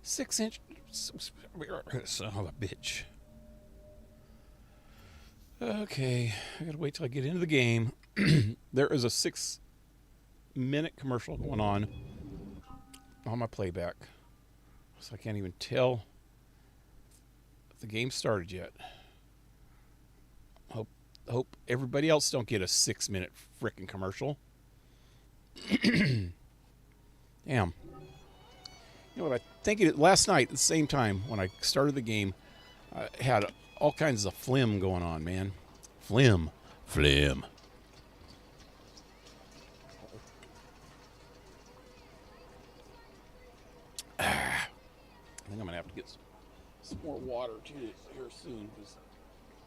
6-inch. Son of a bitch. Okay, I gotta wait till I get into the game. There is a 6-minute commercial going on my playback, so I can't even tell if the game started yet. Hope everybody else don't get a 6-minute frickin' commercial. Damn. You know what I think last night at the same time when I started the game, I had all kinds of phlegm going on, man. Phlegm. I think I'm gonna have to get some more water too here soon, because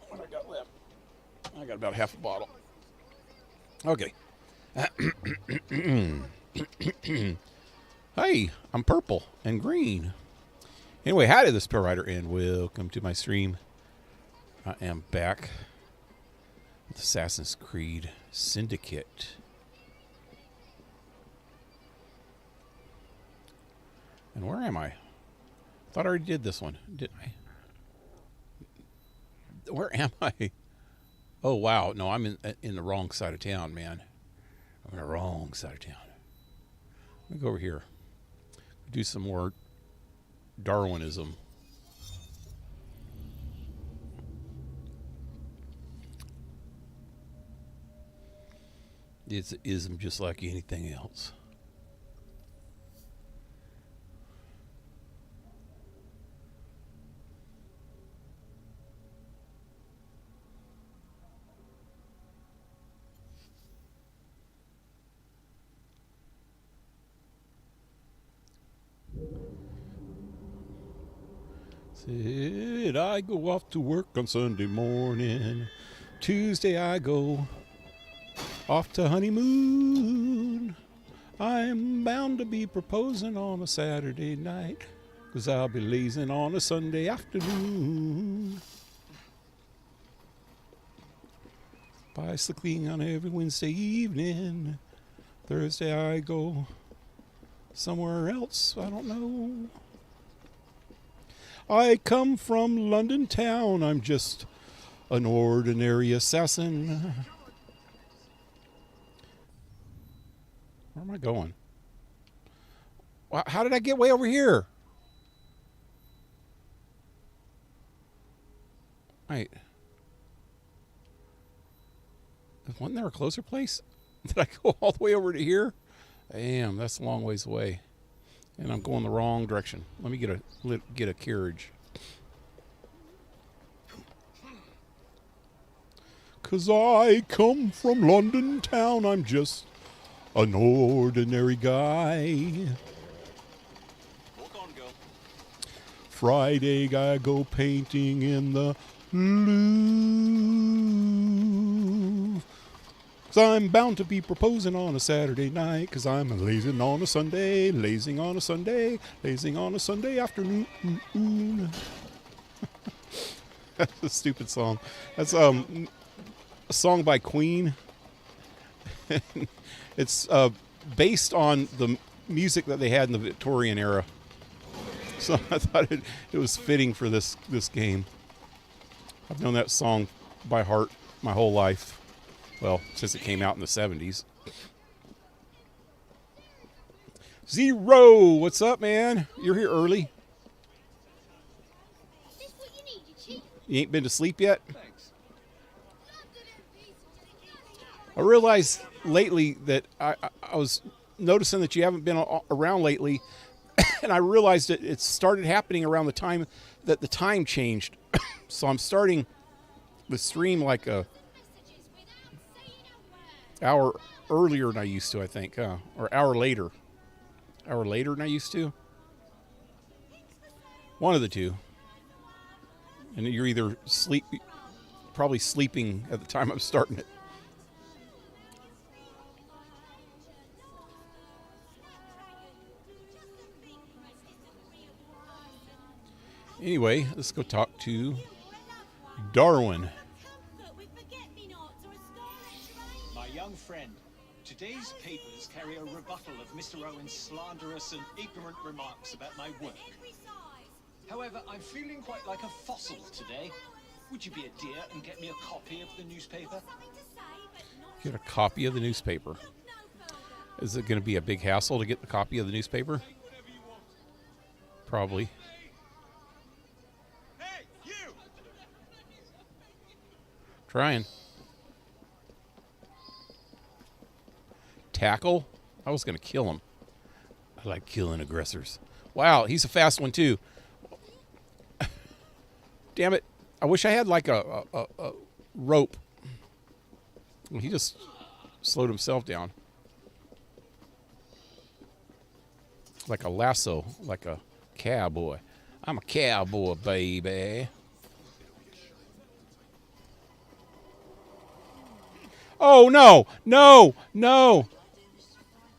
what I got left, I got about half a bottle. Okay. Hey, I'm purple and green. Anyway, howdy, this is PaleRider, and welcome to my stream. I am back with Assassin's Creed Syndicate. And where am I? Thought I already did this one, didn't I? Where am I? Oh, wow. No, I'm in the wrong side of town, man. I'm in the wrong side of town. Let me go over here. Do some more Darwinism. It's an ism just like anything else. Said I go off to work on Sunday morning. Tuesday I go off to honeymoon. I'm bound to be proposing on a Saturday night, 'cause I'll be lazing on a Sunday afternoon. Bicycling on every Wednesday evening. Thursday I go somewhere else, I don't know. I come from London town, I'm just an ordinary assassin. Where am I going? How did I get way over here? Wait. Wasn't there a closer place? Did I go all the way over to here? Damn, that's a long ways away. And I'm going the wrong direction. Let me get a carriage. 'Cause I come from London town, I'm just an ordinary guy. Walk on, girl. Friday I go painting in the Louvre. 'Cause I'm bound to be proposing on a Saturday night, 'cause I'm lazing on a Sunday, lazing on a Sunday, lazing on a Sunday afternoon. That's a stupid song. That's a song by Queen. It's based on the music that they had in the Victorian era. So I thought it was fitting for this game. I've known that song by heart my whole life. Well, since it came out in the 70s. Zero! What's up, man? You're here early. You ain't been to sleep yet? Thanks. I realized lately that I was noticing that you haven't been around lately, and I realized that it started happening around the time that the time changed. So I'm starting the stream like a hour earlier than I used to, I think, or hour later than I used to. One of the two. And you're either probably sleeping at the time I'm starting it. Anyway, let's go talk to Darwin. My young friend, Today's papers carry a rebuttal of Mr. Owen's slanderous and ignorant remarks about my work. However, I'm feeling quite like a fossil today. Would you be a dear and get me a copy of the newspaper? Get a copy of the newspaper. Is it going to be a big hassle to get the copy of the newspaper? Probably. Hey, you! Trying. Tackle? I was going to kill him. I like killing aggressors. Wow, he's a fast one too. Damn it. I wish I had like a rope. He just slowed himself down. Like a lasso, like a cowboy. I'm a cowboy, baby. Oh, no, no, no.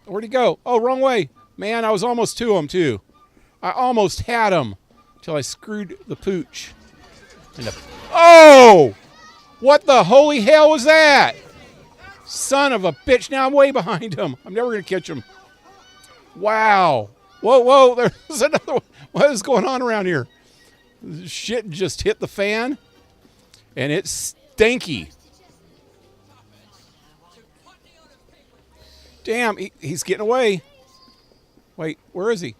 Where'd he go? Oh, wrong way. Man, I was almost to him, too. I almost had him till I screwed the pooch. Oh! What the holy hell was that? Son of a bitch. Now I'm way behind him. I'm never going to catch him. Wow. Whoa, whoa. There's another one. What is going on around here? Shit just hit the fan. And it's stinky. Damn, he's getting away. Wait, where is he?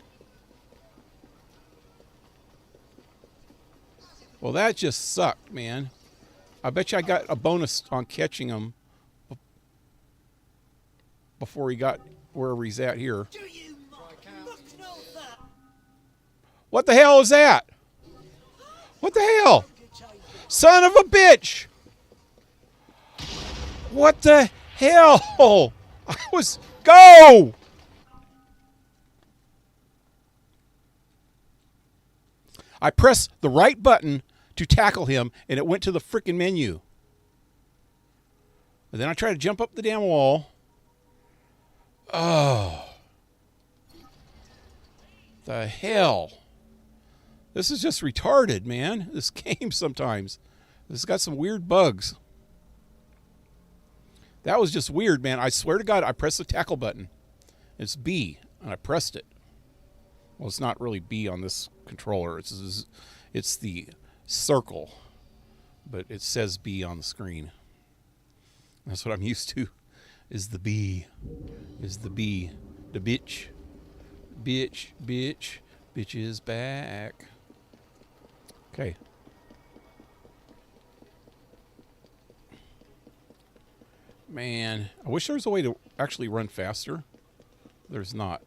Well, that just sucked, man. I bet you I got a bonus on catching him before he got wherever he's at here. What the hell is that? What the hell? Son of a bitch! What the hell? Go! I pressed the right button to tackle him, and it went to the frickin' menu. And then I tried to jump up the damn wall. Oh. The hell? This is just retarded, man. This game sometimes. This has got some weird bugs. That was just weird, man. I swear to God, I pressed the tackle button. It's B, and I pressed it. Well, it's not really B on this controller. It's the circle, but it says B on the screen. That's what I'm used to, is the B. Is the B. The bitch. Bitch, bitch. Bitch is back. Okay. Man, I wish there was a way to actually run faster. There's not.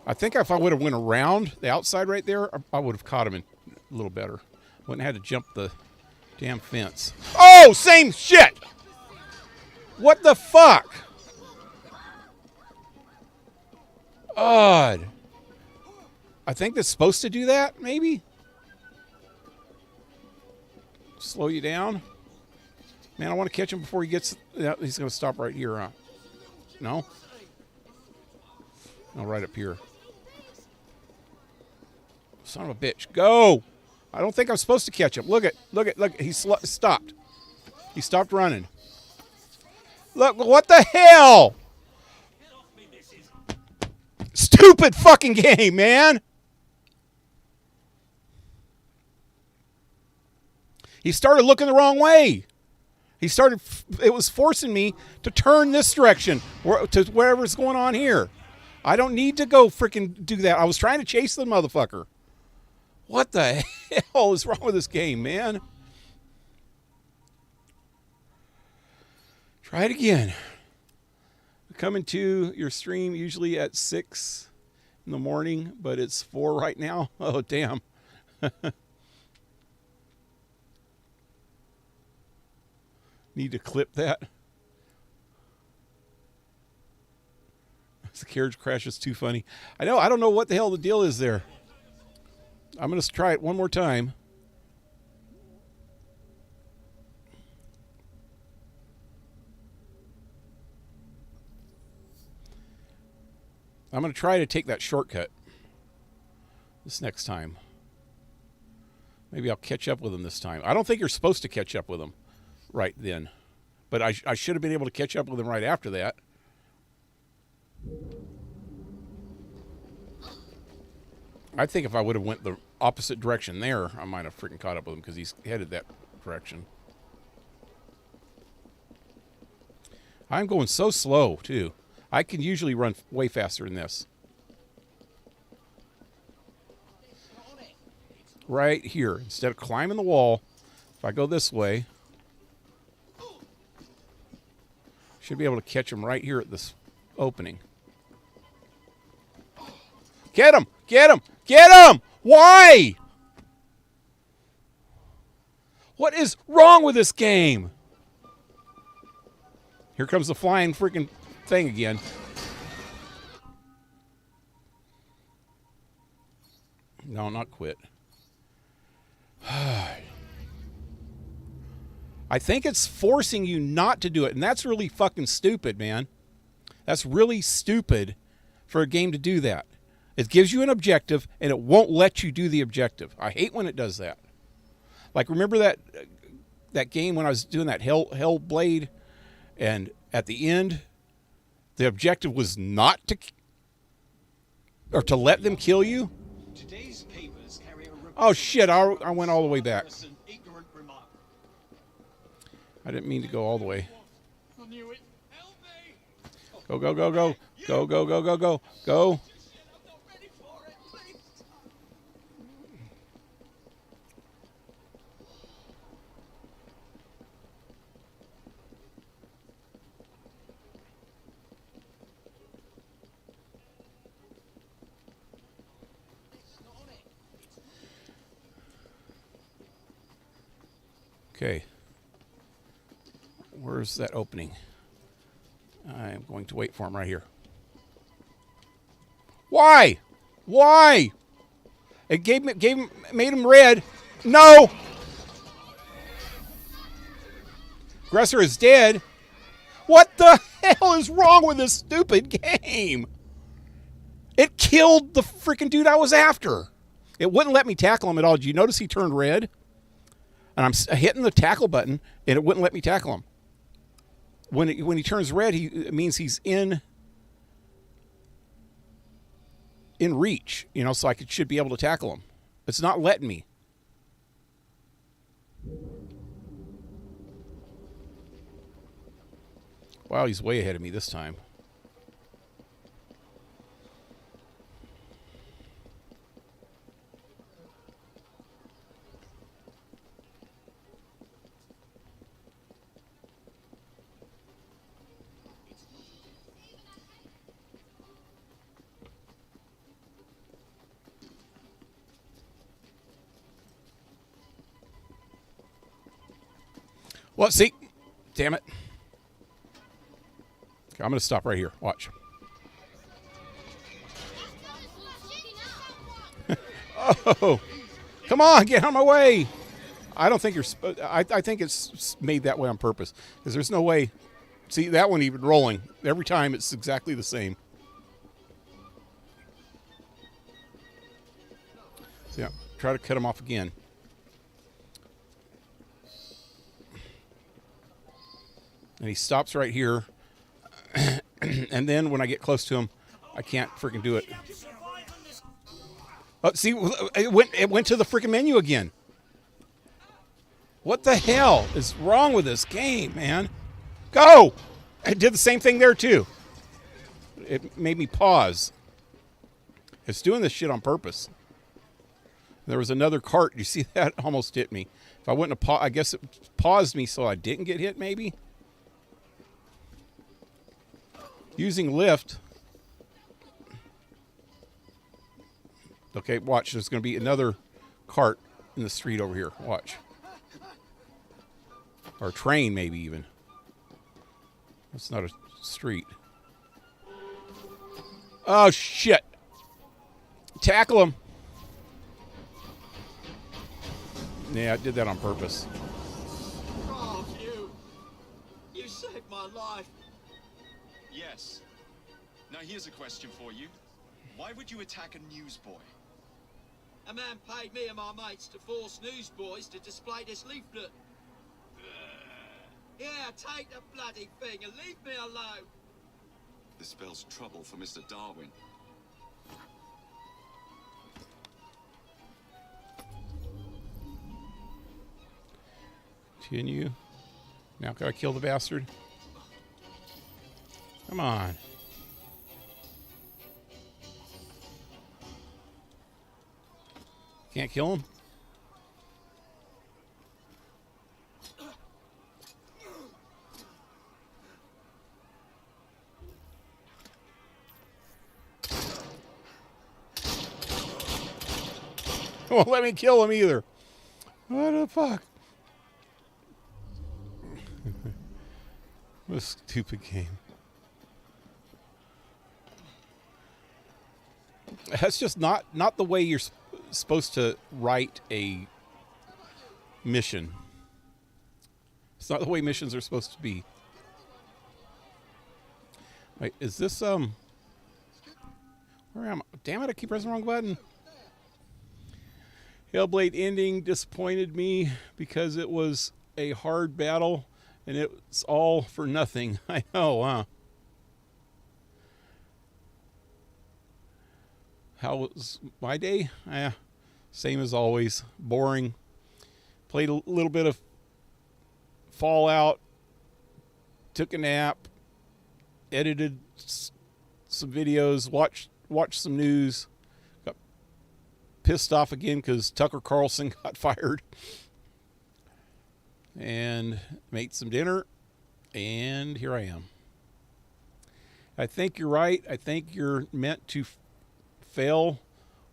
I think if I would have went around the outside right there, I would have caught him a little better. Wouldn't have had to jump the damn fence. Oh, same shit! What the fuck? Odd. I think that's supposed to do that, maybe? Slow you down. Man, I want to catch him before he gets... Yeah, he's going to stop right here, huh? No? No, right up here. Son of a bitch. Go! I don't think I'm supposed to catch him. Look. He stopped. He stopped running. Look, what the hell? Stupid fucking game, man. He started looking the wrong way. It was forcing me to turn this direction to whatever's going on here. I don't need to go freaking do that. I was trying to chase the motherfucker. What the hell is wrong with this game, man? Try it again. Coming to your stream usually at 6 in the morning, but it's 4 right now. Oh, damn. Need to clip that. The carriage crash is too funny. I know. I don't know what the hell the deal is there. I'm going to try it one more time. I'm going to try to take that shortcut this next time. Maybe I'll catch up with him this time. I don't think you're supposed to catch up with him right then. But I should have been able to catch up with him right after that. I think if I would have went the opposite direction there, I might have freaking caught up with him because he's headed that direction. I'm going so slow, too. I can usually run way faster than this. Right here. Instead of climbing the wall, if I go this way, should be able to catch him right here at this opening. Get him! Get him! Get him! Why? What is wrong with this game? Here comes the flying freaking thing again. No, not quit. I think it's forcing you not to do it, and that's really fucking stupid, man. That's really stupid for a game to do that. It gives you an objective, and it won't let you do the objective. I hate when it does that. Like, remember that game when I was doing that Hellblade, and at the end, the objective was not to, or to let them kill you? Today's papers carry a Oh, shit, I went all the way back. I didn't mean to go all the way. Go, go, go, go. Go, go, go, go, go. Go. Okay. Where's that opening? I'm going to wait for him right here. Why? Why? It made him red. No! Aggressor is dead. What the hell is wrong with this stupid game? It killed the freaking dude I was after. It wouldn't let me tackle him at all. Did you notice he turned red? And I'm hitting the tackle button, and it wouldn't let me tackle him. When he turns red, it means he's in reach, you know, so I should be able to tackle him. It's not letting me. Wow, he's way ahead of me this time. Well, see, damn it. Okay, I'm going to stop right here. Watch. Oh, come on, get out of my way. I don't think you're. I think it's made that way on purpose because there's no way. See, that one even rolling every time. It's exactly the same. So yeah, try to cut him off again. And he stops right here. And then when I get close to him, I can't freaking do it. Oh, see, it went to the freaking menu again. What the hell is wrong with this game, man? Go! It did the same thing there, too. It made me pause. It's doing this shit on purpose. There was another cart. You see that? Almost hit me. If I wouldn't have paused, I guess it paused me so I didn't get hit, maybe? Using lift. Okay, watch. There's going to be another cart in the street over here. Watch. Or a train, maybe even. That's not a street. Oh, shit. Tackle him. Yeah, I did that on purpose. Oh, you saved my life. Yes. Now here's a question for you. Why would you attack a newsboy? A man paid me and my mates to force newsboys to display this leaflet. Yeah, take the bloody thing and leave me alone. This spells trouble for Mr. Darwin. Continue. Now can I kill the bastard? Come on. Can't kill him? Won't let me kill him either. What the fuck? What a stupid game. That's just not the way you're supposed to write a mission. It's not the way missions are supposed to be. Wait, is this where am I? Damn it, I keep pressing the wrong button. Hellblade ending disappointed me because it was a hard battle and it's all for nothing. I know, huh? How was my day? Same as always. Boring. Played a little bit of Fallout. Took a nap. Edited some videos. Watched some news. Got pissed off again because Tucker Carlson got fired. And made some dinner. And here I am. I think you're right. I think you're meant to fail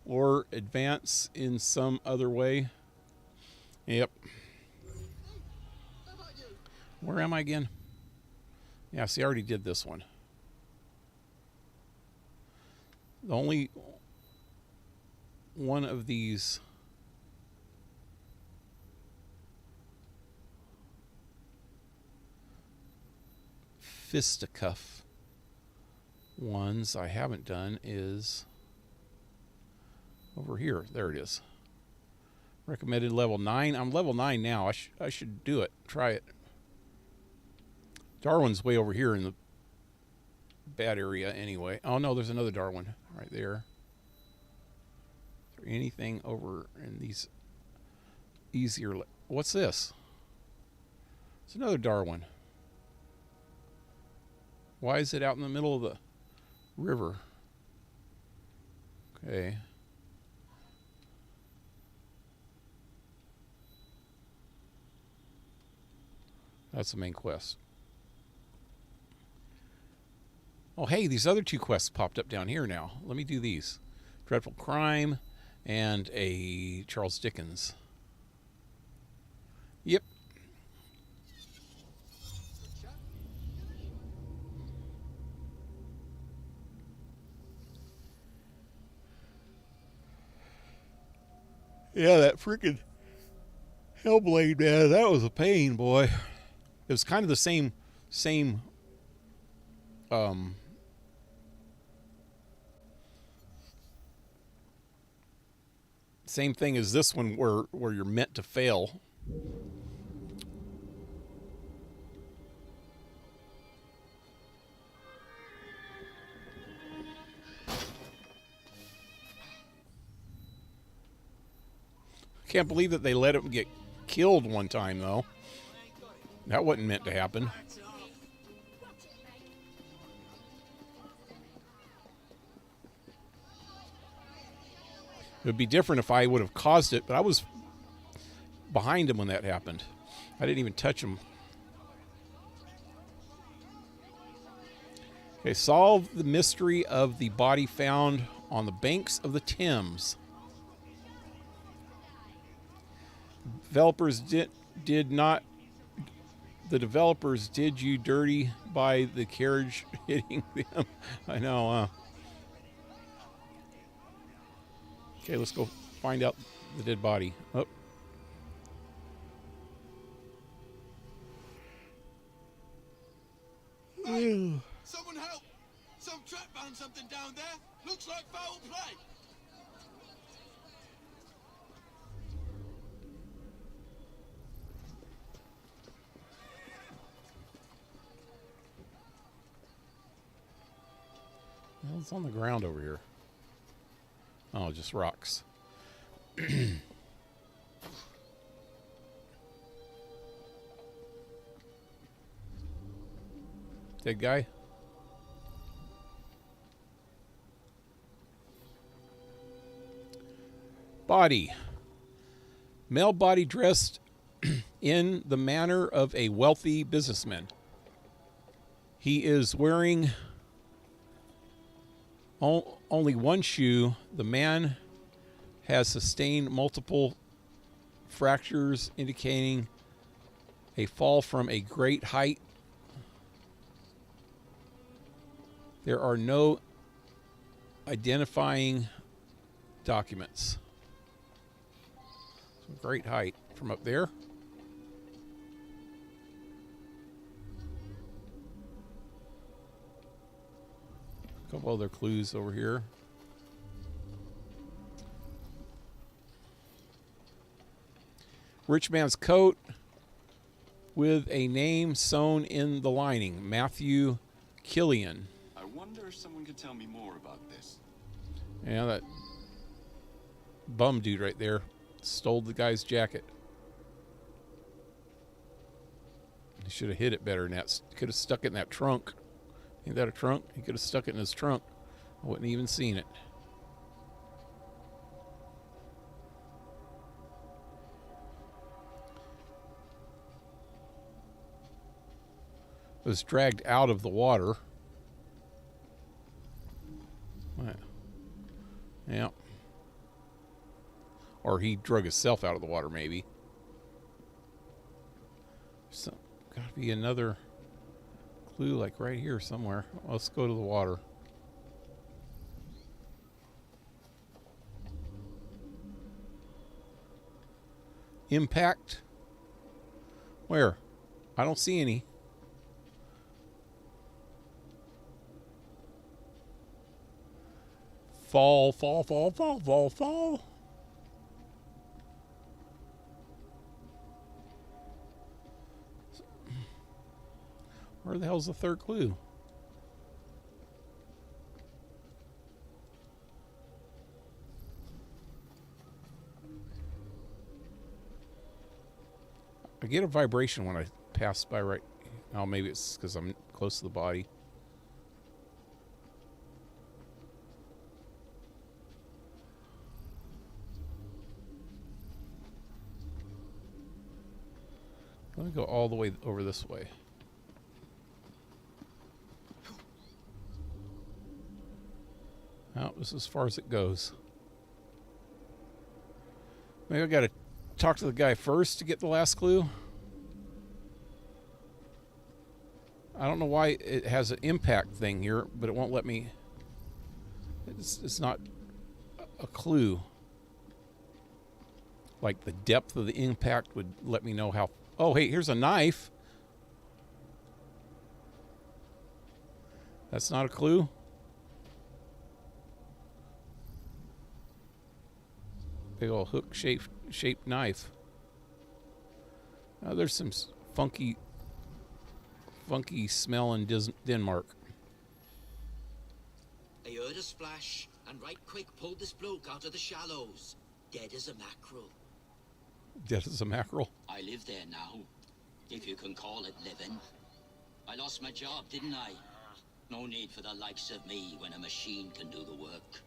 or advance in some other way. Yep. Where am I again? Yeah, see, I already did this one. The only one of these fisticuff ones I haven't done is over here. There it is. Recommended level 9. I'm level 9 now. I should do it. Try it. Darwin's way over here in the bad area anyway. Oh no, there's another Darwin right there. Is there anything over in these easier... What's this? It's another Darwin. Why is it out in the middle of the river? Okay. That's the main quest. Oh, hey, these other two quests popped up down here now. Let me do these. Dreadful Crime and a Charles Dickens. Yep. Yeah, that freaking Hellblade, man, that was a pain, boy. It was kind of the same same thing as this one where you're meant to fail. Can't believe that they let him get killed one time, though. That wasn't meant to happen. It would be different if I would have caused it, but I was behind him when that happened. I didn't even touch him. Okay, solve the mystery of the body found on the banks of the Thames. Developers the developers did you dirty by the carriage hitting them. I know, Okay, let's go find out the dead body. Oh. Hey, someone help! Some truck found something down there. Looks like foul play. Well, it's on the ground over here. Oh, just rocks. Dead guy? Body. Male body dressed in the manner of a wealthy businessman. He is wearing only one shoe. The man has sustained multiple fractures, indicating a fall from a great height. There are no identifying documents. Some great height from up there. A couple other clues over here. Rich man's coat with a name sewn in the lining. Matthew Killian. I wonder if someone could tell me more about this. Yeah, that bum dude right there stole the guy's jacket. He should have hid it better than that. Could have stuck it in that trunk. Ain't that a trunk? He could have stuck it in his trunk. I wouldn't even seen it. It was dragged out of the water. Yeah. Or he drug himself out of the water, maybe. So, gotta be another clue, like right here somewhere. Let's go to the water. Impact. Where? I don't see any. Fall. Where the hell's the third clue? I get a vibration when I pass by right. Oh, maybe it's because I'm close to the body. Let me go all the way over this way. Oh, this is as far as it goes. Maybe I got to talk to the guy first to get the last clue. I don't know why it has an impact thing here, but it won't let me. It's not a clue. Like the depth of the impact would let me know how. Oh, hey, here's a knife. That's not a clue. Big old hook shaped knife. Now there's some funky smell in Denmark. I heard a splash and right quick pulled this bloke out of the shallows, dead as a mackerel. Dead as a mackerel? I live there now, if you can call it living. I lost my job, didn't I? No need for the likes of me when a machine can do the work.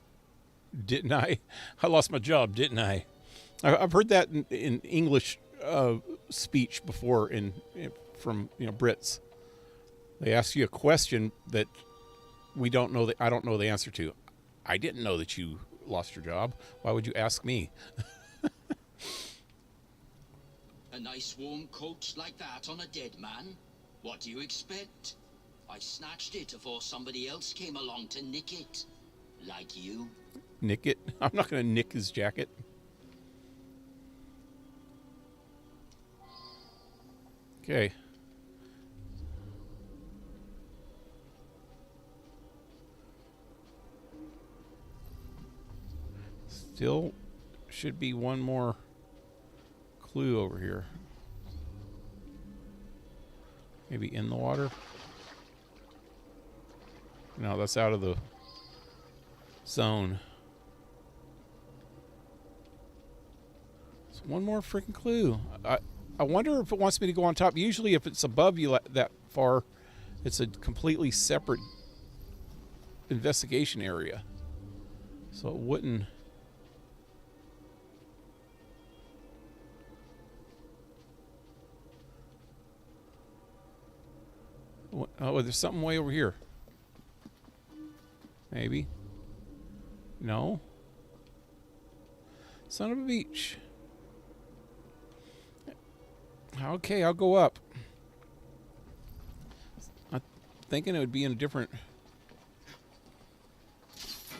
Didn't I? I lost my job, didn't I? I've heard that in English speech before from Brits. They ask you a question that we don't know I don't know the answer to. I didn't know that you lost your job. Why would you ask me? A nice warm coat like that on a dead man? What do you expect? I snatched it before somebody else came along to nick it. Like you. Nick it? I'm not going to nick his jacket. Okay. Still should be one more clue over here. Maybe in the water? No, that's out of the zone. So one more freaking clue. I wonder if it wants me to go on top. Usually if it's above you that far, it's a completely separate investigation area. So it wouldn't... Oh, there's something way over here. Maybe. No. Son of a beach. Okay, I'll go up. I'm thinking it would be in a different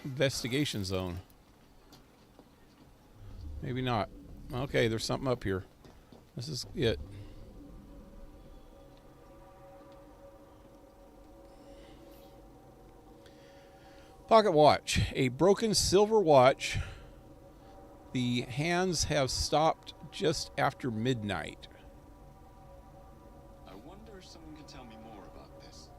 investigation zone. Maybe not. Okay, there's something up here. This is it. Pocket watch. A broken silver watch. The hands have stopped just after midnight. I wonder if someone can tell me more about this.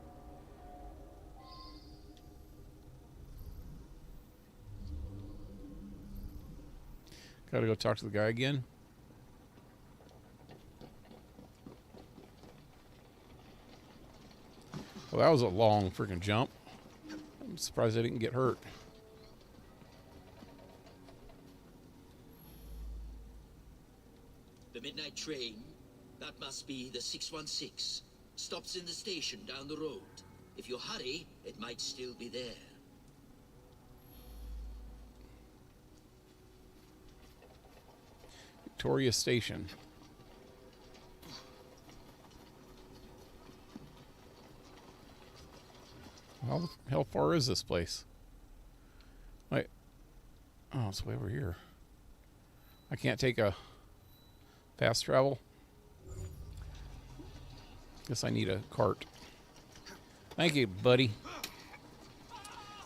Gotta go talk to the guy again. Well, that was a long freaking jump. I'm surprised I didn't get hurt. The midnight train, that must be the 616. Stops in the station down the road. If you hurry, it might still be there. Victoria Station. How far is this place? Wait. Oh, it's way over here. I can't take a fast travel. Guess I need a cart. Thank you, buddy.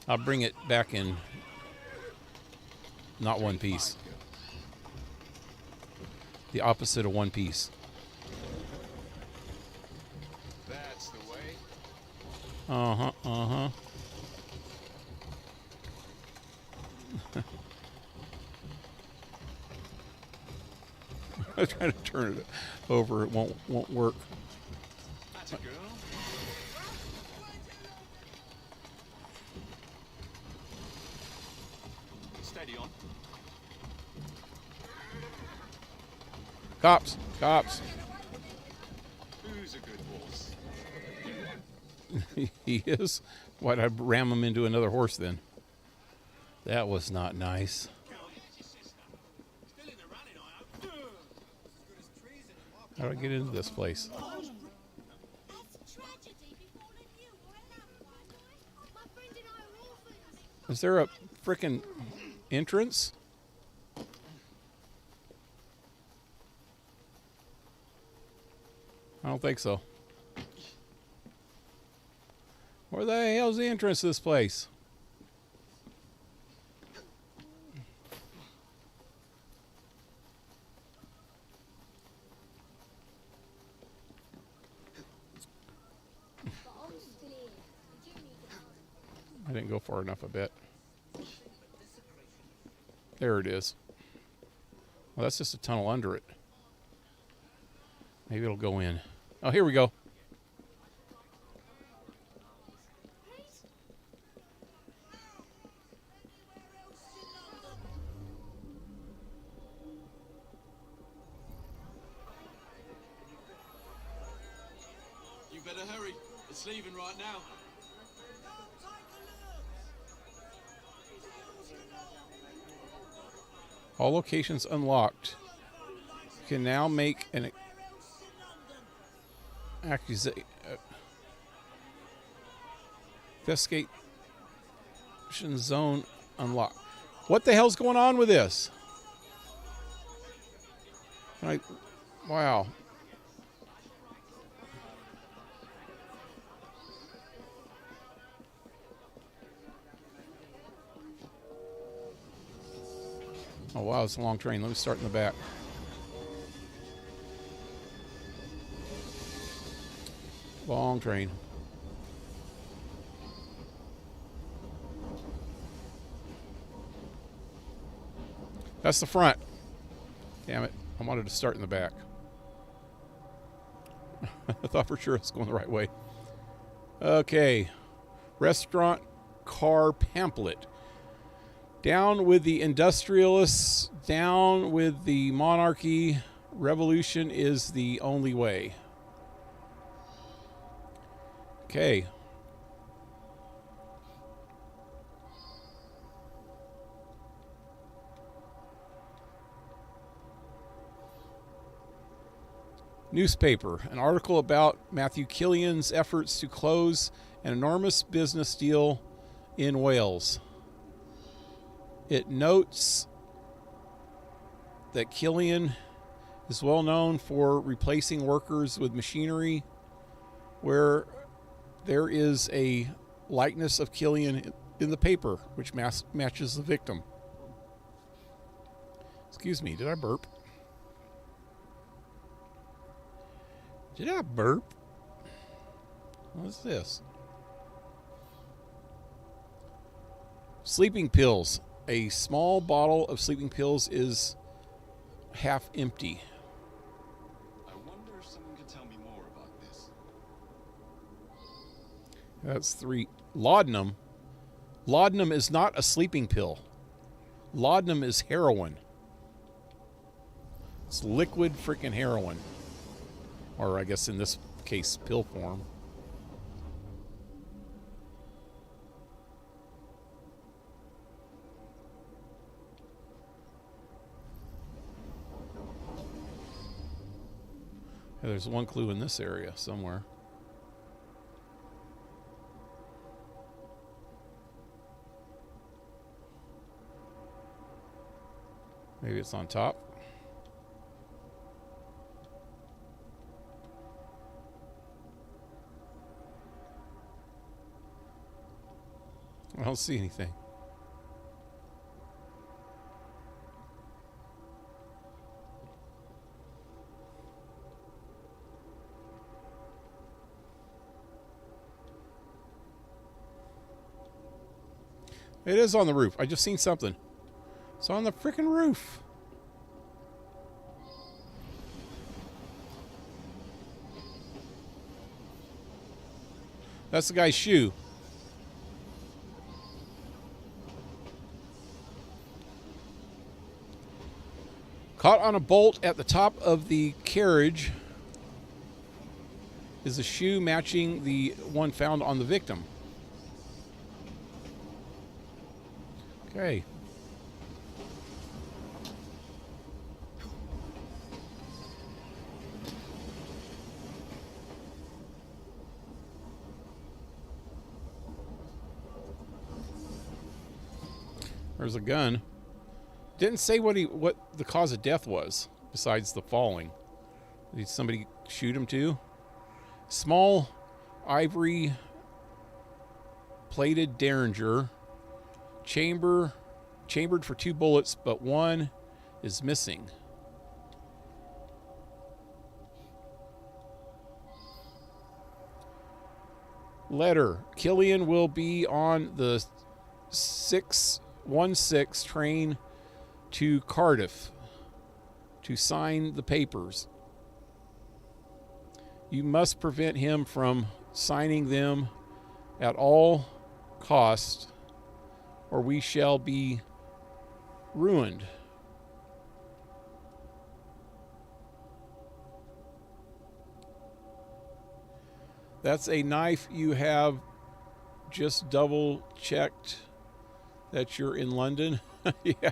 I'll bring it back in not one piece. The opposite of one piece. That's the way. Uh-huh, uh-huh. I'm trying to turn it over. It won't work. That's a girl. Steady on. Cops! Cops! Who's a good horse? He is? Why'd I ram him into another horse then? That was not nice. How do I get into this place? Is there a frickin' entrance? I don't think so. Where the hell's the entrance to this place? I didn't go far enough, I bet. There it is. Well, that's just a tunnel under it. Maybe it'll go in. Oh, here we go. You better hurry. It's leaving right now. All locations unlocked. You can now make an accusation. Investigation zone unlocked. What the hell's going on with this? Wow. Oh, wow, it's a long train. Let me start in the back. Long train. That's the front. Damn it. I wanted to start in the back. I thought for sure it was going the right way. Okay. Restaurant car pamphlet. Down with the industrialists. Down with the monarchy. Revolution is the only way. Okay. Newspaper. An article about Matthew Killian's efforts to close an enormous business deal in Wales. It notes that Killian is well known for replacing workers with machinery, where there is a likeness of Killian in the paper, which matches the victim. Excuse me, did I burp? Did I burp? What's this? Sleeping pills. A small bottle of sleeping pills is half empty. I wonder if someone could tell me more about this. That's 3. Laudanum. Laudanum is not a sleeping pill. Laudanum is heroin. It's liquid freaking heroin. Or I guess in this case, pill form. Yeah, there's one clue in this area somewhere. Maybe it's on top. I don't see anything. It is on the roof. I just seen something. It's on the freaking roof. That's the guy's shoe. Caught on a bolt at the top of the carriage is a shoe matching the one found on the victim. Okay. There's a gun. Didn't say what the cause of death was besides the falling. Did somebody shoot him too? Small ivory plated derringer. Chambered for 2 bullets, but one is missing. Letter. Killian will be on the 616 train to Cardiff to sign the papers. You must prevent him from signing them at all costs, or we shall be ruined. That's a knife you have just double checked that you're in London. Yeah.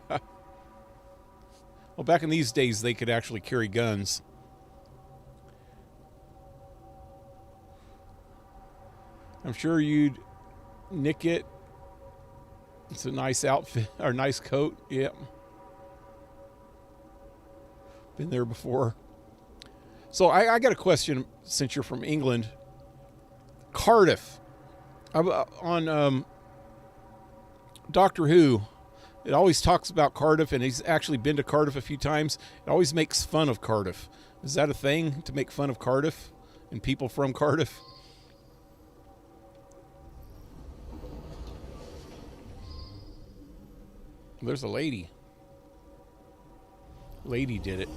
Well, back in these days, they could actually carry guns. I'm sure you'd nick it. It's a nice outfit, or nice coat. Yep. Been there before. So I got a question, since you're from England. Cardiff. On Doctor Who, it always talks about Cardiff, and he's actually been to Cardiff a few times. It always makes fun of Cardiff. Is that a thing, to make fun of Cardiff and people from Cardiff? There's a lady. Lady did it.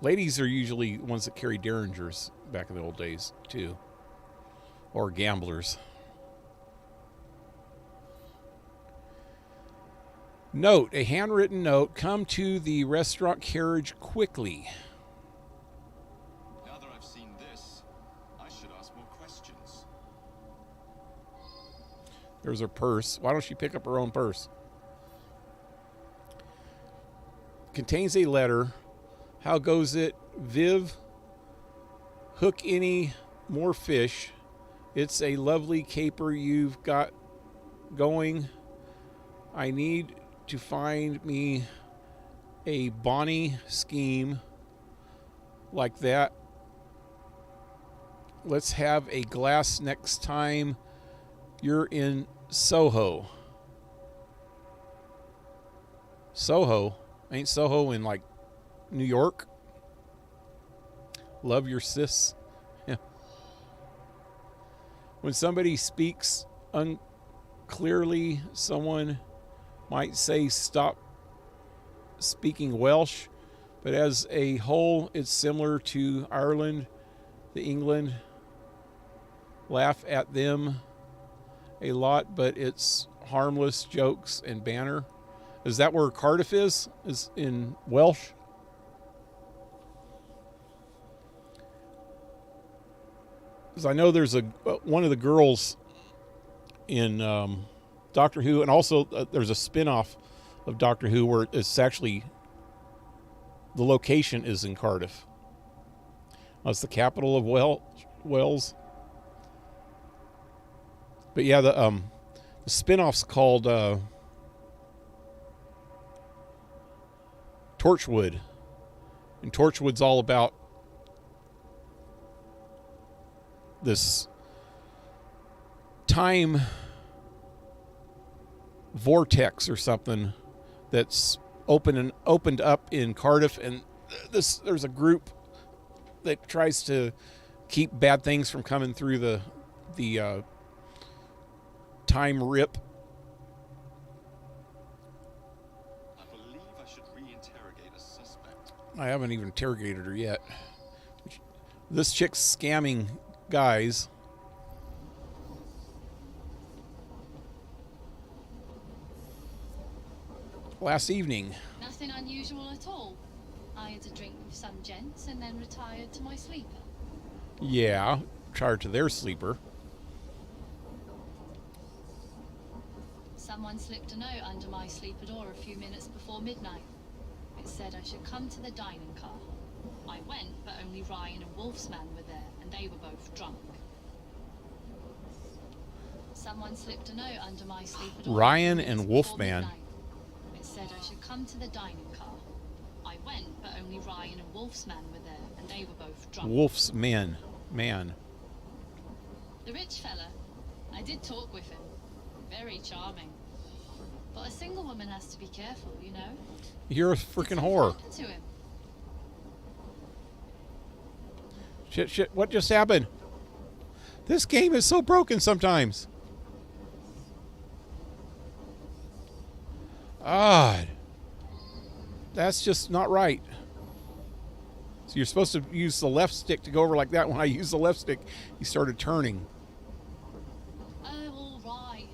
Ladies are usually ones that carry derringers back in the old days, too. Or gamblers. Note, a handwritten note, come to the restaurant carriage quickly. Now that I've seen this, I should ask more questions. There's her purse. Why don't she pick up her own purse? Contains a letter. How goes it? Viv, hook any more fish. It's a lovely caper you've got going. I need to find me a bonny scheme like that. Let's have a glass next time you're in Soho. Soho? Ain't Soho in like New York? Love your sis. Yeah. When somebody speaks unclearly, someone might say stop speaking Welsh, but as a whole, it's similar to Ireland, the England. Laugh at them a lot, but it's harmless jokes and banter. Is that where Cardiff is? Is in Welsh? Because I know there's one of the girls in Doctor Who, and also there's a spin-off of Doctor Who where it's actually the location is in Cardiff. That's the capital of Wales. But yeah, the spin-off's called Torchwood, and Torchwood's all about this time vortex or something that's opened up in Cardiff, and there's a group that tries to keep bad things from coming through the time rip. I believe I should re-interrogate a suspect. I haven't even interrogated her yet. This chick's scamming guys. Last evening. Nothing unusual at all. I had a drink with some gents and then retired to my sleeper. Yeah, retired to their sleeper. Someone slipped a note under my sleeper door a few minutes before midnight. It said I should come to the dining car. I went, but only Ryan and Wolfsman were there, and they were both drunk. Someone slipped a note under my sleeper door. Ryan and Wolfman. It said I should come to the dining car. I went, but only Ryan and Wolfsman were there, and they were both drunk. Wolf's man. The rich fella, I did talk with him. Very charming. But a single woman has to be careful, you know. You're a freaking whore. To him. Shit, what just happened? This game is so broken sometimes. God. That's just not right. So you're supposed to use the left stick to go over like that. When I used the left stick, he started turning. Oh, all right.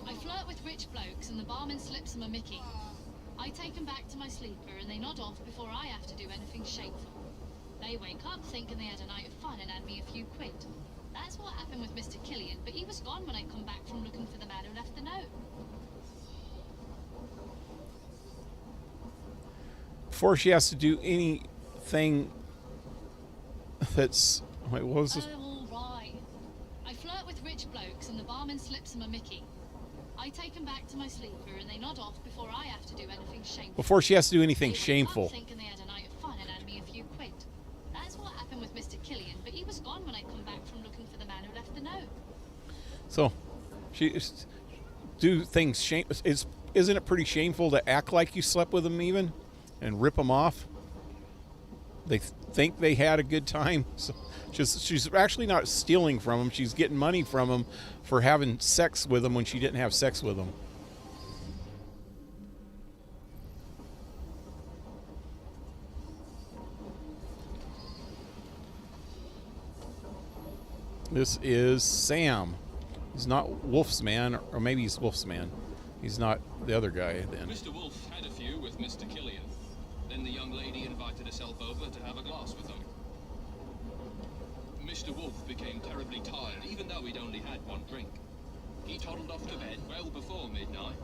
I flirt with rich blokes and the barman slips them a Mickey. I take them back to my sleeper and they nod off before I have to do anything shameful. They wake up thinking they had a night of fun and had me a few quid. That's what happened with Mr. Killian, but he was gone when I come back from looking for the man who left the note. Before she has to do anything that's... Wait, what was this? Oh, all right. I flirt with rich blokes and the barman slips them a Mickey. I take them back to my sleeper and they nod off before I have to do anything shameful. Before she has to do anything They wake shameful. up thinking they had a night of fun and had me a few quid. That's what happened with Mr. Killian, but he was gone when I come back from looking for the man who left the note. So, she do things isn't it pretty shameful to act like you slept with them even and rip them off? They think they had a good time. So she's actually not stealing from them. She's getting money from them for having sex with them when she didn't have sex with them. This is Sam. He's not Wolf's man, or maybe he's Wolf's man. He's not the other guy then. Mr. Wolf had a few with Mr. Killian. Then the young lady invited herself over to have a glass with them. Mr. Wolf became terribly tired, even though he'd only had one drink. He toddled off to bed well before midnight.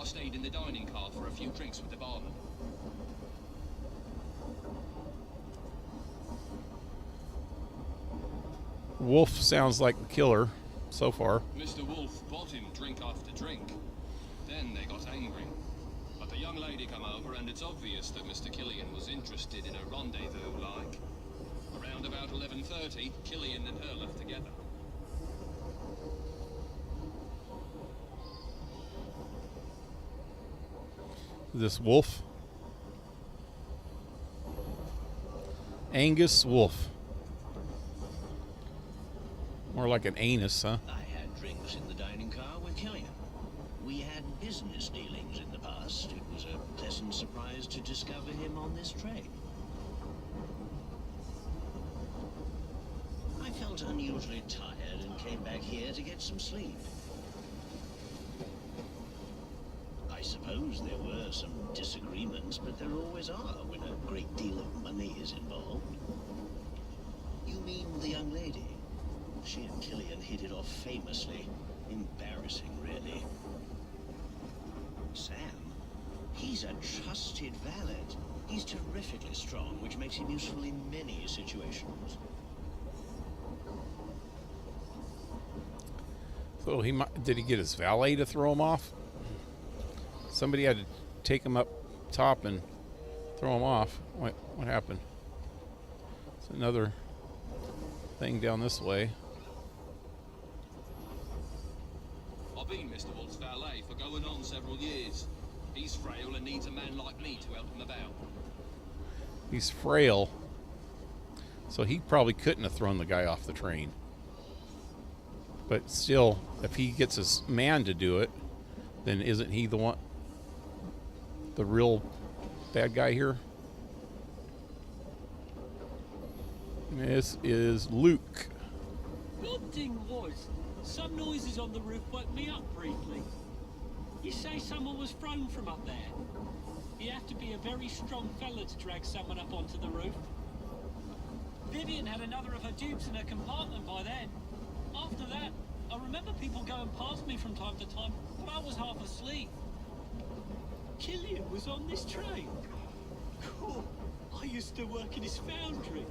I stayed in the dining car for a few drinks with the barman. Wolf sounds like the killer so far. Mr. Wolf bought him drink after drink. Then they got angry. But the young lady come over, and it's obvious that Mr. Killian was interested in a rendezvous, like. Around about 11:30, Killian and her left together. This Wolf. Angus Wolf. More like an anus, huh? I had drinks in the dining car with Killian. We had business dealings in the past. It was a pleasant surprise to discover him on this train. I felt unusually tired and came back here to get some sleep. I suppose there were some disagreements, but there always are when a great deal of money is involved. You mean the young lady? She and Killian hit it off famously. Embarrassing, really. Sam? He's a trusted valet. He's terrifically strong, which makes him useful in many situations. So did he get his valet to throw him off? Somebody had to take him up top and throw him off. What happened? It's another thing down this way. I've been Mr. Wolf's valet for going on several years. He's frail and needs a man like me to help him about. He's frail. So he probably couldn't have thrown the guy off the train. But still, if he gets his man to do it, then isn't he the one, the real bad guy here? This is Luke. The odd thing was, some noises on the roof woke me up briefly. You say someone was thrown from up there? You have to be a very strong fella to drag someone up onto the roof. Vivian had another of her dupes in her compartment by then. After that, I remember people going past me from time to time, but I was half asleep. Killian was on this train. Cool. I used to work in his foundry.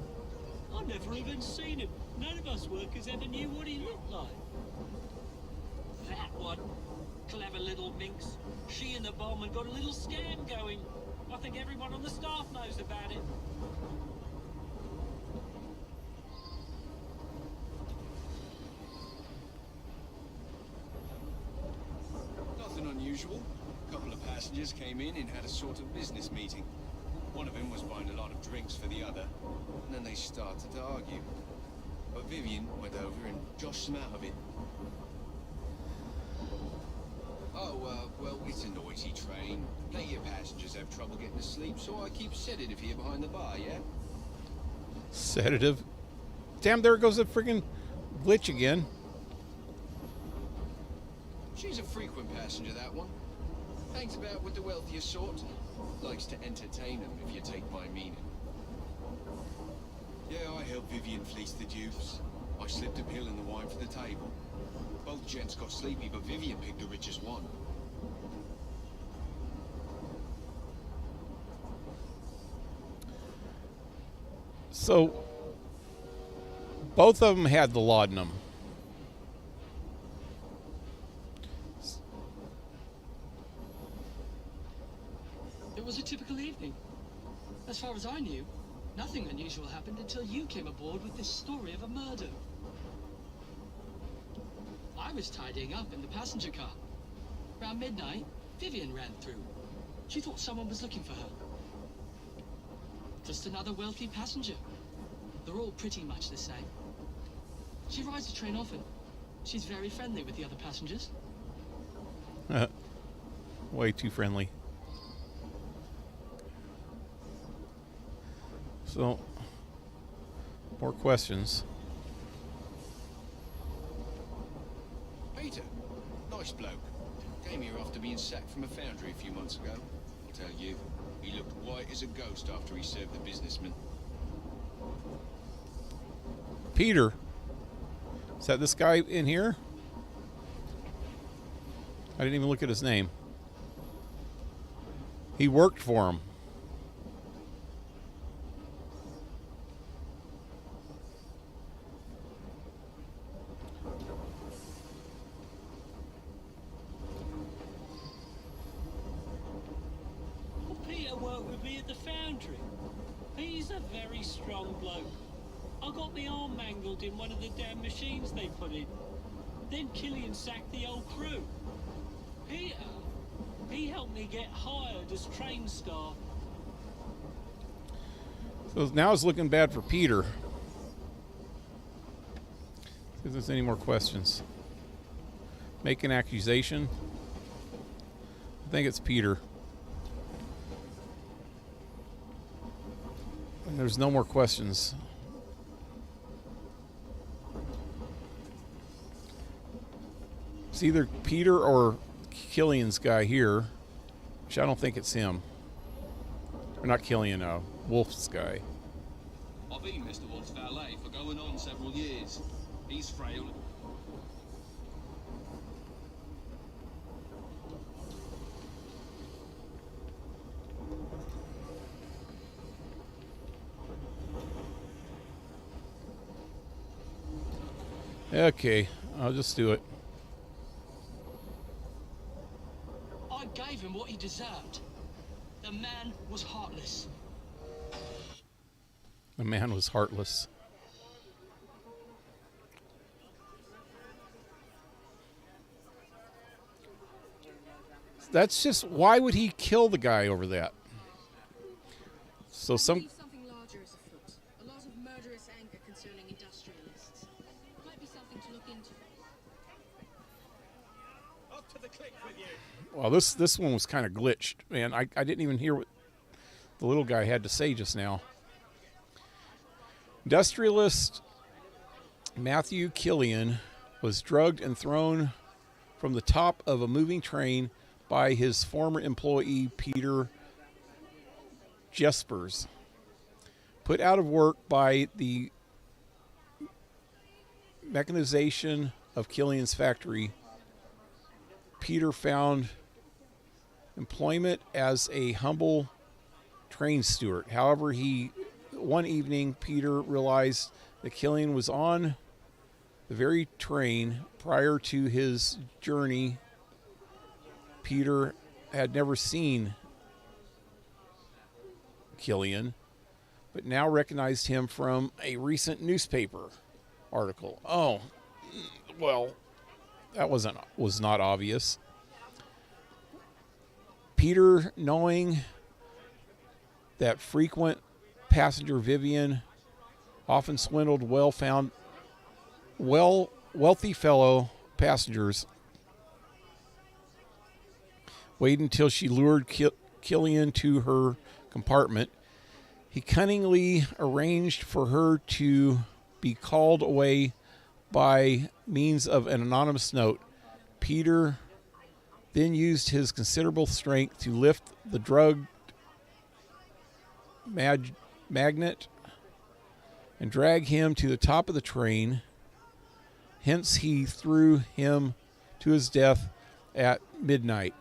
I never even seen him. None of us workers ever knew what he looked like. That one. Clever little minx. She and the barman got a little scam going. I think everyone on the staff knows about it. Nothing unusual. A couple of passengers came in and had a sort of business meeting. One of them was buying a lot of drinks for the other, and then they started to argue. But Vivian went over and joshed them out of it. Oh, well, it's a noisy train. Plenty of passengers have trouble getting to sleep, so I keep sedative here behind the bar, yeah? Sedative? Damn, there goes the friggin' glitch again. She's a frequent passenger, that one. Hangs about with the wealthier sort. Likes to entertain them, if you take my meaning. Yeah, I helped Vivian fleece the dupes. I slipped a pill in the wine for the table. Both gents got sleepy, but Vivian picked the richest one. So, both of them had the laudanum. It was a typical evening. As far as I knew, nothing unusual happened until you came aboard with this story of a murder. I was tidying up in the passenger car. Around midnight, Vivian ran through. She thought someone was looking for her. Just another wealthy passenger. They're all pretty much the same. She rides the train often. She's very friendly with the other passengers. Way too friendly. So, more questions. Peter, nice bloke. Came here after being sacked from a foundry a few months ago. I'll tell you, he looked white as a ghost after he served the businessman. Peter. Is that this guy in here? I didn't even look at his name. He worked for him. Well, Peter worked with me at the foundry. He's a very strong bloke. I got my arm mangled in one of the damn machines they put in. Then Killian sacked the old crew. Peter, he helped me get hired as train staff. So now it's looking bad for Peter. See if there's any more questions. Make an accusation. I think it's Peter. And there's no more questions. It's either Peter or Killian's guy here, which I don't think it's him. Or not Killian, Wolf's guy. I've been Mr. Wolf's valet for going on several years. He's frail. Okay, I'll just do it. I gave him what he deserved. The man was heartless. The man was heartless. That's just, why would he kill the guy over that? So Something larger is afoot. A lot of murderous anger concerning industrialists. Might be something to look into. Up to the click with you. Well, this one was kind of glitched, man. I didn't even hear what the little guy had to say just now. Industrialist Matthew Killian was drugged and thrown from the top of a moving train by his former employee Peter Jespers. Put out of work by the mechanization of Killian's factory, Peter found employment as a humble train steward. However, one evening, Peter realized that Killian was on the very train prior to his journey. Peter had never seen Killian, but now recognized him from a recent newspaper article. Oh, well, that was not obvious. Peter, knowing that frequent passenger Vivian often swindled wealthy fellow passengers, waited until she lured Killian to her compartment. He cunningly arranged for her to be called away by means of an anonymous note. Peter then used his considerable strength to lift the drugged magnet and drag him to the top of the train. Hence, he threw him to his death at midnight.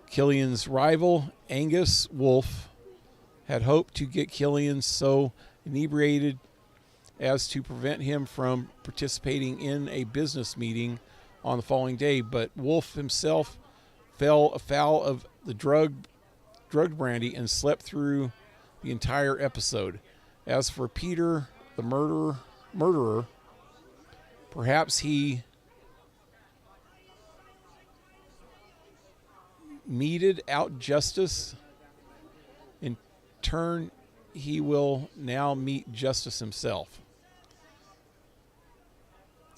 Killian's rival, Angus Wolf, had hoped to get Killian so inebriated as to prevent him from participating in a business meeting on the following day, but Wolf himself fell afoul of the drugged brandy and slept through the entire episode. As for Peter, the murderer, perhaps he meted out justice. In turn, he will now meet justice himself.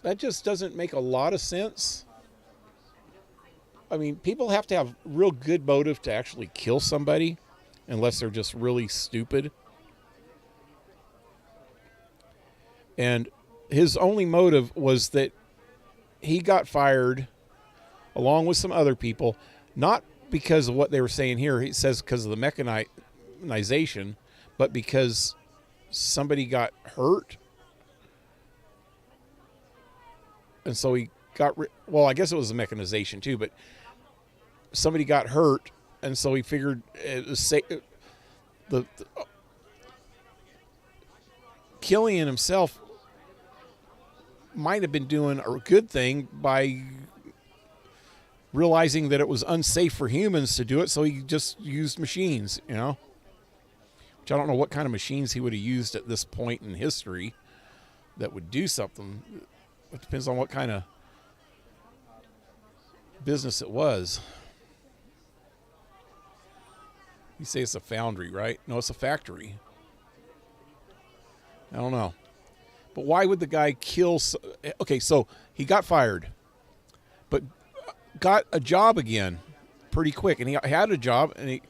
That just doesn't make a lot of sense. I mean, people have to have real good motive to actually kill somebody, unless they're just really stupid. And his only motive was that he got fired along with some other people, not because of what they were saying here. He says because of the mechanization, but because somebody got hurt. And so he got, well, I guess it was the mechanization too, but somebody got hurt. And so he figured it was the Killian himself might have been doing a good thing by realizing that it was unsafe for humans to do it, so he just used machines, you know? Which I don't know what kind of machines he would have used at this point in history that would do something. It depends on what kind of business it was. You say it's a foundry, right? No, it's a factory. I don't know. But why would the guy kill... Okay, so he got fired, but got a job again pretty quick. And he had a job, and he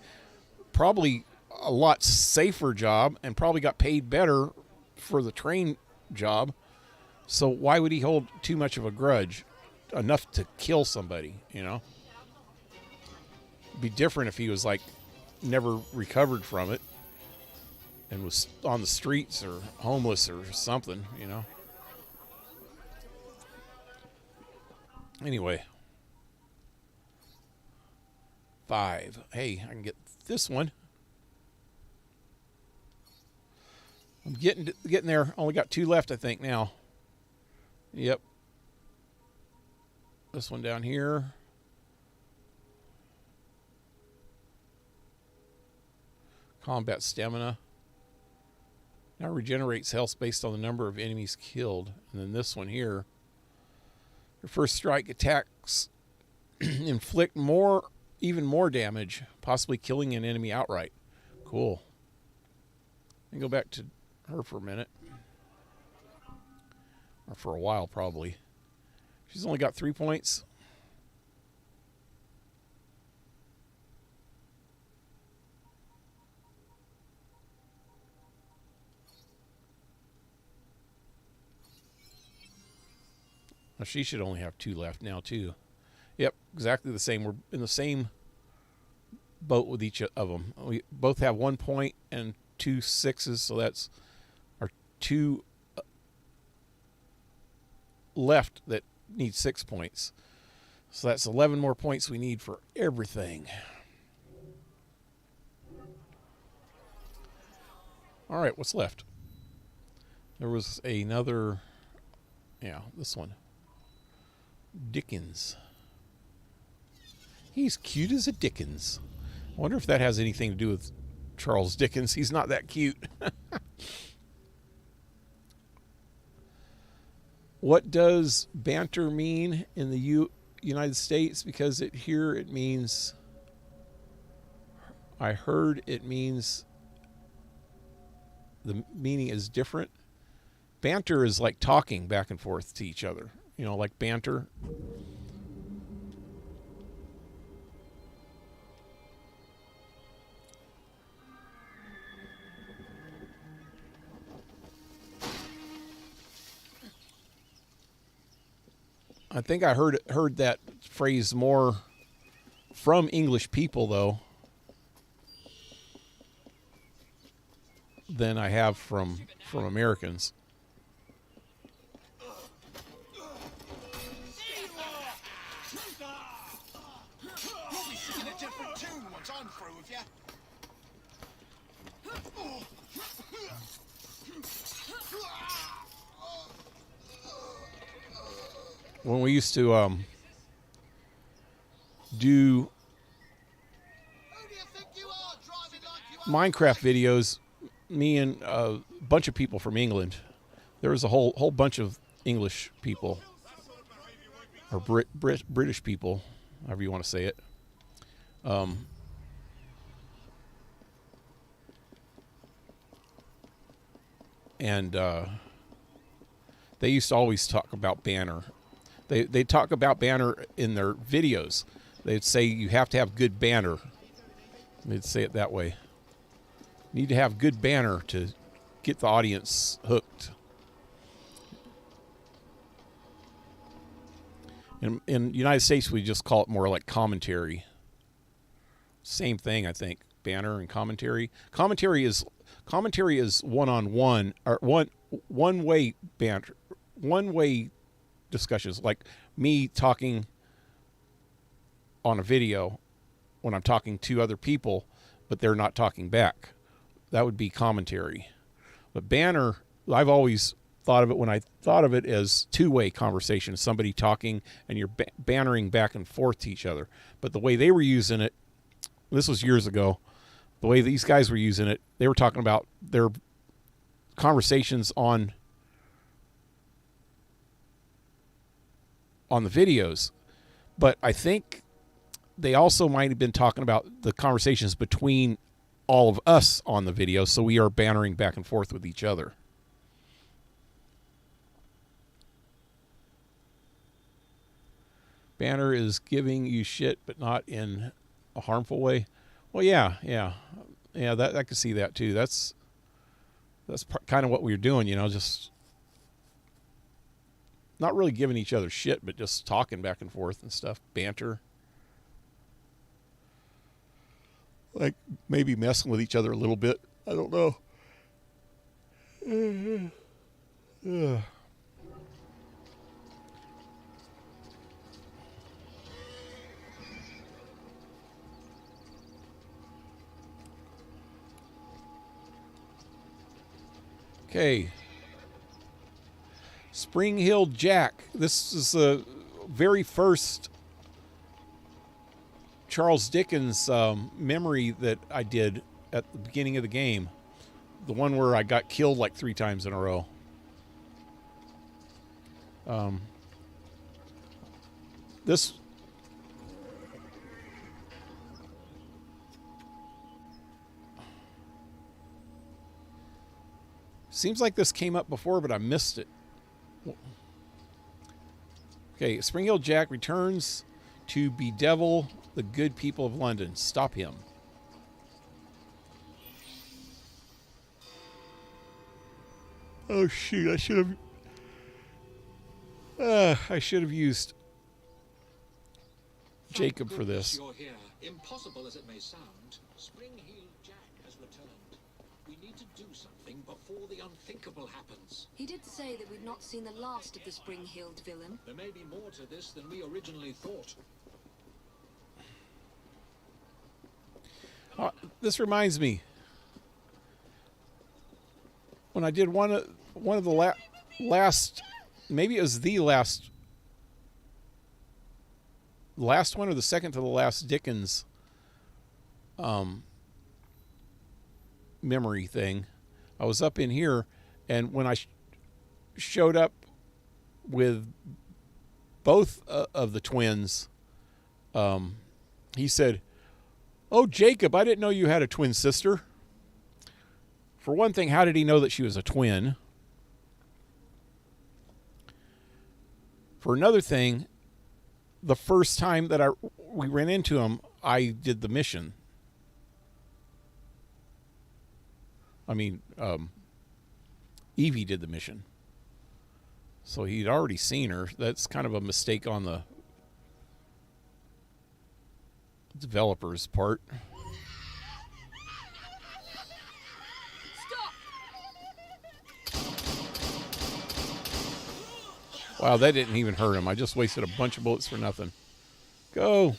probably a lot safer job, and probably got paid better for the train job. So why would he hold too much of a grudge? Enough to kill somebody, you know? It'd be different if he was like never recovered from it and was on the streets or homeless or something, you know? Anyway. 5. Hey, I can get this one. I'm getting there. Only got 2 left, I think, now. Yep. This one down here. Combat stamina. Now regenerates health based on the number of enemies killed. And then this one here. Your first strike attacks inflict even more damage, possibly killing an enemy outright. Cool. And go back to her for a minute. Or for a while, probably. She's only got 3 points. Now she should only have 2 left now, too. Yep, exactly the same. We're in the same boat with each of them. We both have 1 point and 2 6s, so that's our 2 left that need 6 points. So that's 11 more points we need for everything. All right, what's left? There was another, yeah, this one. Dickens. He's cute as a Dickens. I wonder if that has anything to do with Charles Dickens. He's not that cute. What does banter mean in the United States? Because here it means, I heard it means, the meaning is different. Banter is like talking back and forth to each other. You know, like banter. I think I heard that phrase more from English people, though, than I have from Americans. When we used to do Minecraft videos, me and a bunch of people from England, there was a whole bunch of English people, or British people, however you want to say it. And they used to always talk about Banner. They talk about Banner in their videos. They'd say you have to have good banner. They'd say it that way. You need to have good banner to get the audience hooked. In the United States, we just call it more like commentary. Same thing, I think. Banner and commentary. Commentary is one-on-one or one-way banter, one-way discussions. Like me talking on a video when I'm talking to other people, but they're not talking back. That would be commentary. But banner, I've always thought of it when I thought of it as two-way conversation, somebody talking and you're bannering back and forth to each other. But the way they were using it, this was years ago, the way these guys were using it, they were talking about their conversations on the videos. But I think they also might have been talking about the conversations between all of us on the video, so we are bantering back and forth with each other. Banner is giving you shit, but not in a harmful way. Well, yeah. That I could see that too. That's kind of what we were doing, just not really giving each other shit, but just talking back and forth and stuff, banter. Like maybe messing with each other a little bit. I don't know. Okay. Spring Hill Jack. This is the very first Charles Dickens memory that I did at the beginning of the game. The one where I got killed like 3 times in a row. This seems like this came up before, but I missed it. Okay, Spring Hill Jack returns to bedevil the good people of London. Stop him. Oh shoot! I should have used Jacob for this. You're here. Impossible as it may sound, Spring Hill Jack has returned. We need to do something before the unthinkable happens. He did say that we'd not seen the last of the Spring-Heeled villain. There may be more to this than we originally thought. This reminds me. When I did one of the last, maybe it was the last one or the second to the last Dickens memory thing. I was up in here, and when I showed up with both of the twins, he said, "Oh, Jacob, I didn't know you had a twin sister." For one thing, how did he know that she was a twin? For another thing, the first time that we ran into him, I did the mission. I mean, Evie did the mission. So he'd already seen her. That's kind of a mistake on the developer's part. Wow, that didn't even hurt him. I just wasted a bunch of bullets for nothing. Go.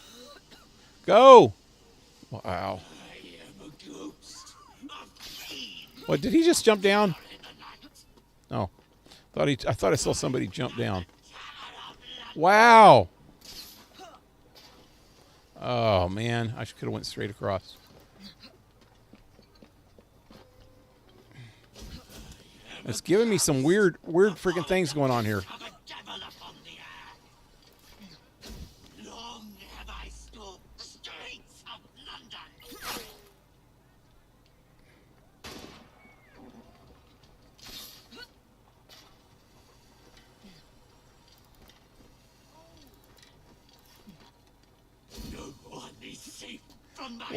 Go. Wow. What, did he just jump down? Oh. I thought I saw somebody jump down. Wow. Oh, man. I could have went straight across. It's giving me some weird freaking things going on here.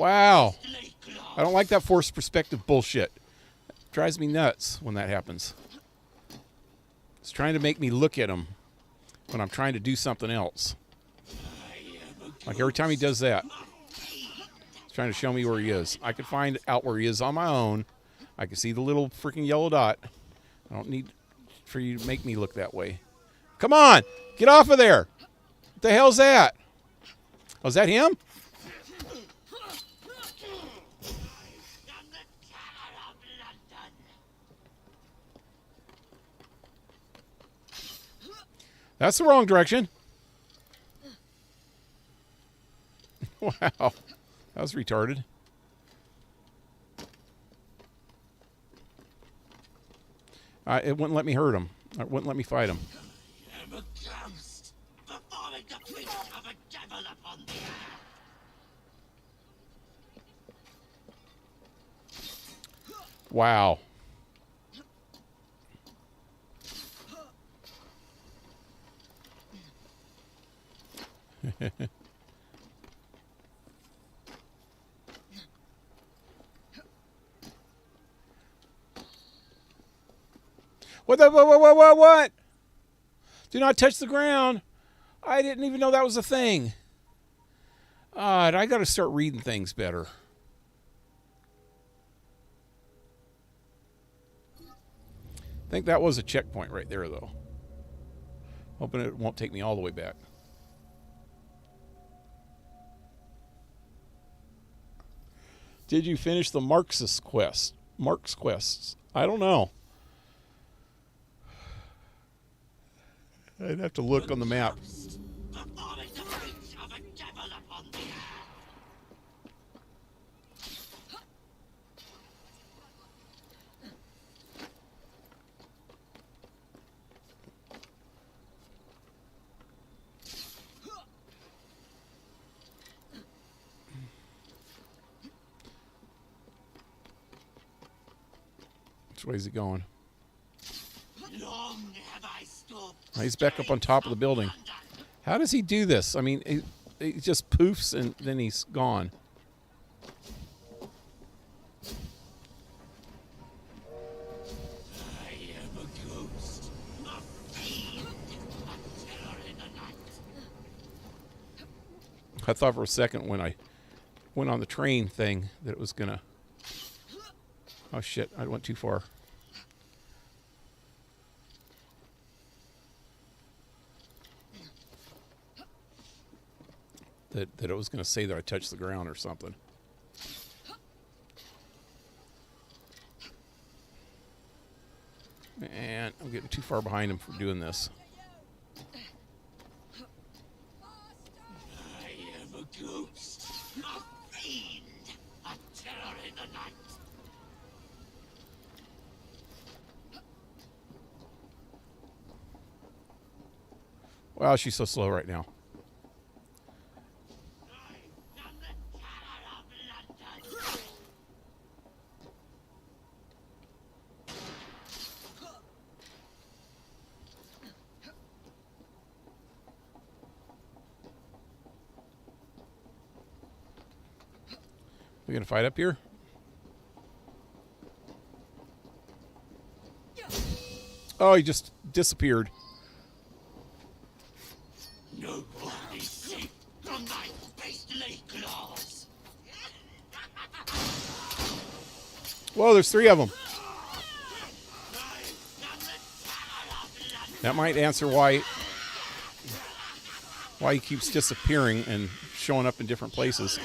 Wow. I don't like that forced perspective bullshit. It drives me nuts when that happens. It's trying to make me look at him when I'm trying to do something else. Like every time he does that, he's trying to show me where he is. I can find out where he is on my own. I can see the little freaking yellow dot. I don't need for you to make me look that way. Come on! Get off of there! What the hell's that? Oh, is that him? That's the wrong direction. Wow. That was retarded. It wouldn't let me hurt him. It wouldn't let me fight him. I am a ghost, performing the trick of a devil upon the earth. Wow. What? Do not touch the ground. I didn't even know that was a thing. I got to start reading things better. I think that was a checkpoint right there, though. Hoping it won't take me all the way back. Did you finish the Marxist quest? Marx quests? I don't know. I'd have to look on the map. Which way is he going? He's back up on top of the building. How does he do this? I mean, he just poofs and then he's gone. I am a ghost, a fiend, a terror in the night. I thought for a second when I went on the train thing that it was gonna... Oh shit, I went too far. That it was going to say that I touched the ground or something. And I'm getting too far behind him for doing this. I am a ghost, a fiend, a terror in the night. Wow, she's so slow right now. We gonna fight up here? Oh, he just disappeared. No one is safe from my beastly claws. Whoa, there's 3 of them. That might answer why he keeps disappearing and showing up in different places.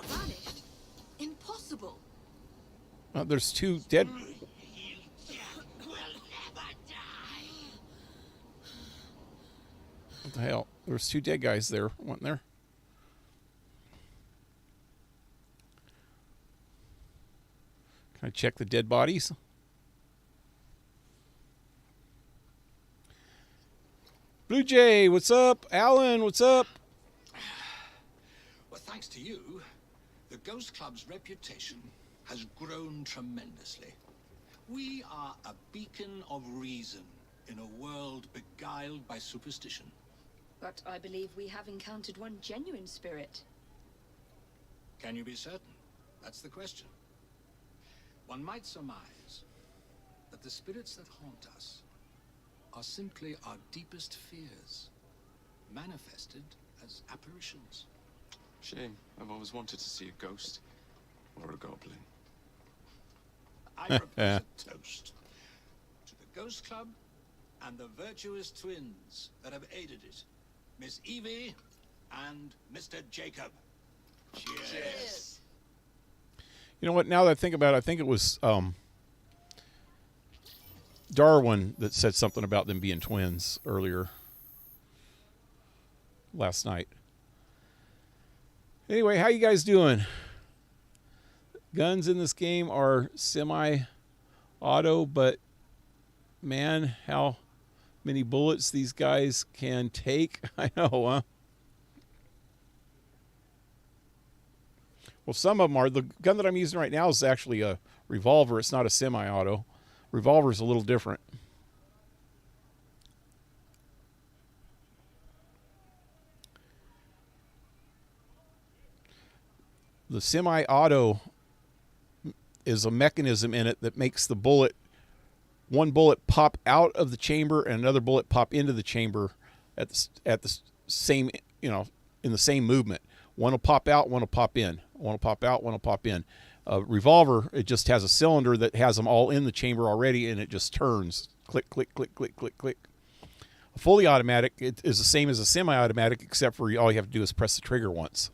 Vanished? Impossible. There's 2 dead. What the hell? There's 2 dead guys there, weren't there? Can I check the dead bodies? Blue Jay, what's up? Alan, what's up? Well, thanks to you, the Ghost Club's reputation has grown tremendously. We are a beacon of reason in a world beguiled by superstition. But I believe we have encountered one genuine spirit. Can you be certain? That's the question. One might surmise that the spirits that haunt us are simply our deepest fears, manifested as apparitions. Shame. I've always wanted to see a ghost. Or a goblin. I propose a toast to the Ghost Club and the virtuous twins that have aided it, Miss Evie and Mr. Jacob. Cheers. You know what? Now that I think about it, I think it was Darwin that said something about them being twins earlier last night. Anyway, how you guys doing? Guns in this game are semi-auto, but man, how many bullets these guys can take. I know, huh? Well, some of them are. The gun that I'm using right now is actually a revolver. It's not a semi-auto. Revolver is a little different. The semi-auto is a mechanism in it that makes the bullet, one bullet pop out of the chamber and another bullet pop into the chamber at the same, in the same movement. One will pop out, one will pop in. One will pop out, one will pop in. A revolver, it just has a cylinder that has them all in the chamber already, and it just turns. Click, click, click, click, click, click. A fully automatic, it is the same as a semi-automatic, except for all you have to do is press the trigger once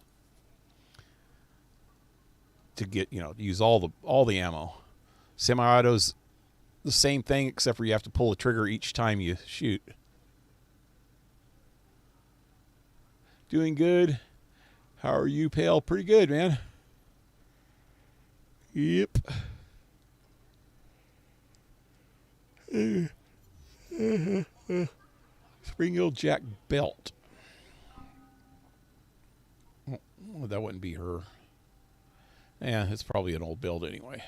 to get, to use all the ammo. Semi-auto's the same thing, except for you have to pull the trigger each time you shoot. Doing good. How are you, Pale? Pretty good, man. Yep. Spring-Hill Jack belt. Oh, that wouldn't be her. Yeah, it's probably an old build anyway.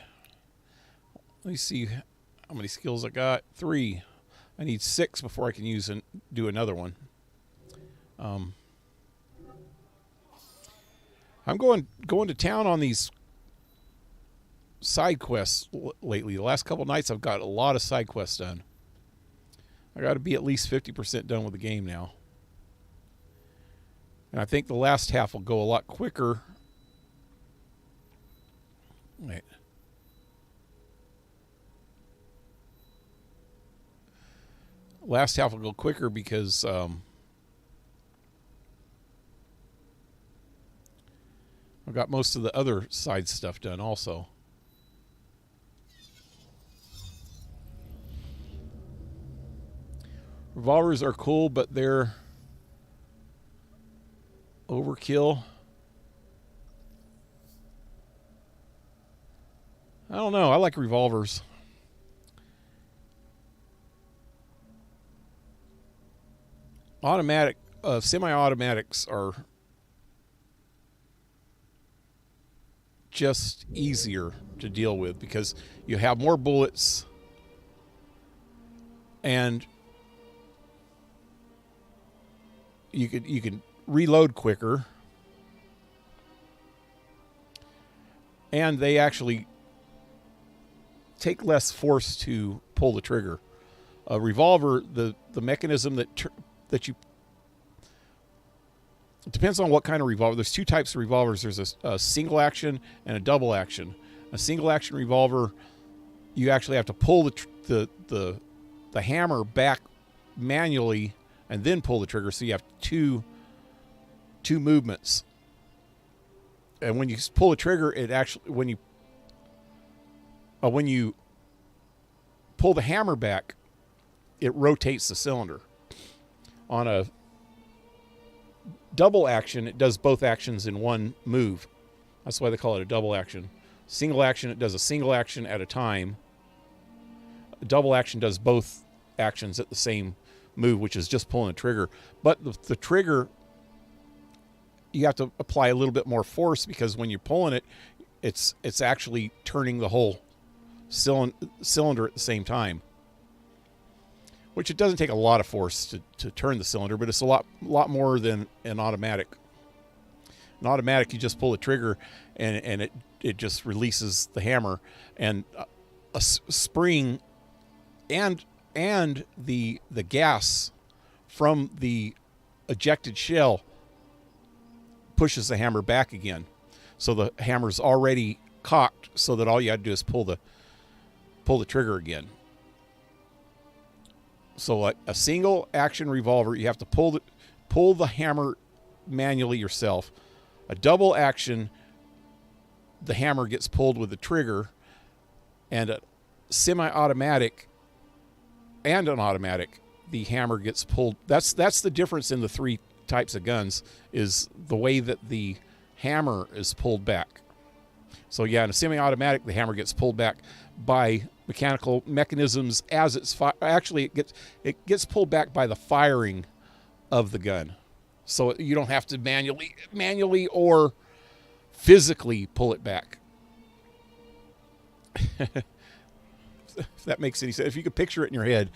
Let me see how many skills I got. 3. I need 6 before I can use and do another one. I'm going to town on these side quests lately. The last couple nights I've got a lot of side quests done. I got to be at least 50% done with the game now. And I think the last half will go a lot quicker. Wait. Last half will go quicker because I've got most of the other side stuff done also. Revolvers are cool, but they're overkill. I don't know. I like revolvers. Automatic, semi-automatics are just easier to deal with because you have more bullets and you can reload quicker, and they actually take less force to pull the trigger. A revolver, the mechanism that you, it depends on what kind of revolver. There's 2 types of revolvers. There's a single action and a double action. A single action revolver, you actually have to pull the hammer back manually and then pull the trigger, so you have two movements. And when you pull the trigger, it actually when you pull the hammer back, it rotates the cylinder. On a double action, it does both actions in one move. That's why they call it a double action. Single action, it does a single action at a time. A double action does both actions at the same move, which is just pulling the trigger. But the trigger, you have to apply a little bit more force because when you're pulling it, it's actually turning the whole cylinder at the same time. which it doesn't take a lot of force to turn the cylinder, but it's a lot more than an automatic. An automatic, you just pull the trigger and it just releases the hammer, and a spring and the gas from the ejected shell pushes the hammer back again. So the hammer's already cocked, so that all you got to do is pull the trigger again. So a single action revolver, you have to pull the hammer manually yourself. A double action, the hammer gets pulled with the trigger, and a semi-automatic and an automatic, the hammer gets pulled. That's the difference in the three types of guns, is the way that the hammer is pulled back. So yeah, in a semi-automatic, the hammer gets pulled back by mechanical mechanisms as it's actually it gets pulled back by the firing of the gun. So you don't have to manually or physically pull it back. If that makes any sense. If you could picture it in your head.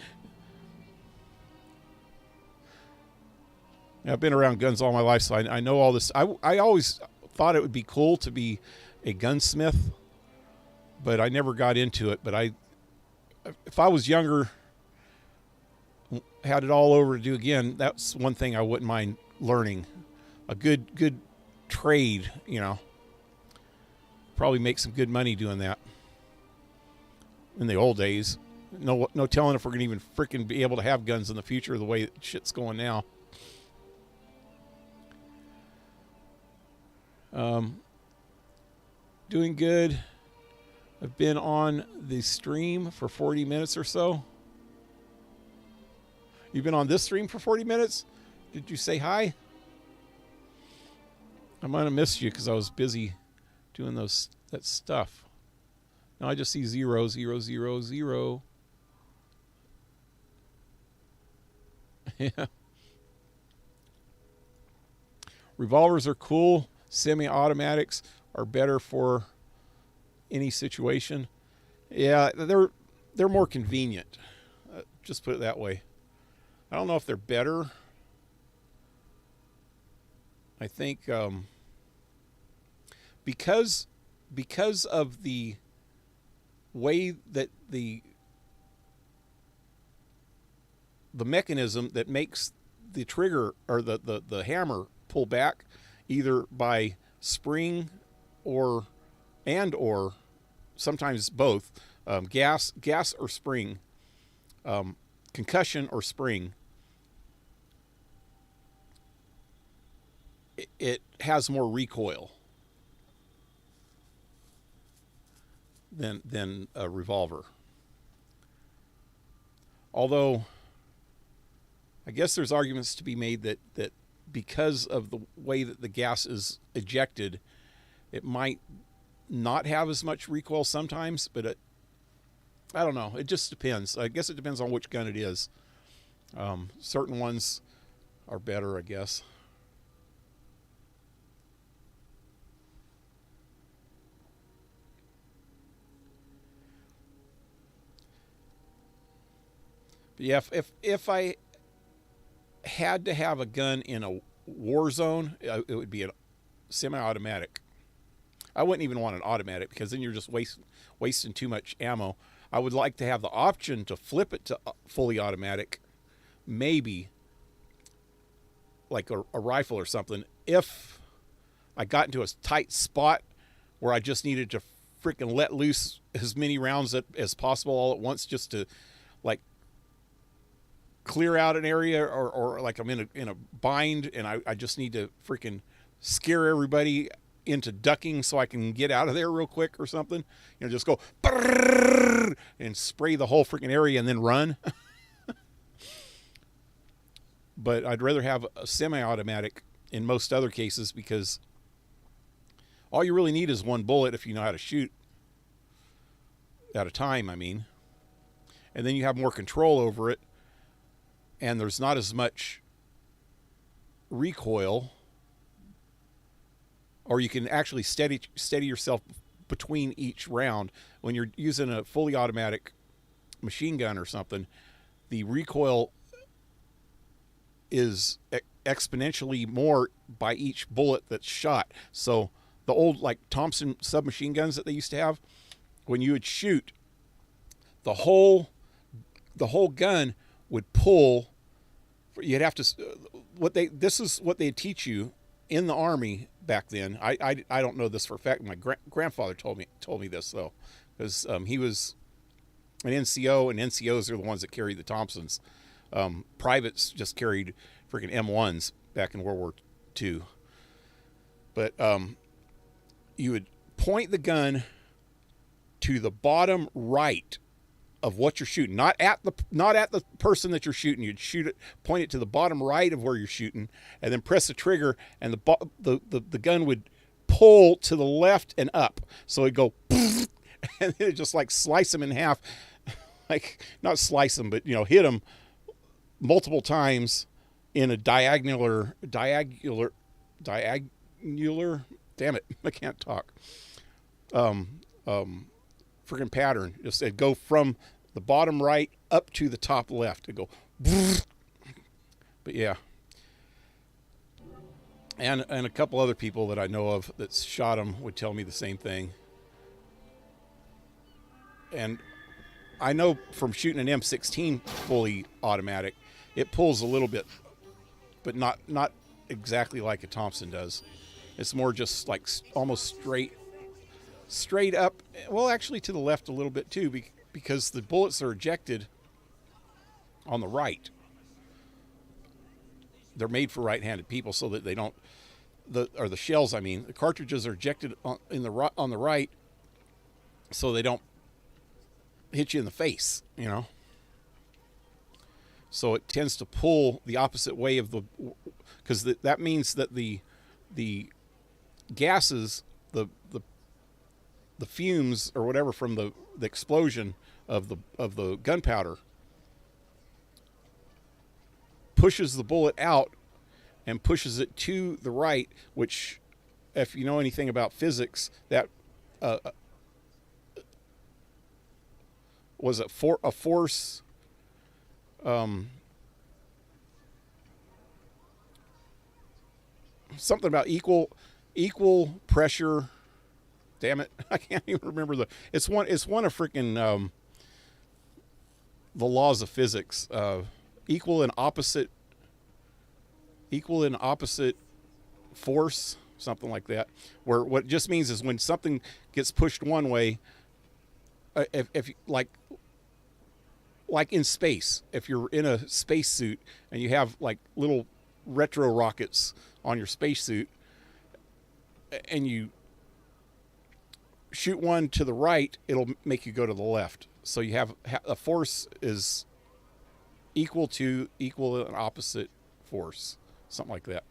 I've been around guns all my life, so I know all this. I always thought it would be cool to be a gunsmith, but I never got into it. But if I was younger, had it all over to do again, that's one thing I wouldn't mind learning. A good trade, you know. Probably make some good money doing that. In the old days, no telling if we're gonna even freaking be able to have guns in the future the way shit's going now. Doing good. I've been on the stream for 40 minutes or so. You've been on this stream for 40 minutes? Did you say hi? I might have missed you because I was busy doing that stuff. Now I just see 0, 0, 0, 0. Yeah. Revolvers are cool. Semi-automatics are better for any situation. Yeah, they're more convenient. Just put it that way. I don't know if they're better. I think because of the way that the mechanism that makes the trigger or the hammer pull back, either by spring or sometimes both, gas or spring, concussion or spring, it has more recoil than a revolver. Although I guess there's arguments to be made that because of the way that the gas is ejected, it might not have as much recoil sometimes, but I don't know. It just depends. I guess it depends on which gun it is. Certain ones are better, I guess. But yeah, if I had to have a gun in a war zone, it would be a semi-automatic. I wouldn't even want an automatic because then you're just wasting too much ammo. I would like to have the option to flip it to fully automatic, maybe like a rifle or something, if I got into a tight spot where I just needed to freaking let loose as many rounds as possible all at once, just to like clear out an area, or like I'm in a bind and I just need to freaking scare everybody into ducking so I can get out of there real quick or something. You know, just go and spray the whole freaking area and then run. But I'd rather have a semi-automatic in most other cases, because all you really need is one bullet if you know how to shoot at a time, I mean. And then you have more control over it, and there's not as much recoil, or you can actually steady yourself between each round. When you're using a fully automatic machine gun or something, the recoil is exponentially more by each bullet that's shot. So the old like Thompson submachine guns that they used to have, when you would shoot, the whole gun would pull. You'd have to this is what they teach you in the Army back then. I don't know this for a fact. My grandfather told me this though, because he was an NCO, and NCOs are the ones that carried the Thompsons. Privates just carried freaking M1s back in World War II. But you would point the gun to the bottom right of what you're shooting, not at the person that you're shooting. You'd point it to the bottom right of where you're shooting, and then press the trigger, and the gun would pull to the left and up. So it'd go, and it just like slice them in half, like not slice them, but hit them multiple times in a diagonal. Damn it, I can't talk. Freaking pattern. Just it'd go from the bottom right up to the top left. It'd go, but yeah. And a couple other people that I know of that shot them would tell me the same thing. And I know from shooting an M16 fully automatic, it pulls a little bit, but not exactly like a Thompson does. It's more just like almost straight up. Well, actually to the left a little bit too, because the bullets are ejected on the right. They're made for right-handed people so that they don't, the shells, I mean, the cartridges are ejected on the right, so they don't hit you in the face, So it tends to pull the opposite way of because that means that the gases, the fumes or whatever from the explosion of the gunpowder pushes the bullet out and pushes it to the right, which, if you know anything about physics, that was a force. Something about equal pressure. Damn it, I can't even remember it's one of freaking the laws of physics. Equal and opposite force, something like that. Where what it just means is when something gets pushed one way, if like in space, if you're in a spacesuit and you have like little retro rockets on your spacesuit, and you shoot one to the right, it'll make you go to the left. So you have a force is equal and opposite force, something like that.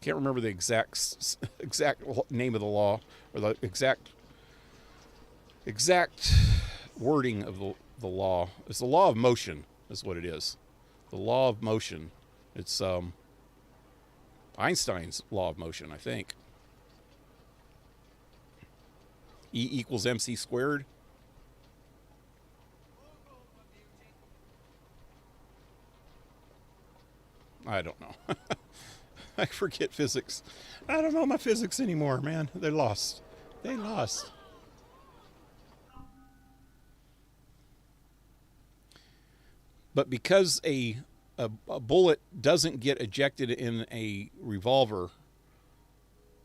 Can't remember the exact name of the law or the exact wording of the law. It's the law of motion, is what it is. The law of motion. It's Einstein's law of motion, I think. E equals mc squared. I don't know. I forget physics. I don't know my physics anymore, man. They're lost. They lost. But because a bullet doesn't get ejected in a revolver,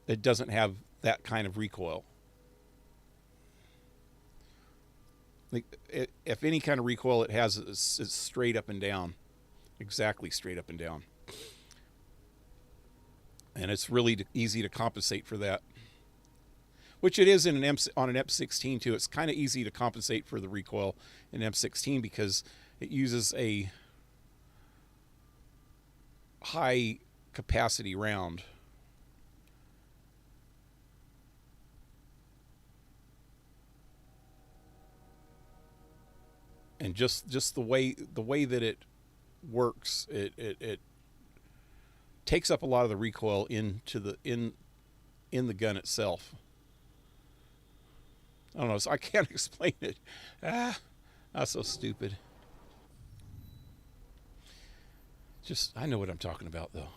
it doesn't have that kind of recoil. Like, if any kind of recoil it has, it's straight up and down. Exactly straight up and down. And it's really easy to compensate for that. Which it is on an M16 too. It's kind of easy to compensate for the recoil in M16 because it uses a high capacity round. And just the way that it works, it takes up a lot of the recoil into in the gun itself. I don't know, so I can't explain it. That's so stupid. I know what I'm talking about, though.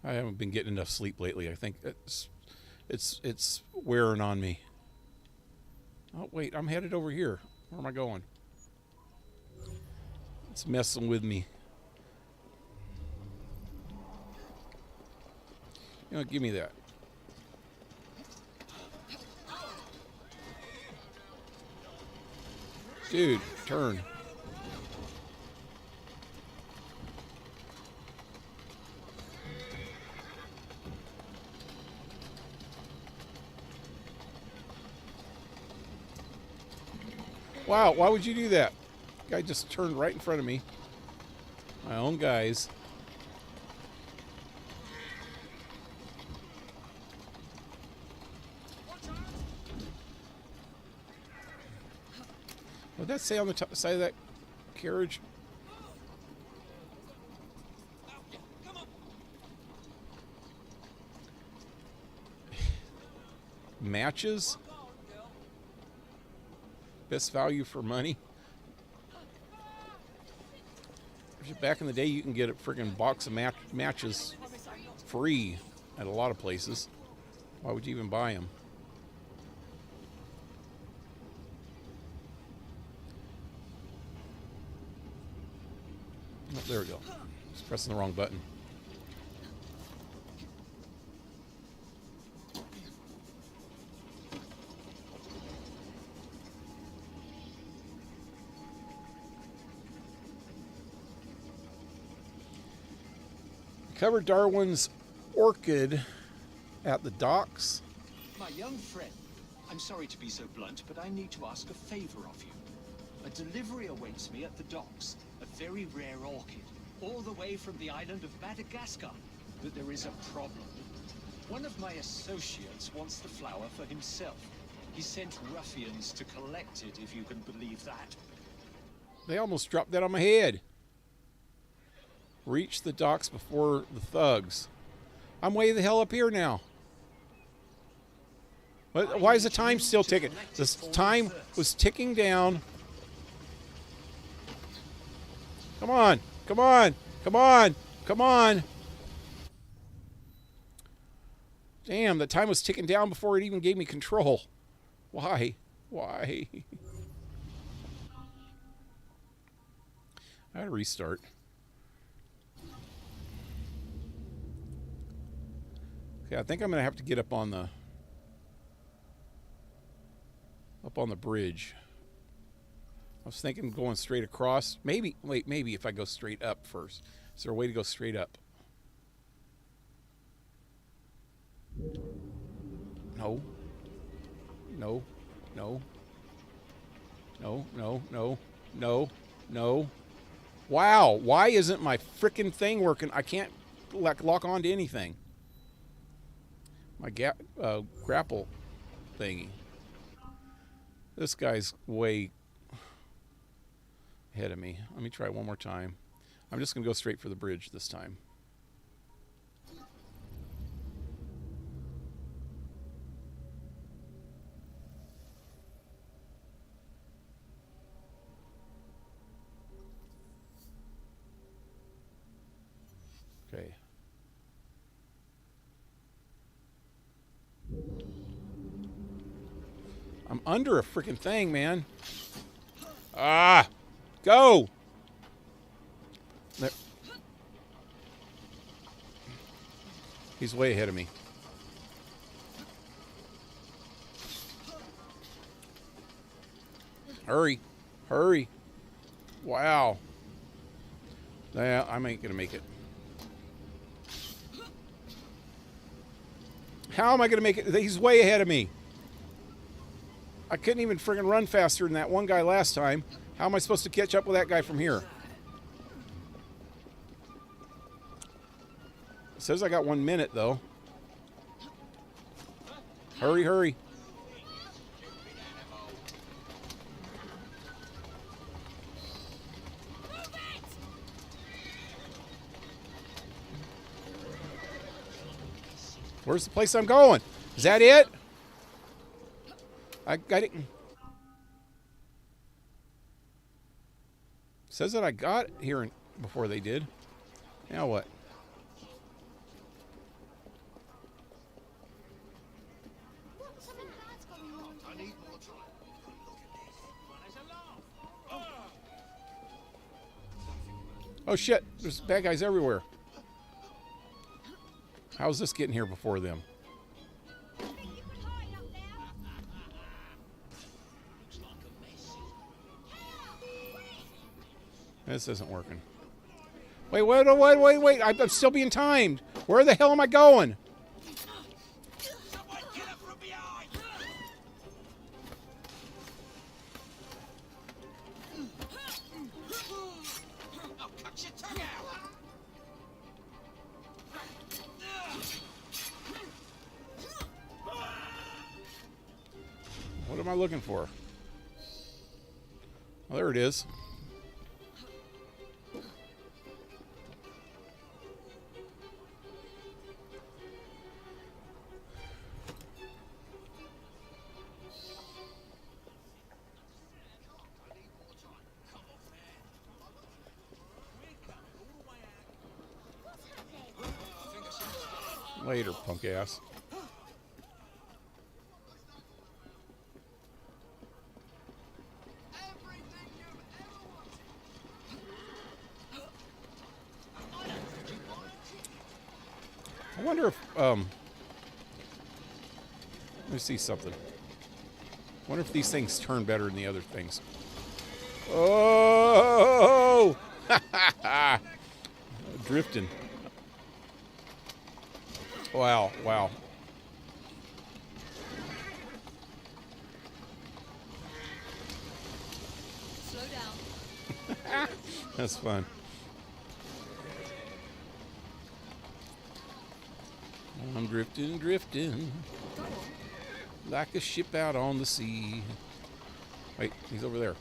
I haven't been getting enough sleep lately. I think it's wearing on me. Oh, wait, I'm headed over here. Where am I going? It's messing with me. You know, give me that. Dude, turn. Wow, why would you do that? Guy just turned right in front of me. My own guys. What did that say on the side of that carriage? Matches? Best value for money? Back in the day, you can get a freaking box of matches free at a lot of places. Why would you even buy them? Oh, there we go. Just pressing the wrong button. Covered Darwin's orchid at the docks. My young friend, I'm sorry to be so blunt, but I need to ask a favor of you. A delivery awaits me at the docks. A very rare orchid, all the way from the island of Madagascar. But there is a problem. One of my associates wants the flower for himself. He sent ruffians to collect it, if you can believe that. They almost dropped that on my head. Reach the docks before the thugs. I'm way the hell up here now. Why is the time still ticking? This time was ticking down. Come on. Come on. Come on. Come on. Damn, the time was ticking down before it even gave me control. Why? Why? I had to restart. Okay, I think I'm going to have to get up on the bridge. I was thinking going straight across. Maybe, wait, maybe if I go straight up first. Is there a way to go straight up? No. No. No. No, no, no, no, no. Wow, why isn't my frickin' thing working? I can't lock onto anything. My grapple thingy. This guy's way ahead of me. Let me try one more time. I'm just going to go straight for the bridge this time. Okay. I'm under a freaking thing, man. Ah! Go! There. He's way ahead of me. Hurry. Hurry. Wow. Yeah, I ain't gonna make it. How am I gonna make it? He's way ahead of me. I couldn't even friggin' run faster than that one guy last time. How am I supposed to catch up with that guy from here? It says I got 1 minute, though. Hurry, hurry. Where's the place I'm going? Is that it? I didn't. Says that I got here before they did. Now what? Oh shit, there's bad guys everywhere. How's this getting here before them? This isn't working. Wait. I'm still being timed. Where the hell am I going? What am I looking for? Oh, there it is. Later, punk ass. I wonder if, let me see something. I wonder if these things turn better than the other things. Oh! Drifting. Wow. Slow down. That's fun. I'm drifting. Like a ship out on the sea. Wait, he's over there.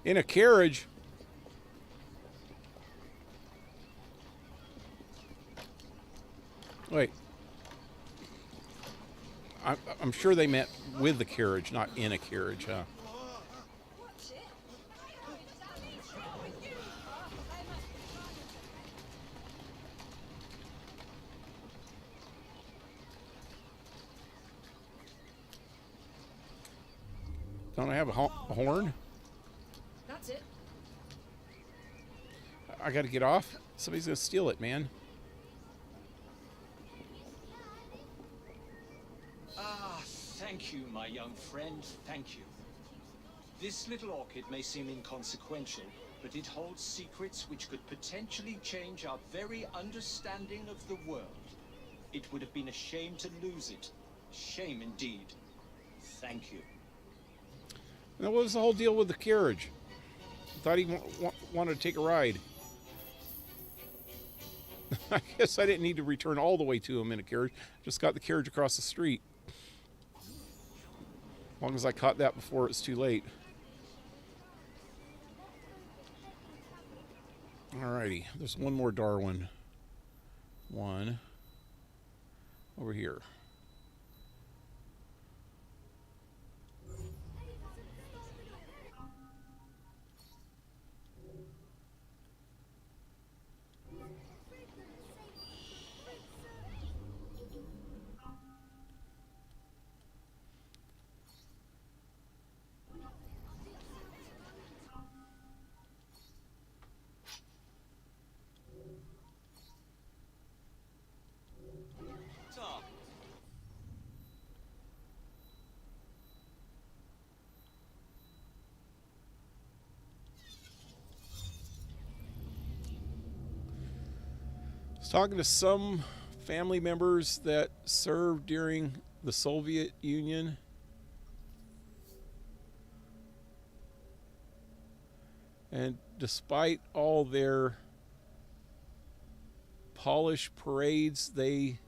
In a carriage. Wait. I'm sure they meant with the carriage, not in a carriage, huh? Don't I have a horn? That's it. I gotta get off. Somebody's gonna steal it, man. Thank you, my young friend, thank you. This little orchid may seem inconsequential, but it holds secrets which could potentially change our very understanding of the world. It would have been a shame to lose it. Shame indeed. Thank you. Now, what was the whole deal with the carriage? I thought he wanted to take a ride. I guess I didn't need to return all the way to him in a carriage. Just got the carriage across the street. As long as I caught that before it's too late. Alrighty, there's one more Darwin. One over here. Talking to some family members that served during the Soviet Union. And despite all their polished parades, they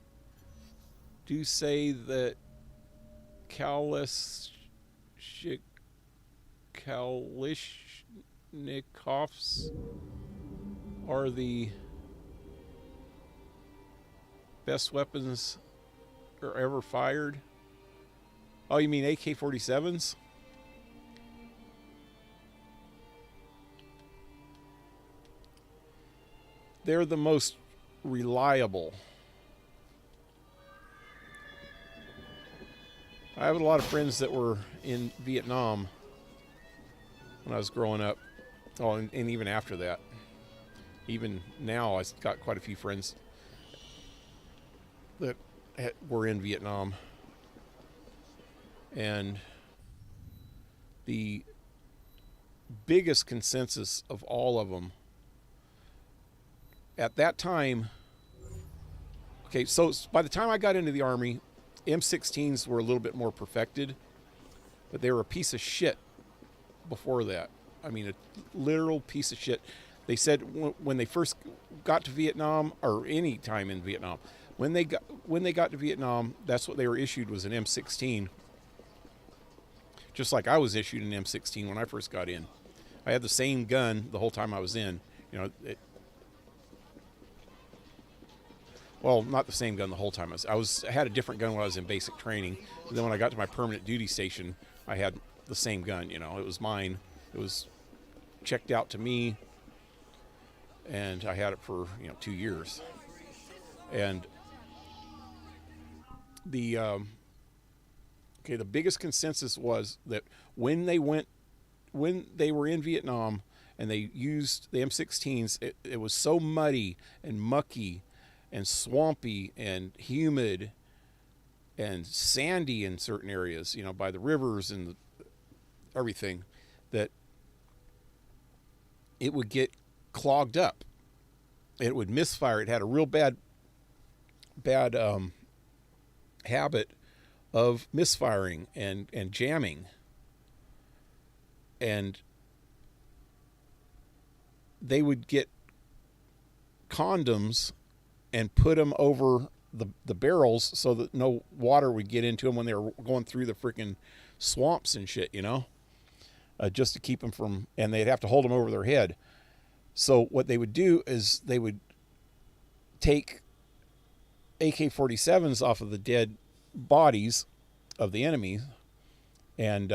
do say that Kalishnikovs are the best weapons are ever fired. Oh, you mean AK-47s? They're the most reliable. I have a lot of friends that were in Vietnam when I was growing up. Oh, and even after that. Even now, I've got quite a few friends that were in Vietnam. And the biggest consensus of all of them at that time, okay, so by the time I got into the Army, M16s were a little bit more perfected, but they were a piece of shit before that. I mean, a literal piece of shit. They said when they first got to Vietnam, or any time in Vietnam, when they got to Vietnam, that's what they were issued, was an M16. Just like I was issued an M16 when I first got in. I had the same gun the whole time I was in. You know, well, not the same gun the whole time. I had a different gun when I was in basic training. And then when I got to my permanent duty station, I had the same gun. You know, it was mine. It was checked out to me, and I had it for 2 years. And the the biggest consensus was that when they were in Vietnam and they used the M16s, it was so muddy and mucky and swampy and humid and sandy in certain areas, by the rivers and everything, that it would get clogged up. It would misfire. It had a real bad habit of misfiring and jamming. And they would get condoms and put them over the barrels so that no water would get into them when they were going through the freaking swamps and shit, just to keep them from, and they'd have to hold them over their head. So what they would do is they would take AK-47s off of the dead bodies of the enemy and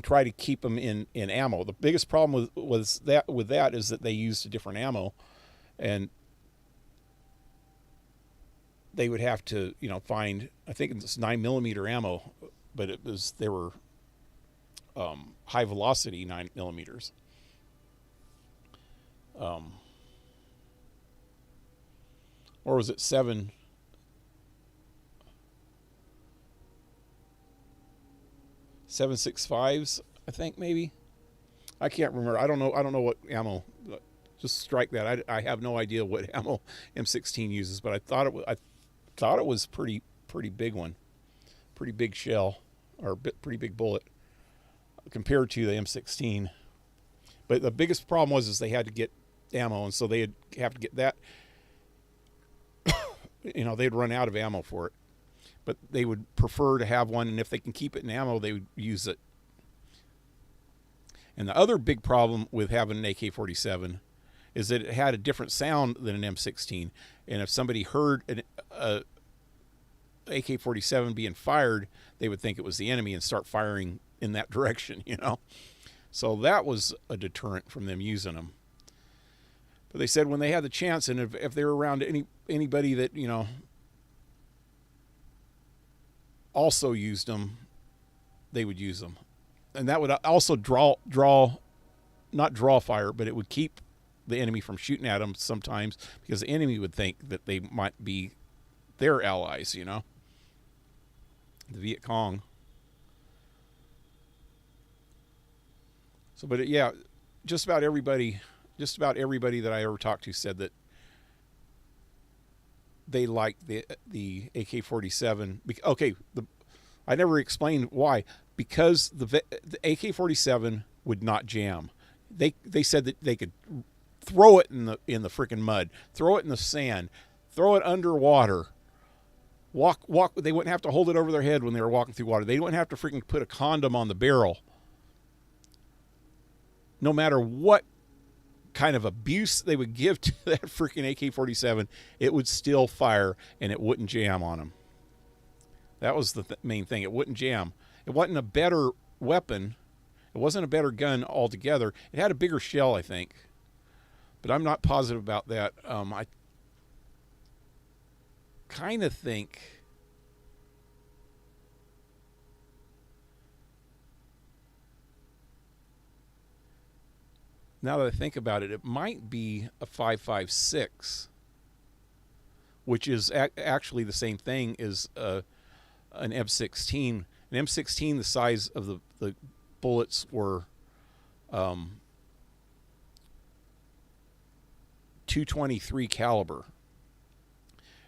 try to keep them in ammo. The biggest problem with that is that they used a different ammo, and they would have to find, I think it's 9mm ammo, but they were high velocity 9mm. Or was it 7.65s? I think maybe. I can't remember. I don't know what ammo. Just strike that. I have no idea what ammo M16 uses, but I thought it was pretty big one, pretty big shell, or pretty big bullet compared to the M16. But the biggest problem was they had to get ammo, and so they'd have to get that. They'd run out of ammo for it, but they would prefer to have one, and if they can keep it in ammo, they would use it. And the other big problem with having an AK-47 is that it had a different sound than an M16, and if somebody heard an AK-47 being fired, they would think it was the enemy and start firing in that direction, So that was a deterrent from them using them. But they said when they had the chance, and if they were around anybody that also used them, they would use them, and that would also not draw fire, but it would keep the enemy from shooting at them sometimes, because the enemy would think that they might be their allies, the Viet Cong. So, but yeah, just about everybody that I ever talked to said that they liked the AK-47. Okay, I never explained why. Because the AK-47 would not jam. They said that they could throw it in the freaking mud, throw it in the sand, throw it underwater, walk. They wouldn't have to hold it over their head when they were walking through water. They wouldn't have to freaking put a condom on the barrel. No matter what kind of abuse they would give to that freaking AK-47, it would still fire and it wouldn't jam on them. That was the main thing. It wouldn't jam. It wasn't a better weapon. It wasn't a better gun altogether. It had a bigger shell, I think. But I'm not positive about that. I kind of think now that I think about it, it might be a 5.56, which is actually the same thing as an M16. An M16, the size of the bullets were 223 caliber.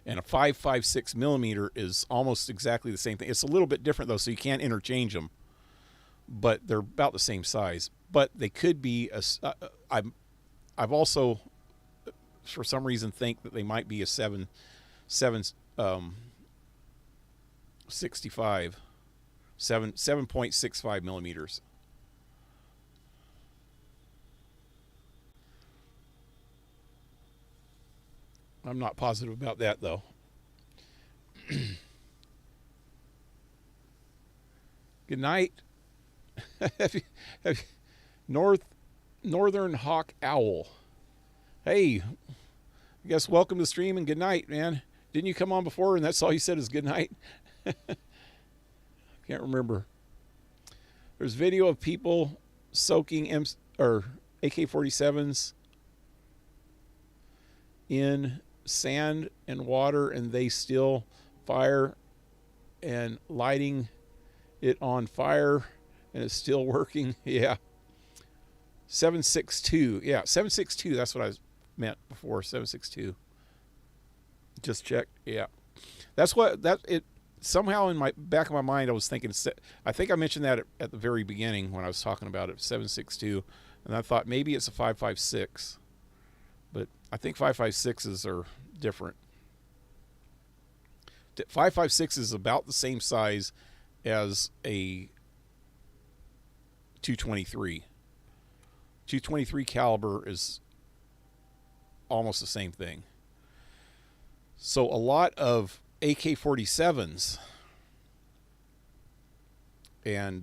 And a 5.56 millimeter is almost exactly the same thing. It's a little bit different, though, so you can't interchange them. But they're about the same size. But they could be I've also, for some reason, think that they might be a 7.65 millimeters. I'm not positive about that, though. Good night. Northern Hawk Owl. Hey, I guess welcome to the stream and good night, man. Didn't you come on before and that's all you said is good night? Can't remember. There's video of people soaking AK-47s in sand and water, and they still fire, and lighting it on fire, and it's still working. Yeah. 7.62. Yeah, 7.62. That's what I meant before. 7.62. Just checked. Yeah. That's what it somehow in my back of my mind I was thinking. I think I mentioned that at the very beginning when I was talking about it. 7.62, and I thought maybe it's a 5.56. But I think 5.56s are different. 5.56 is about the same size as a 223. 223 caliber is almost the same thing. So a lot of AK-47s and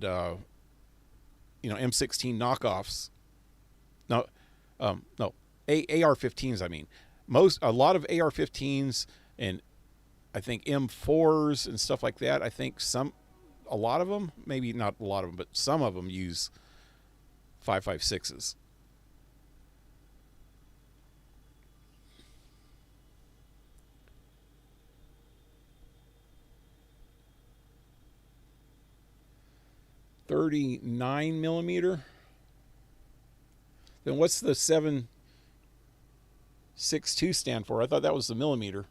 M16 knockoffs. No. AR-15s, I mean. A lot of AR-15s and I think M4s and stuff like that. I think a lot of them, maybe not a lot of them, but some of them use 5.56s. .39 millimeter. Then what's the 7.62 stand for? I thought that was the millimeter.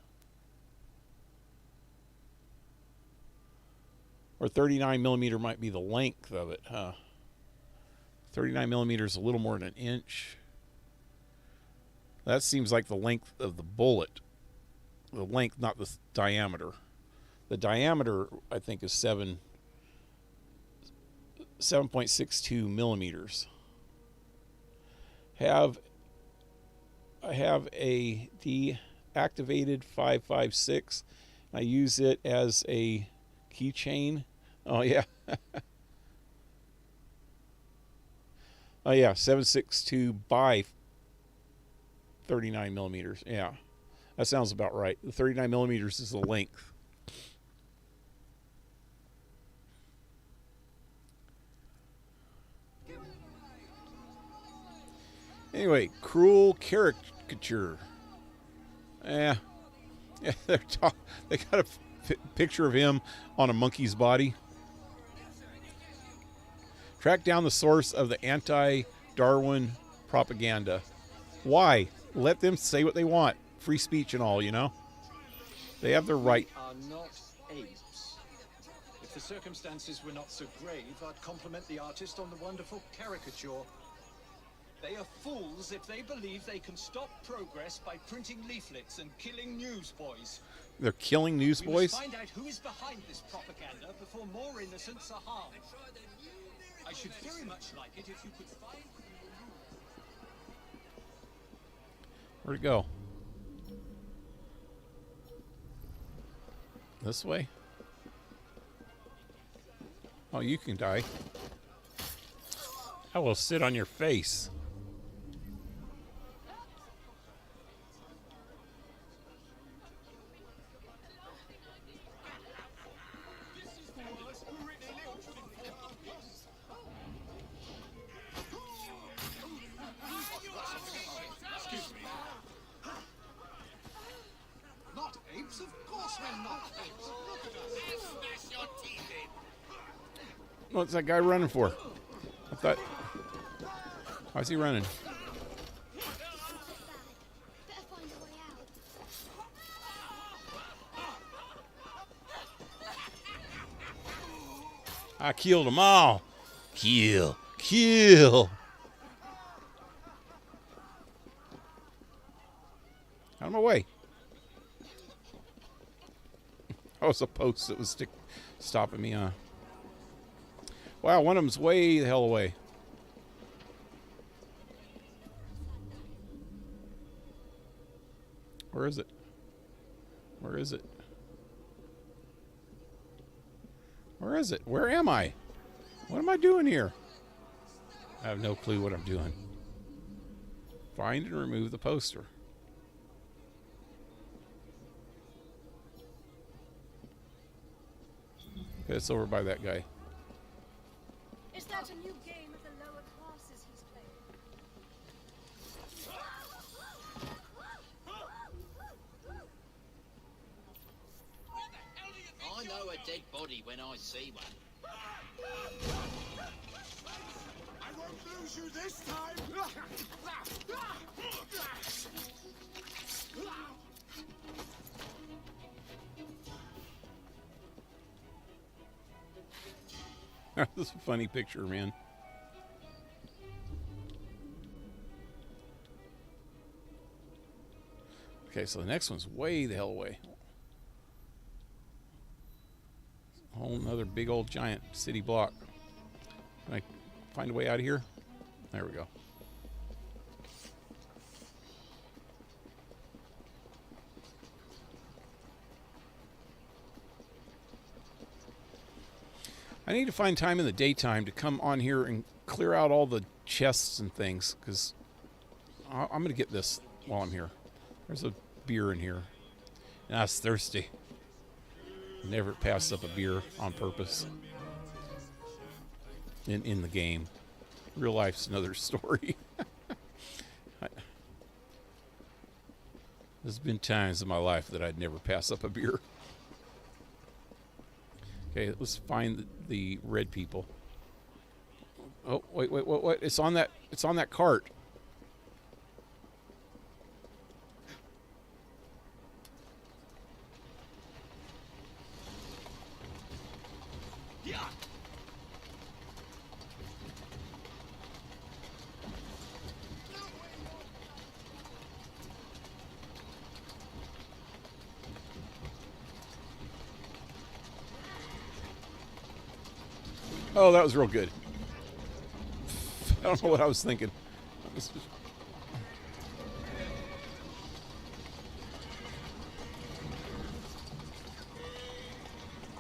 Or 39 millimeter might be the length of it, huh? 39 millimeters is a little more than an inch. That seems like the length of the bullet. The length, not the diameter. The diameter, I think, is 7.62 millimeters. I have a deactivated 5.56. I use it as a keychain. Oh yeah. Oh yeah, 7.62 by 39 millimeters. Yeah, that sounds about right. The 39 millimeters is the length. Anyway, cruel caricature. Yeah, they got a picture of him on a monkey's body. Track down the source of the anti-Darwin propaganda. Why? Let them say what they want. Free speech and all, you know? They have their right. We are not apes. If the circumstances were not so grave, I'd compliment the artist on the wonderful caricature. They are fools if they believe they can stop progress by printing leaflets and killing newsboys. They're killing We newsboys? must find out who is behind this propaganda before more innocents are harmed. I should very much like it if you could find... Where'd it go? This way? Oh, you can die. I will sit on your face. Not apes? Of course we're not apes. Look at us. Smash your teeth in. What's that guy running for? I thought... Why is he running? Better find a way out. I killed them all. Kill. Kill. Out of my way. Oh, it's a post that was stopping me. Wow, one of them's way the hell away. Where is it? Where is it? Where is it? Where am I? What am I doing here? I have no clue what I'm doing. Find and remove the poster. Okay, it's over by that guy. Is that a new game of the lower classes he's playing? I know a dead body when I see one. I won't lose you this time. This is a funny picture, man. Okay, so the next one's way the hell away. A whole nother big old giant city block. Can I find a way out of here? There we go. I need to find time in the daytime to come on here and clear out all the chests and things, because I'm going to get this while I'm here. There's a beer in here. And I was thirsty. Never passed up a beer on purpose. In the game. Real life's another story. There's been times in my life that I'd never pass up a beer. Okay, let's find the red people. Oh, wait, what? It's on that cart. Oh, that was real good. I don't know what I was thinking.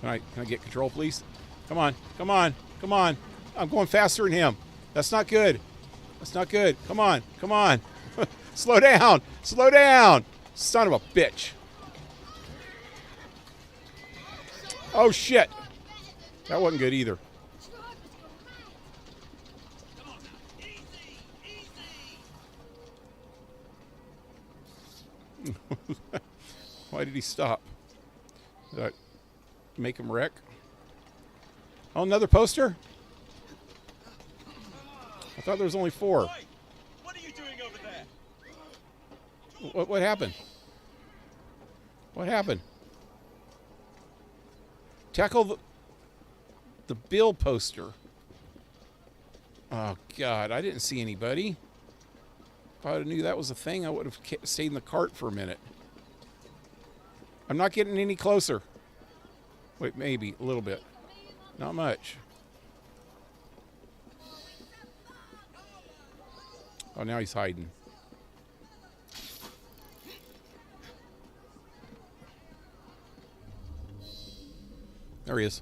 Can I get control, please? Come on, come on, come on. I'm going faster than him. That's not good. That's not good. Come on, come on. Slow down, slow down. Son of a bitch. Oh, shit. That wasn't good either. Why did he stop? Did I make him wreck? Oh, another poster? I thought there was only 4. Oi! What are you doing over there? What happened? What happened? Tackle the bill poster. Oh, God. I didn't see anybody. If I would have knew that was a thing, I would have stayed in the cart for a minute. I'm not getting any closer. Wait, maybe a little bit. Not much. Oh, now he's hiding. There he is.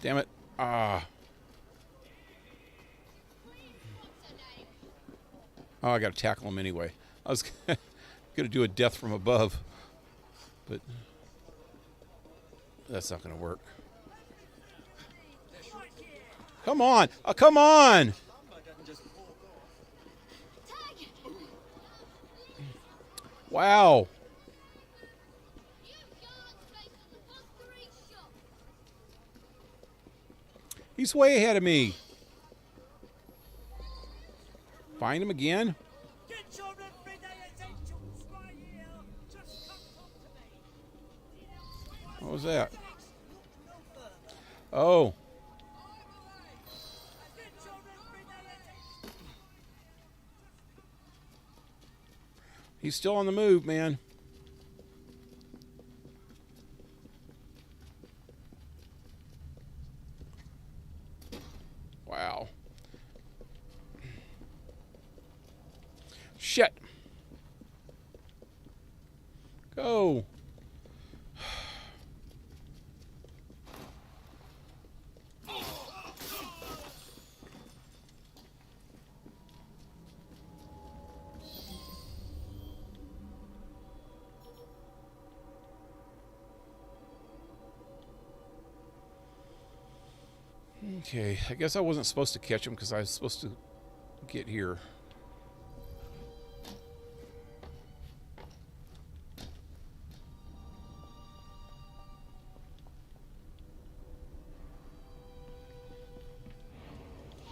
Damn it. Ah. Oh, I got to tackle him anyway. I was going to do a death from above, but that's not going to work. Come on. Oh, come on. Wow. He's way ahead of me. Find him again. What was that? Oh. He's still on the move, man. Wow. Shit. Go. Okay, I guess I wasn't supposed to catch him because I was supposed to get here.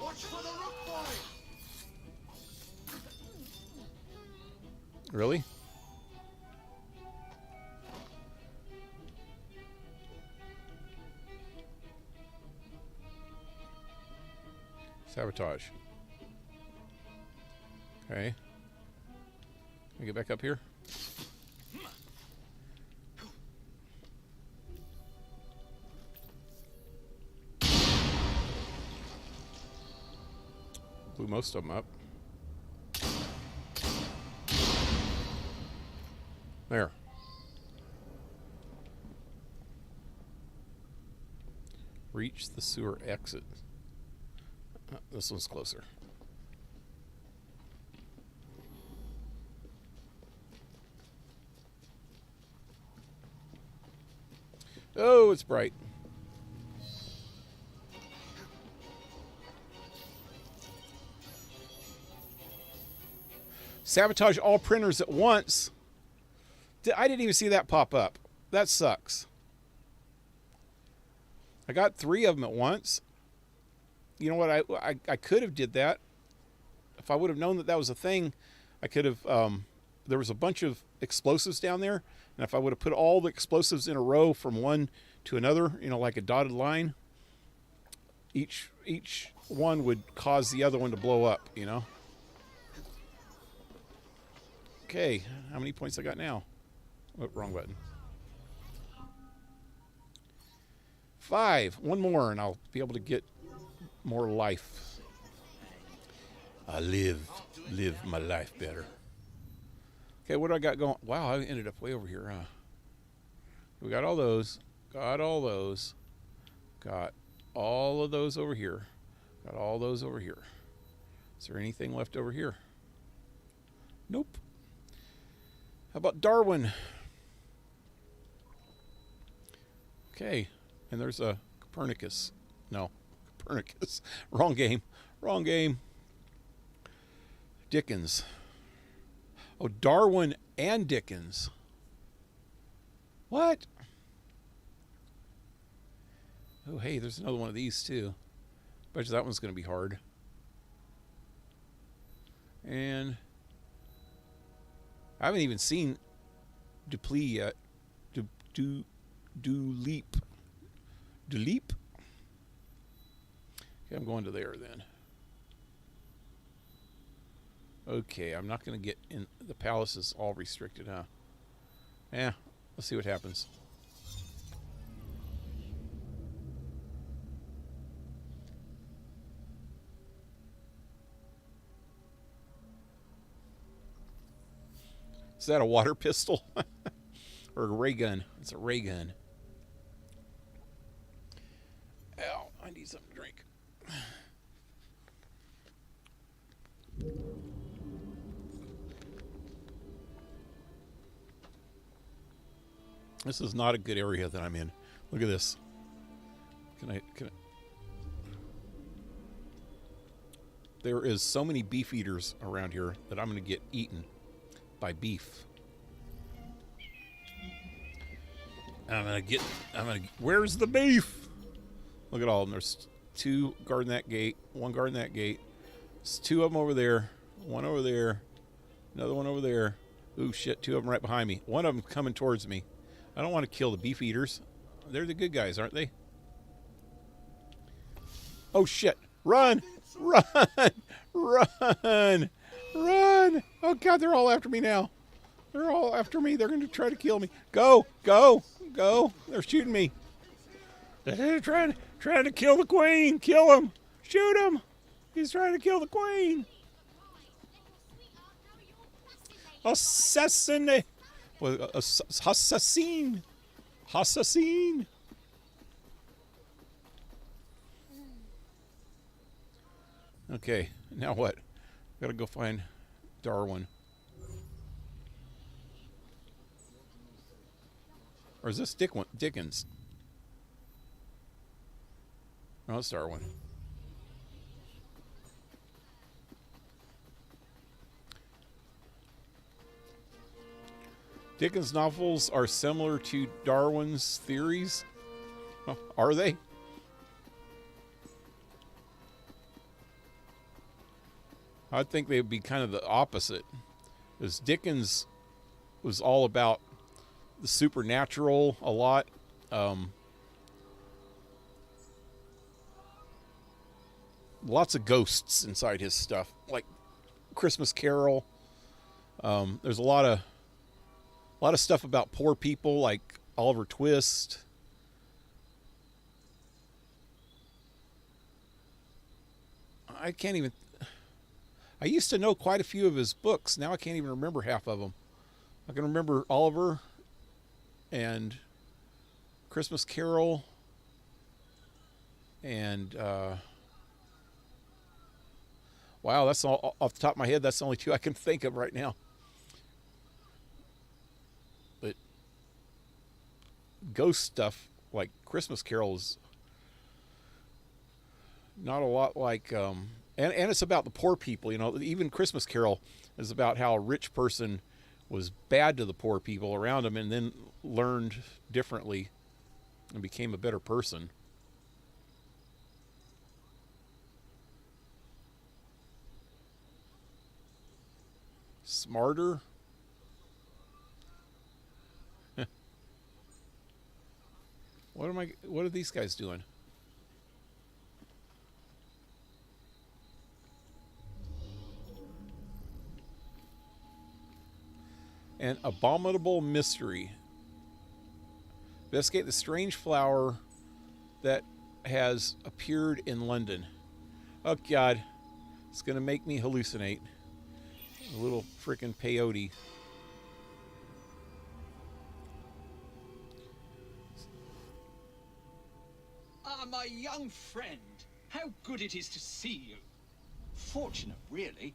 Watch for the rook boy. Really? Sabotage. Okay. Can I get back up here? Blew most of them up. There. Reach the sewer exit. This one's closer. Oh, it's bright. Sabotage all printers at once. I didn't even see that pop up. That sucks. I got 3 of them at once. You know what? I could have did that. If I would have known that that was a thing, I could have. There was a bunch of explosives down there, and if I would have put all the explosives in a row from one to another, you know, like a dotted line, each one would cause the other one to blow up. You know. Okay, how many points I got now? Oh, wrong button. 5. One more, and I'll be able to get more life. I live my life better. Okay, what do I got going? Wow, I ended up way over here, huh? We got all those. Got all those. Got all of those over here. Got all those over here. Is there anything left over here? Nope. How about Darwin? Okay, and there's a Copernicus. No. Copernicus. Wrong game. Wrong game. Dickens. Oh, Darwin and Dickens. What? Oh, hey, there's another one of these too. Bet you that one's going to be hard. And I haven't even seen Dupleix yet. Duleep. Duleep? Okay, I'm going to there then. Okay, I'm not going to get in. The palace is all restricted, huh? Yeah, let's see what happens. Is that a water pistol? Or a ray gun? It's a ray gun. Ow, I need something to drink. This is not a good area that I'm in. Look at this. Can I... There is so many beef eaters around here that I'm going to get eaten by beef. Where's the beef? Look at all of them. There's 2 guarding that gate, 1 guarding that gate. There's 2 of them over there, 1 over there, another 1 over there. Ooh, shit, 2 of them right behind me. 1 of them coming towards me. I don't want to kill the beef eaters. They're the good guys, aren't they? Oh, shit. Run! Run! Run! Run! Oh, God, they're all after me now. They're all after me. They're going to try to kill me. Go! Go! Go! They're shooting me. They're trying to kill the queen. Kill him. Shoot him. He's trying to kill the queen. Assassin. Assassin. Assassin. Okay, now what? Gotta go find Darwin. Or is this Dickens? No, it's Darwin. Dickens' novels are similar to Darwin's theories. Oh, are they? I think they'd be kind of the opposite. Because Dickens was all about the supernatural a lot. Lots of ghosts inside his stuff, like Christmas Carol. There's a lot of stuff about poor people, like Oliver Twist. I used to know quite a few of his books. Now I can't even remember half of them. I can remember Oliver and Christmas Carol and wow, that's all off the top of my head. That's the only 2 I can think of right now. But ghost stuff like Christmas Carol is not a lot like and it's about the poor people, you know. Even Christmas Carol is about how a rich person was bad to the poor people around him and then learned differently and became a better person. Smarter. What are these guys doing? An abominable mystery. Investigate the strange flower that has appeared in London. Oh, God. It's going to make me hallucinate. A little freaking peyote. Ah, my young friend. How good it is to see you. Fortunate, really.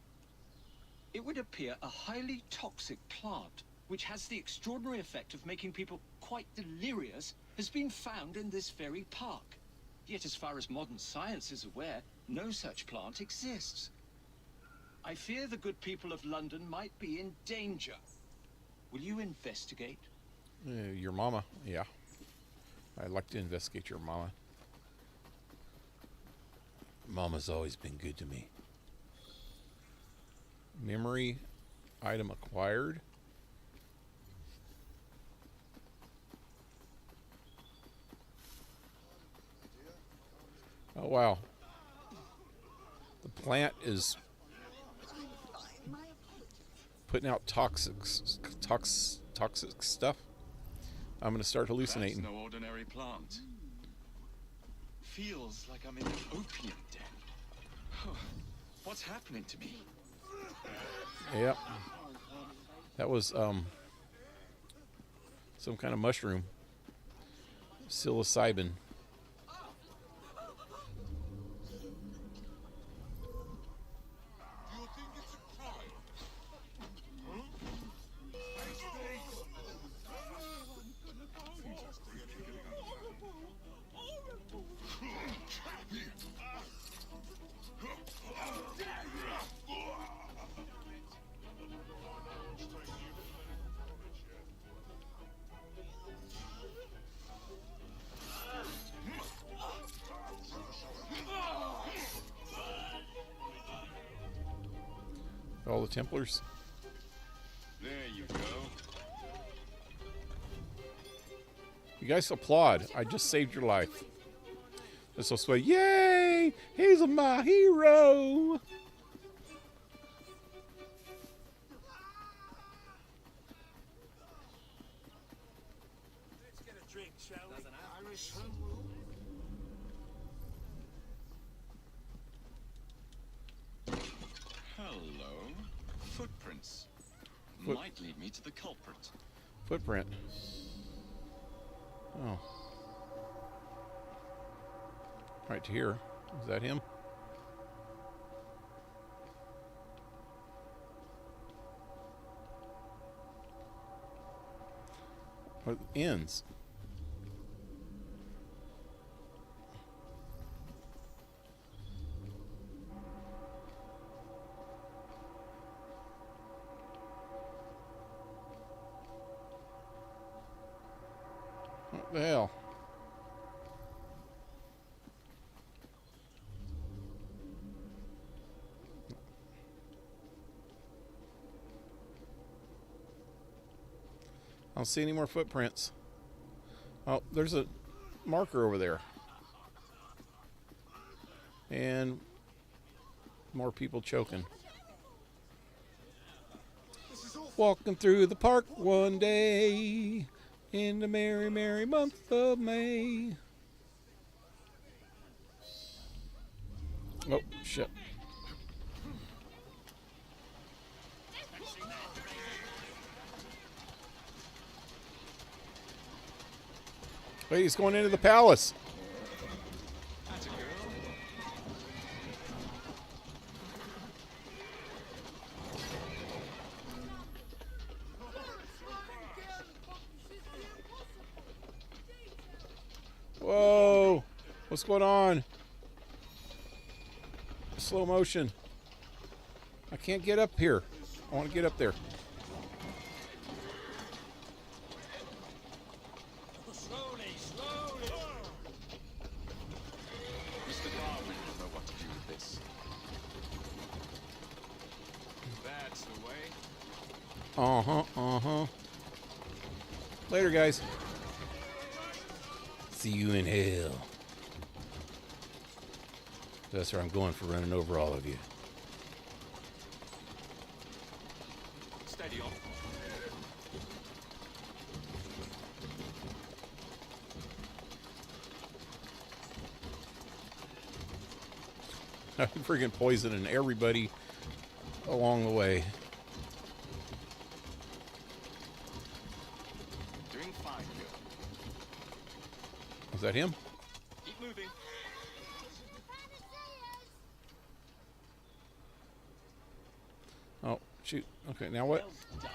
It would appear a highly toxic plant, which has the extraordinary effect of making people quite delirious, has been found in this very park. Yet as far as modern science is aware, no such plant exists. I fear the good people of London might be in danger. Will you investigate? Your mama, yeah. I'd like to investigate your mama. Mama's always been good to me. Memory item acquired. Oh, wow. The plant is putting out toxic stuff. I'm going to start hallucinating. That's no ordinary plant. Feels like I'm in an opium den. What's happening to me? Yep. That was some kind of mushroom. Psilocybin. All the Templars. There you go. You guys applaud. I just saved your life. This will sway. Yay! He's my hero. Let's get a drink, shall we? There's an Irish Hello. Footprints. Might lead me to the culprit. Footprint. Oh. Right to here. Is that him? What ends? What the hell? I don't see any more footprints. Oh, there's a marker over there. And more people choking. Walking through the park one day in the merry, merry month of May. Oh, shit. Wait, he's going into the palace. That's a girl. Whoa. What's going on? Slow motion. I can't get up here. I want to get up there. Slowly, slowly. Mr. Darwin will know what to do with this. That's the way. Later, guys. See you in hell. That's where I'm going for running over all of you. Steady on. I'm freaking poisoning everybody along the way. Doing fine, girl. Is that him? Keep moving. Oh, shoot. Okay, now what? Well done.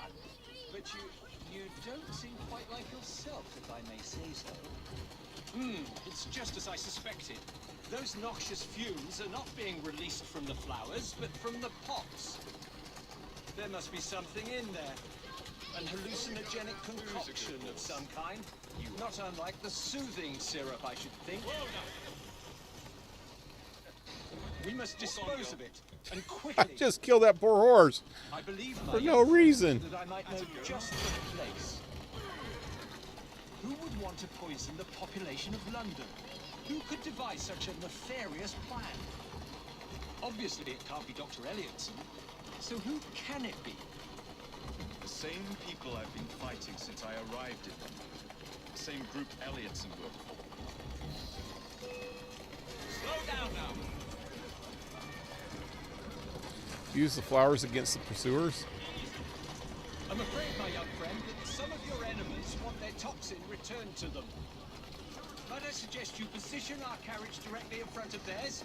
But you don't seem quite like yourself, if I may say so. It's just as I suspected. Those noxious fumes are not being released from the flowers, but from the pots. There must be something in there. An hallucinogenic concoction of some kind. Not unlike the soothing syrup, I should think. We must dispose of it, and I quickly. just killed that poor horse I believe, for my no young reason. that I might know just the place. Who would want to poison the population of London? Who could devise such a nefarious plan? Obviously, it can't be Dr. Elliotson. So who can it be? The same people I've been fighting since I arrived in them. same group Elliotson worked for. Slow down now. Use the flowers against the pursuers. I'm afraid, my young friend, that some of your enemies want their toxin returned to them. Might I suggest you position our carriage directly in front of theirs?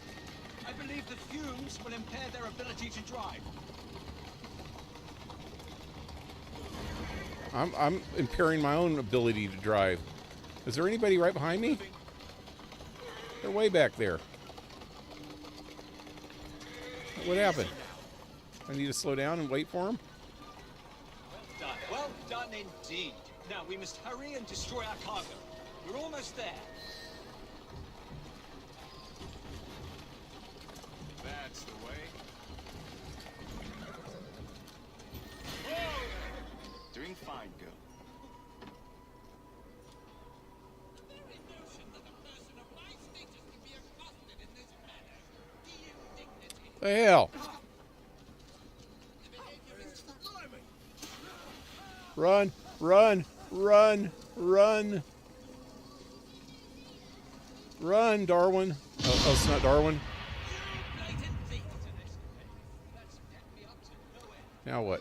I believe the fumes will impair their ability to drive. I'm impairing my own ability to drive. Is there anybody right behind me? They're way back there. What happened? I need to slow down and wait for them? Well done indeed. Now we must hurry and destroy our cargo. We're almost there. That's the way. Doing fine, girl. The hell? Run, run, run, run. Run, Darwin. Oh, it's not Darwin. Now what?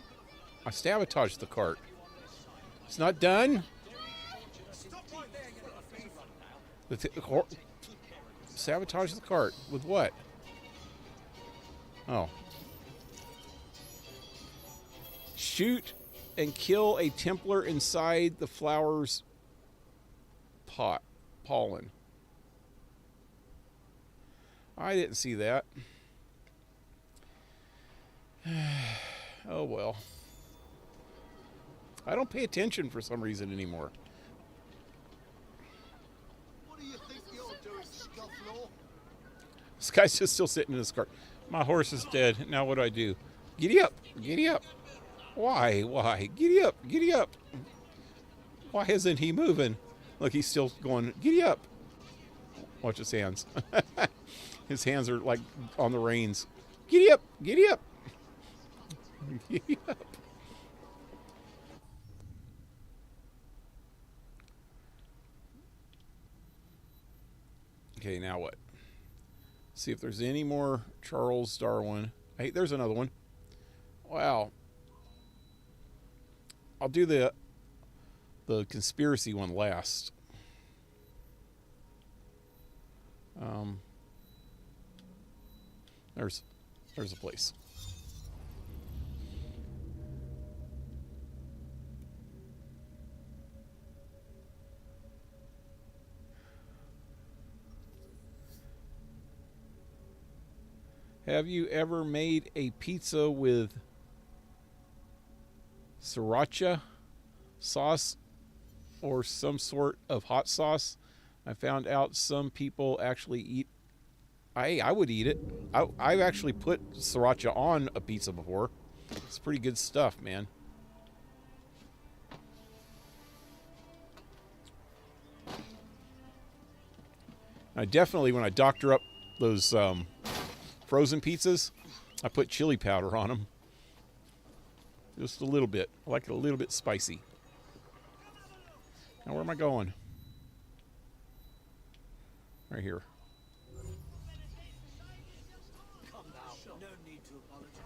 I sabotaged the cart. It's not done? Sabotage the cart. With what? Oh. Shoot and kill a Templar inside the flower's pot. Pollen. I didn't see that. Oh well. I don't pay attention for some reason anymore. What do you think you're doing, scufflaw? This guy's just still sitting in his cart. My horse is dead. Now what do I do? Giddy up. Giddy up. Why? Why? Giddy up. Giddy up. Why isn't he moving? Look, he's still going, giddy up. Watch his hands. His hands are like on the reins. Giddy up. Giddy up. Giddy up. Okay, now what? See if there's any more Charles Darwin. Hey, there's another one. Wow. I'll do the conspiracy one last. There's a place. Have you ever made a pizza with sriracha sauce or some sort of hot sauce? I found out some people actually eat. I would eat it. I've actually put sriracha on a pizza before. It's pretty good stuff, man. I definitely, when I doctor up those frozen pizzas, I put chili powder on them. Just a little bit. I like it a little bit spicy. Now, where am I going? Right here. Come now, no need to apologize.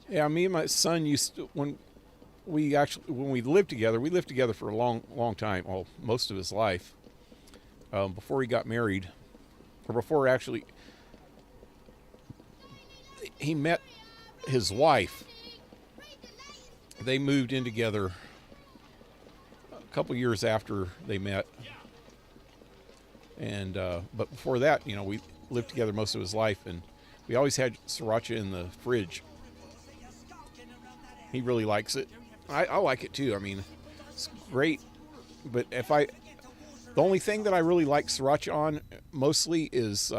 Yeah, me and my son used to, when we lived together for a long time, well, most of his life, before he got married, or before actually he met his wife. They moved in together a couple years after they met, and but before that, you know, we lived together most of his life, and we always had sriracha in the fridge. He really likes it. I like it too. I mean, it's great. But the only thing that I really like sriracha on mostly is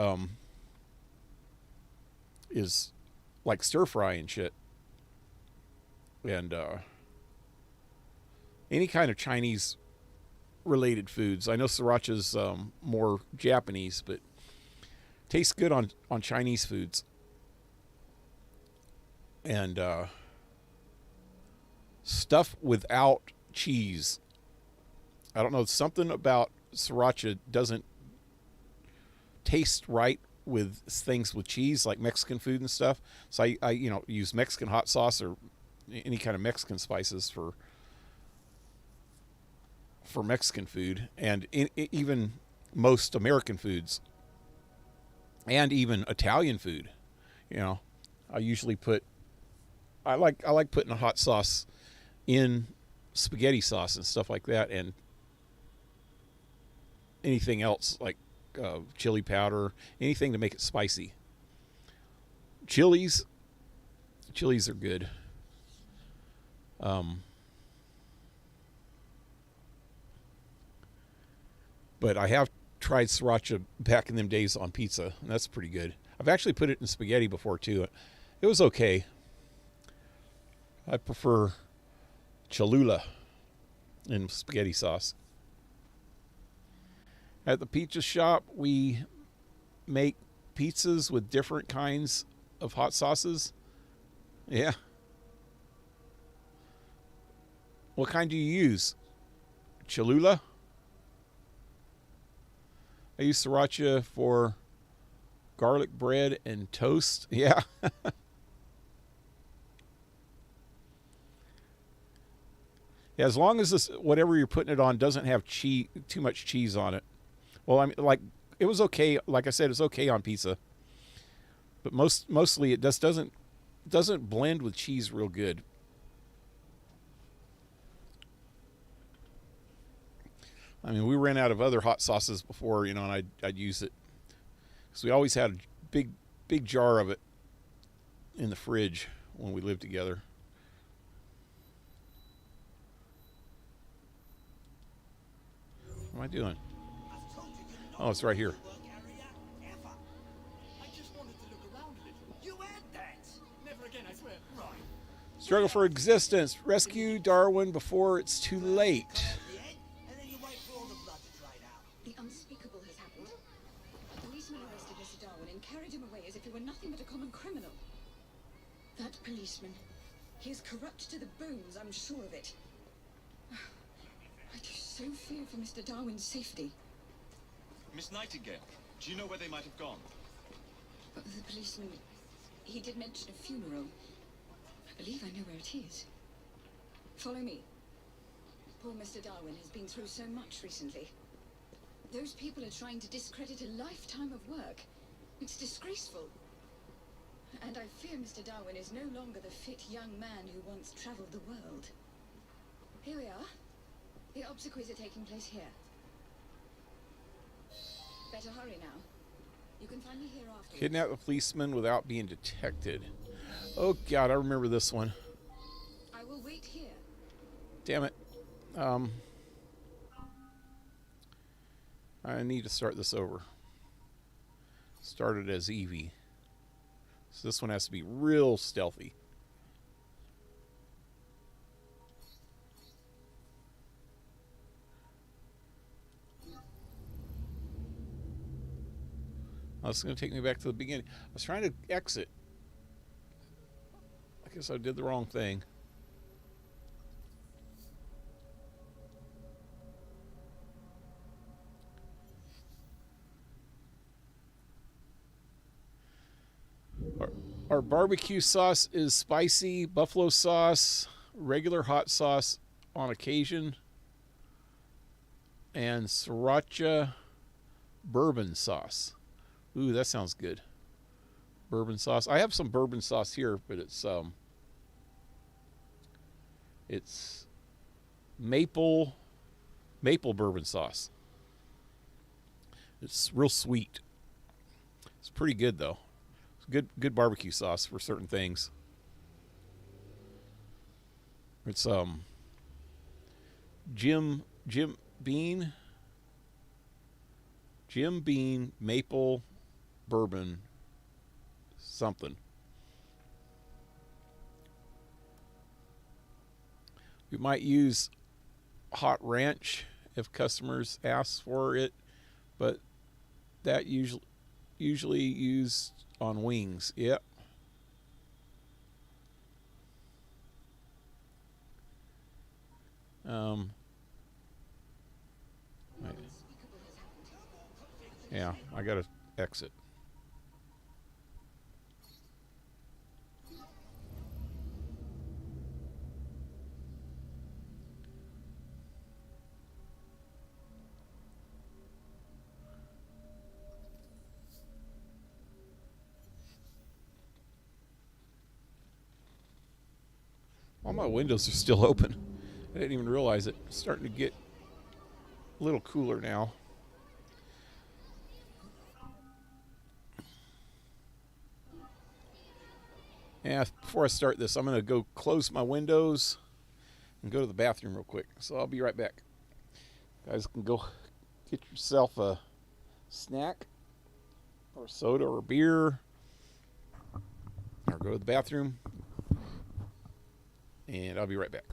like stir fry and shit. And any kind of Chinese related foods. I know sriracha's more Japanese, but tastes good on Chinese foods. And stuff without cheese. I don't know, something about sriracha doesn't taste right with things with cheese, like Mexican food and stuff. So I use Mexican hot sauce or any kind of Mexican spices for Mexican food, and even most American foods, and even Italian food. I usually I like putting a hot sauce in spaghetti sauce and stuff like that, and anything else like chili powder, anything to make it spicy. Chilies are good. But I have tried sriracha back in them days on pizza, and that's pretty good. I've actually put it in spaghetti before too. It was okay. I prefer Cholula in spaghetti sauce. At the pizza shop, we make pizzas with different kinds of hot sauces. Yeah. What kind do you use? Cholula? I use sriracha for garlic bread and toast. Yeah. Yeah, as long as this whatever you're putting it on doesn't have too much cheese on it. Well, I mean, like, it was okay. Like I said, it's okay on pizza, but mostly it just doesn't blend with cheese real good. I mean, we ran out of other hot sauces before, and I'd use it because we always had a big jar of it in the fridge when we lived together. What am I doing? Oh, it's right here. Struggle for existence. Rescue Darwin before it's too late. The unspeakable has happened. A policeman arrested Mr. Darwin and carried him away as if he were nothing but a common criminal. That policeman, he is corrupt to the bones, I'm sure of it. I do so fear for Mr. Darwin's safety. Miss Nightingale, do you know where they might have gone? The policeman, he did mention a funeral. I believe I know where it is. Follow me. Poor Mr. Darwin has been through so much recently. Those people are trying to discredit a lifetime of work. It's disgraceful. And I fear Mr. Darwin is no longer the fit young man who once traveled the world. Here we are. The obsequies are taking place here. Better hurry now. You can find me here afterwards. Kidnap a policeman without being detected. Oh, God, I remember this one. I will wait here. Damn it. I need to start this over. Started as Evie. So this one has to be real stealthy. Oh, this is going to take me back to the beginning. I was trying to exit. I guess I did the wrong thing. Our barbecue sauce is spicy, buffalo sauce, regular hot sauce on occasion, and sriracha bourbon sauce. Ooh, that sounds good. Bourbon sauce. I have some bourbon sauce here, but it's maple bourbon sauce. It's real sweet. It's pretty good though. It's good barbecue sauce for certain things. It's Jim Beam maple bourbon something. We might use hot ranch if customers ask for it, but that usually used on wings. Yep. Yeah, I gotta exit. All my windows are still open. I didn't even realize it. It's starting to get a little cooler now. Yeah, before I start this, I'm going to go close my windows and go to the bathroom real quick. So I'll be right back. Guys can go get yourself a snack or soda or beer or go to the bathroom. And I'll be right back.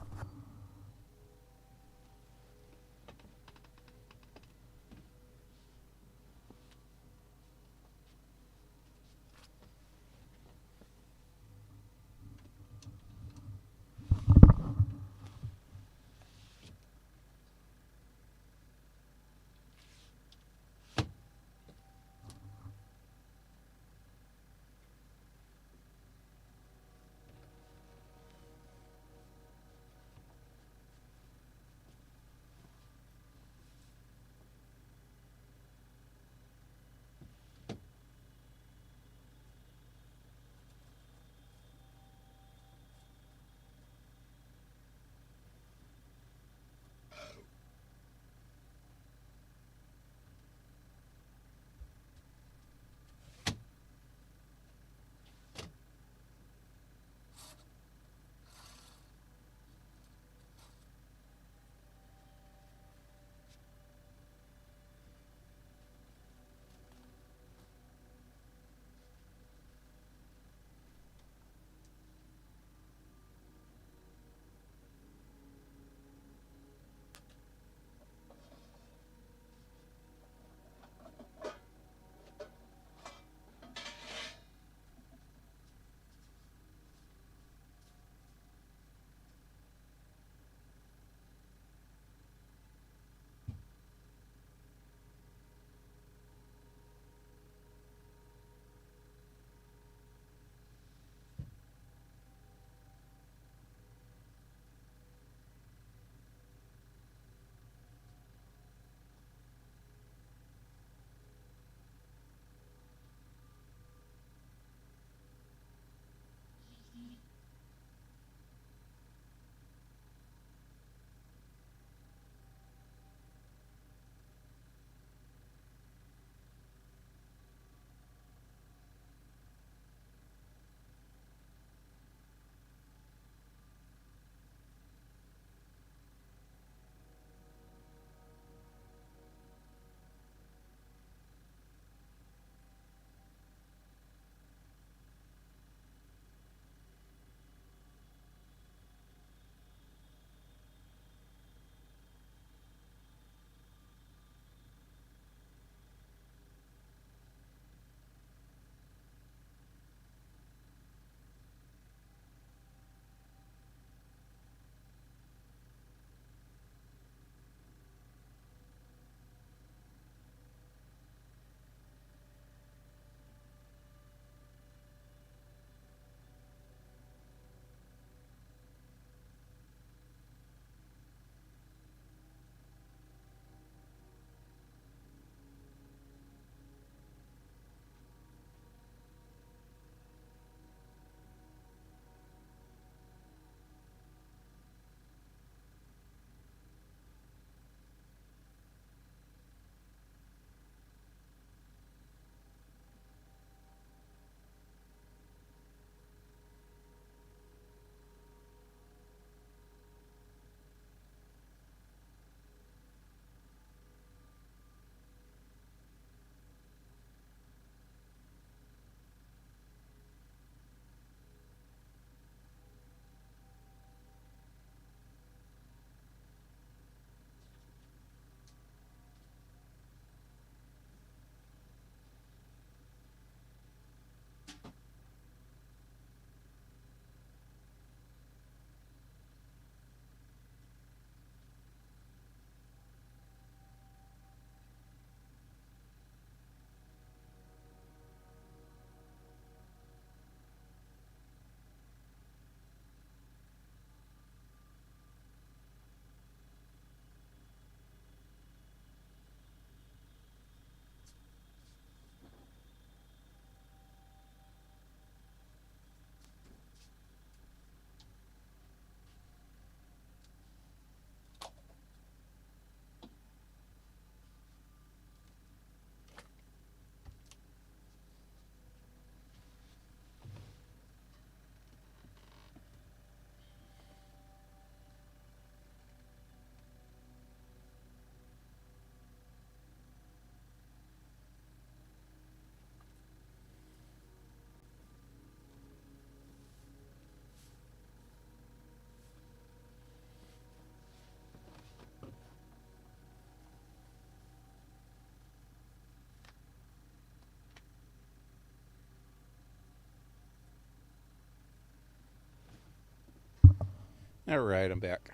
All right, I'm back.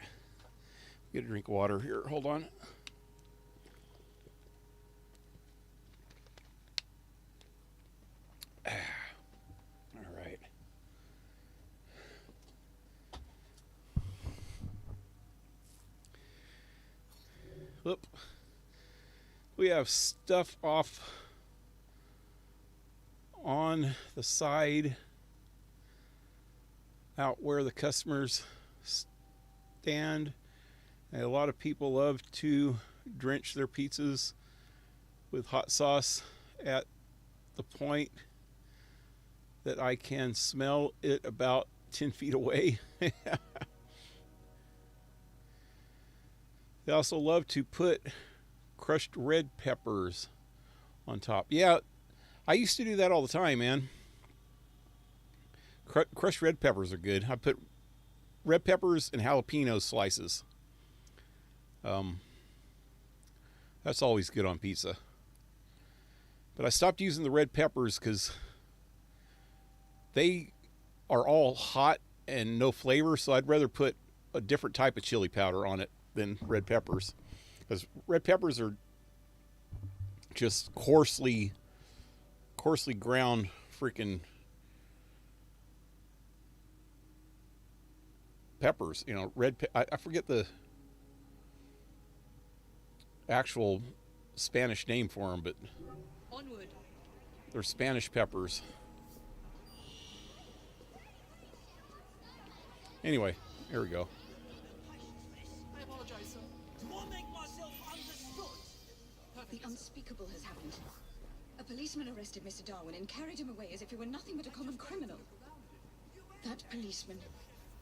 Get a drink of water here. Hold on. All right. Whoop. We have stuff off on the side out where the customers stand. And a lot of people love to drench their pizzas with hot sauce at the point that I can smell it about 10 feet away. They also love to put crushed red peppers on top. Yeah, I used to do that all the time, man. Crushed red peppers are good. I put red peppers and jalapeno slices. That's always good on pizza. But I stopped using the red peppers because they are all hot and no flavor, so I'd rather put a different type of chili powder on it than red peppers. Because red peppers are just coarsely ground freaking peppers. You know, I forget the actual Spanish name for them, but Onward. they're Spanish peppers. Anyway, here we go. I apologize, sir. Do I make myself understood? The unspeakable has happened. A policeman arrested Mr. Darwin and carried him away as if he were nothing but a common criminal. That policeman,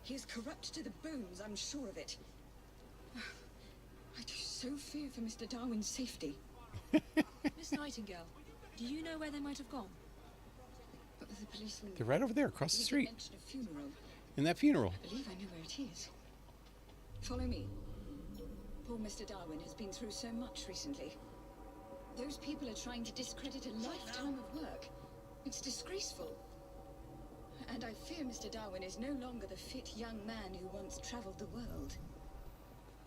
he is corrupt to the bones, I'm sure of it. I do so fear for Mr. Darwin's safety. Miss Nightingale, do you know where they might have gone? But the policeman... They're right over there, across the he street. mentioned a funeral. In that funeral. I believe I know where it is. Follow me. Poor Mr. Darwin has been through so much recently. Those people are trying to discredit a lifetime of work. It's disgraceful. And I fear Mr. Darwin is no longer the fit young man who once traveled the world.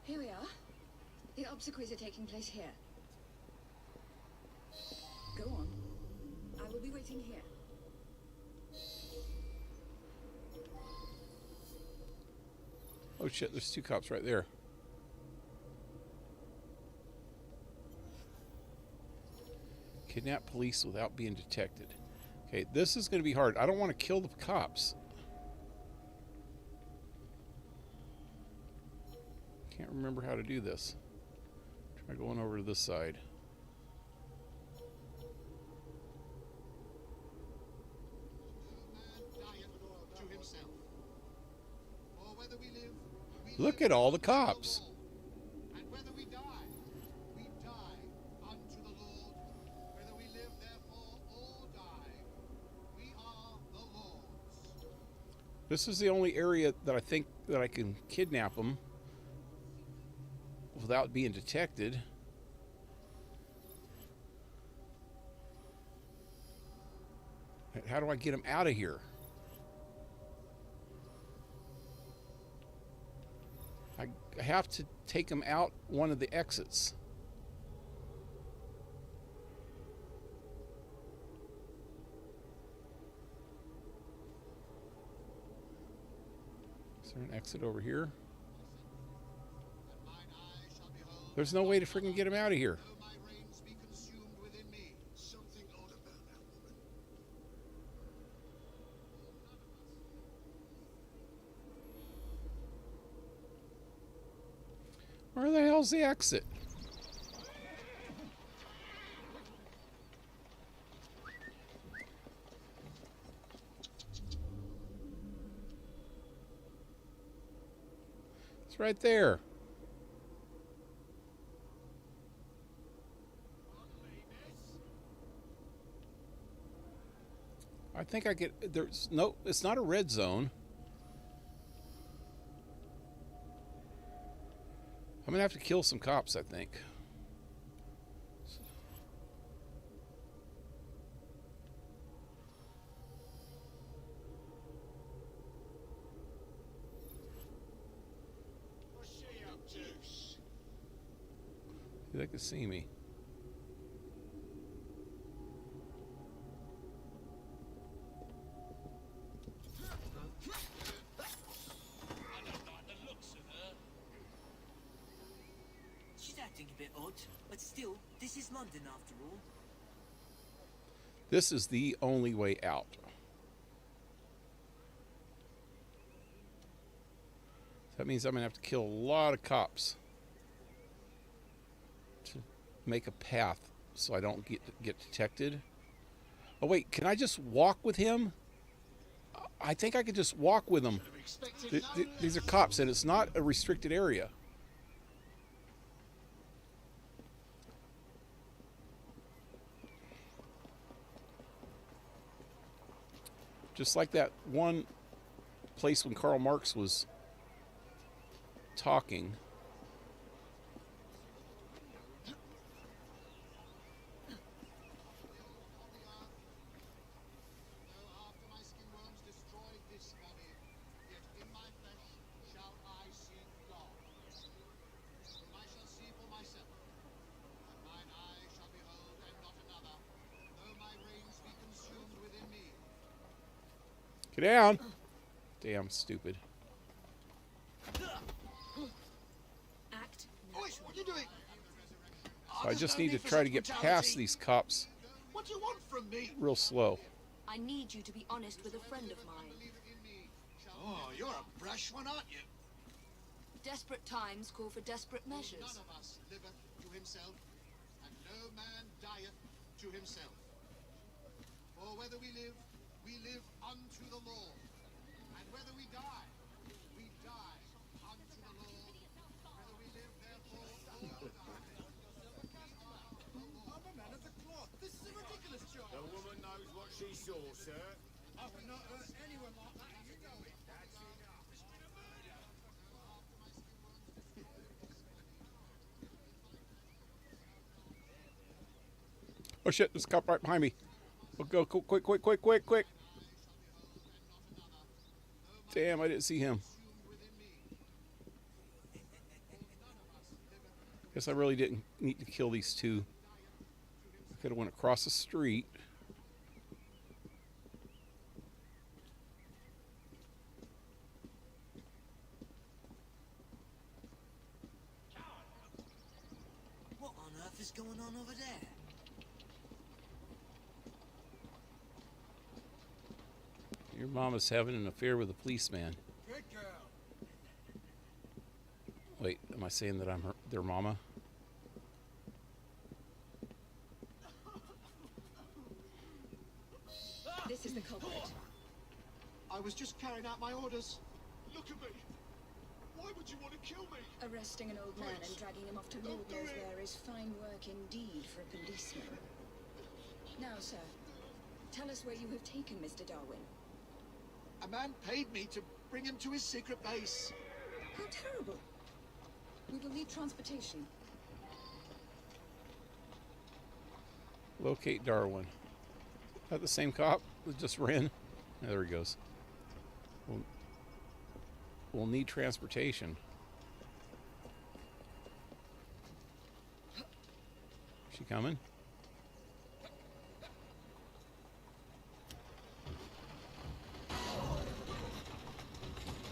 Here we are. The obsequies are taking place here. Go on. I will be waiting here. Oh shit, there's two cops right there. Kidnap police without being detected. Okay, this is going to be hard. I don't want to kill the cops. Can't remember how to do this. Try going over to this side. Look at all the cops. And whether we die unto the Lord. Whether we live, therefore, or die, we are the Lord's. This is the only area that I think that I can kidnap them without being detected. How do I get them out of here? I have to take them out one of the exits. Is there an exit over here? There's no way to freaking get them out of here. Where the hell's the exit? It's right there. I think I get, there's no, it's not a red zone. I'm gonna have to kill some cops, I think. They could see me. She's acting a bit odd, but still, this is London after all. This is the only way out. That means I'm going to have to kill a lot of cops to make a path so I don't get detected. Oh wait, can I just walk with him? I think I could just walk with him. These are cops and it's not a restricted area. Just like that one place when Karl Marx was talking. Get down! Damn stupid. What are you doing? So I just need to try to get past these cops What do you want from me? real slow. I need you to be honest with a friend of mine. Oh, you're a brash one, aren't you? Desperate times call for desperate None measures. of us liveth to himself, and no man dieth to himself. For whether we live unto the Lord, and whether we die unto the Lord. Whether we live, therefore, or die. I'm a man of the cloth. This is a ridiculous job. The woman knows what she saw, sir. I've not hurt anyone like that. You know it. That's enough. It's been a murder. Oh shit, there's a cop right behind me. Oh, go quick, quick, quick, quick, quick. Damn, I didn't see him. Guess I really didn't need to kill these two. I could have went across the street. What on earth is going on over there? Your mama's having an affair with a policeman. Good girl. Wait, am I saying that I'm their mama? This is the culprit. I was just carrying out my orders. Look at me. Why would you want to kill me? Arresting an old man and dragging him off to Lord knows where is fine work indeed for a policeman. Now, sir, tell us where you have taken Mr. Darwin. A man paid me to bring him to his secret base. How terrible. We will need transportation. Locate Darwin. Is that the same cop that just ran? Yeah, there he goes. We'll need transportation. She coming?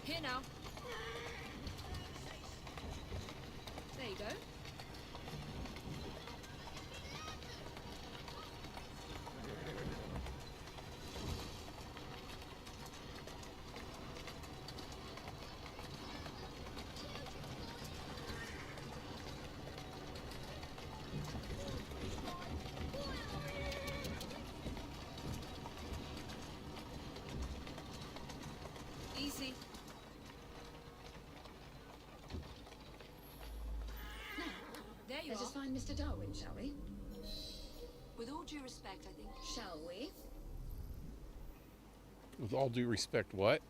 Here now. There you go. Easy. Now, There you let are. us find Mr. Darwin, shall we? With all due respect, I think. Shall we? With all due respect, what?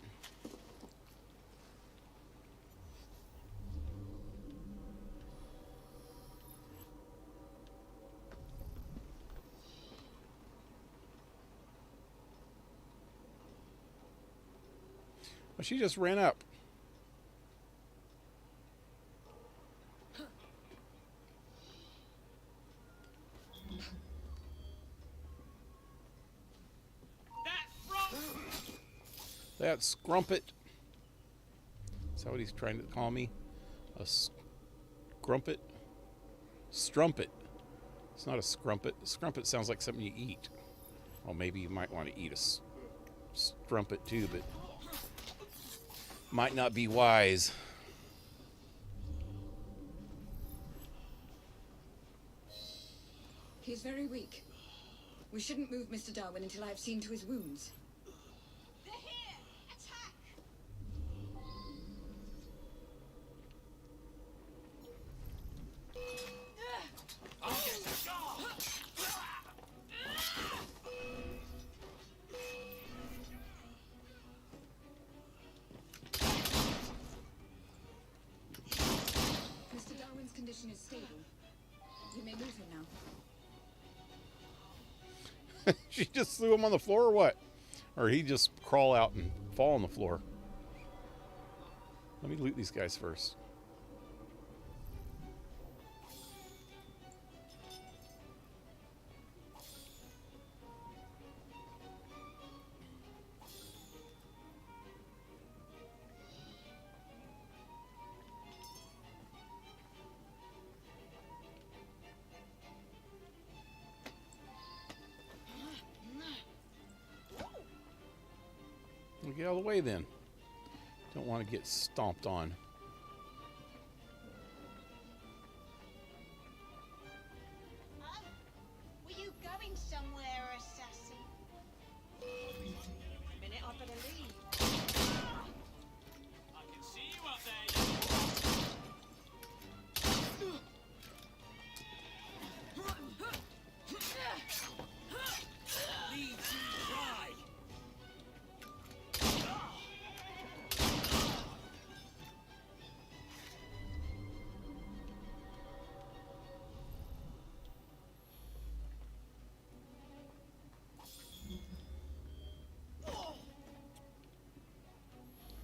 Well, she just ran up. That scrumpet. Is that what he's trying to call me? A scrumpet? Strumpet. It's not a scrumpet. Scrumpet sounds like something you eat. Well, maybe you might want to eat a strumpet too, but might not be wise. He's very weak. We shouldn't move Mr. Darwin until I've seen to his wounds. They're here! Attack! Mr. Darwin's condition is stable. You may move him now. She just threw him on the floor or what? Or he just crawl out and fall on the floor. Let me loot these guys first. Get out of the way then. Don't want to get stomped on. Were you going somewhere, assassin? A minute, I better leave. I can see you up there. Lead to dry.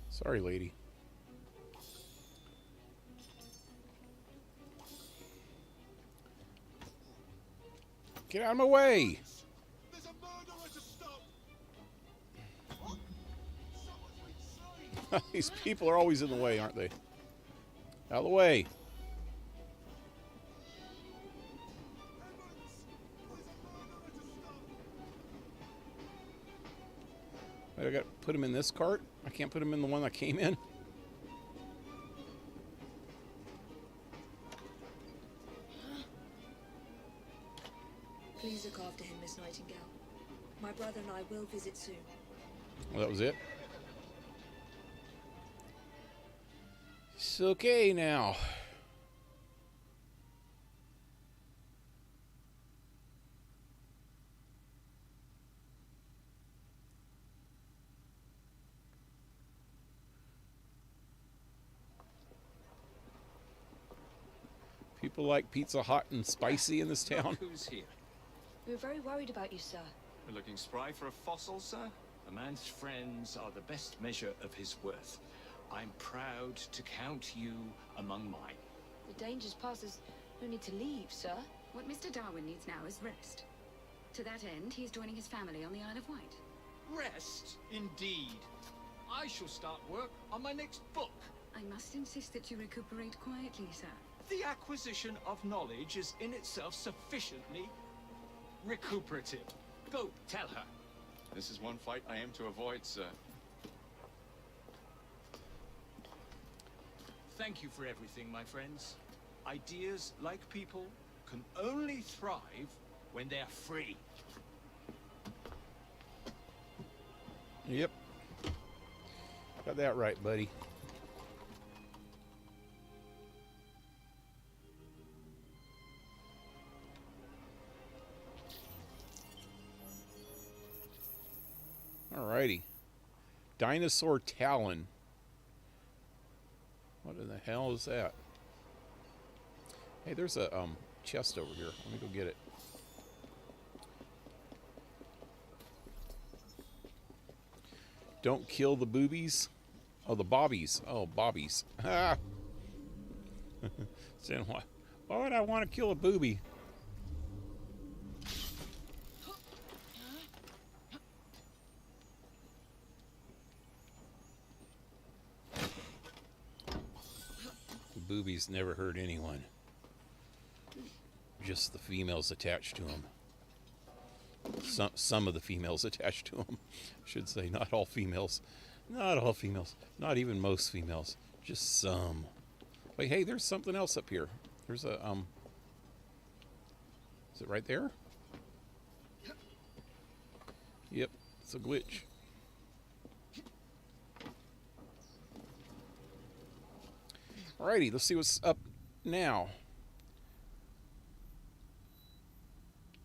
Sorry, lady. Get out of my way! There's a murderer to stop! What? Someone's been slain! These people are always in the way, aren't they? Out of the way! Wait, I got to put him in this cart? I can't put him in the one that came in? Please look after him, Miss Nightingale. My brother and I will visit soon. Well, that was it? It's okay now. People like pizza hot and spicy in this town. Who's here? We were very worried about you, sir. We're looking spry for a fossil, sir? A man's friends are the best measure of his worth. I'm proud to count you among mine. The danger's past us. No need to leave, sir. What Mr. Darwin needs now is rest. To that end, he's joining his family on the Isle of Wight. Rest, indeed. I shall start work on my next book. I must insist that you recuperate quietly, sir. The acquisition of knowledge is in itself sufficiently recuperative. Go, tell her. This is one fight I am to avoid, sir. Thank you for everything, my friends. Ideas, like people, can only thrive when they're free. Yep. Got that right, buddy. Alrighty. Dinosaur Talon. What in the hell is that? Hey, there's a chest over here. Let me go get it. Don't kill the boobies. Oh, the bobbies. Oh, bobbies. Ah. Saying why would I want to kill a booby? boobies never hurt anyone. Just the females attached to them. Some of the females attached to them. I should say, not all females. Not all females. Not even most females. Just some. Wait, hey, there's something else up here. There's a, is it right there? Yep, it's a glitch. Alrighty, let's see what's up now.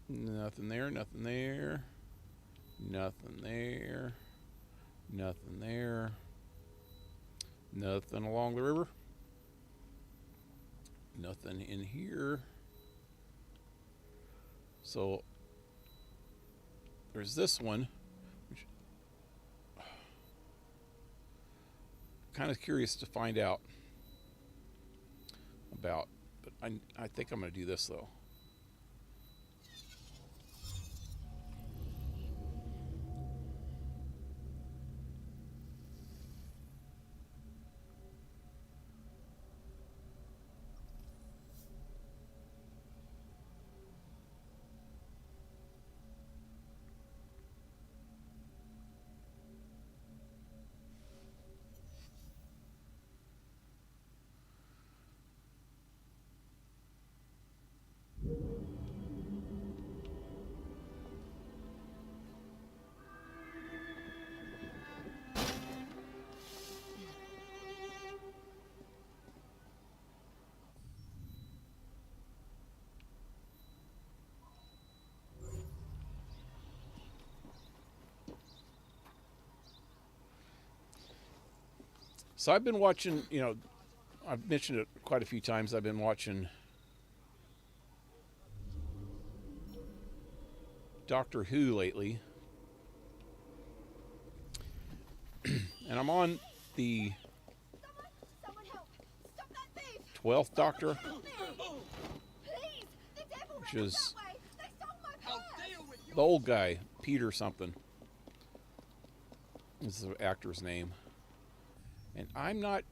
Nothing there, nothing there. Nothing there. Nothing there. Nothing along the river. Nothing in here. So there's this one, which I'm kind of curious to find out about, but I think I'm going to do this though. So I've been watching, you know, I've mentioned it quite a few times. I've been watching Doctor Who lately. And I'm on the 12th Doctor, which is the old guy, Peter something. This is the actor's name. And I'm not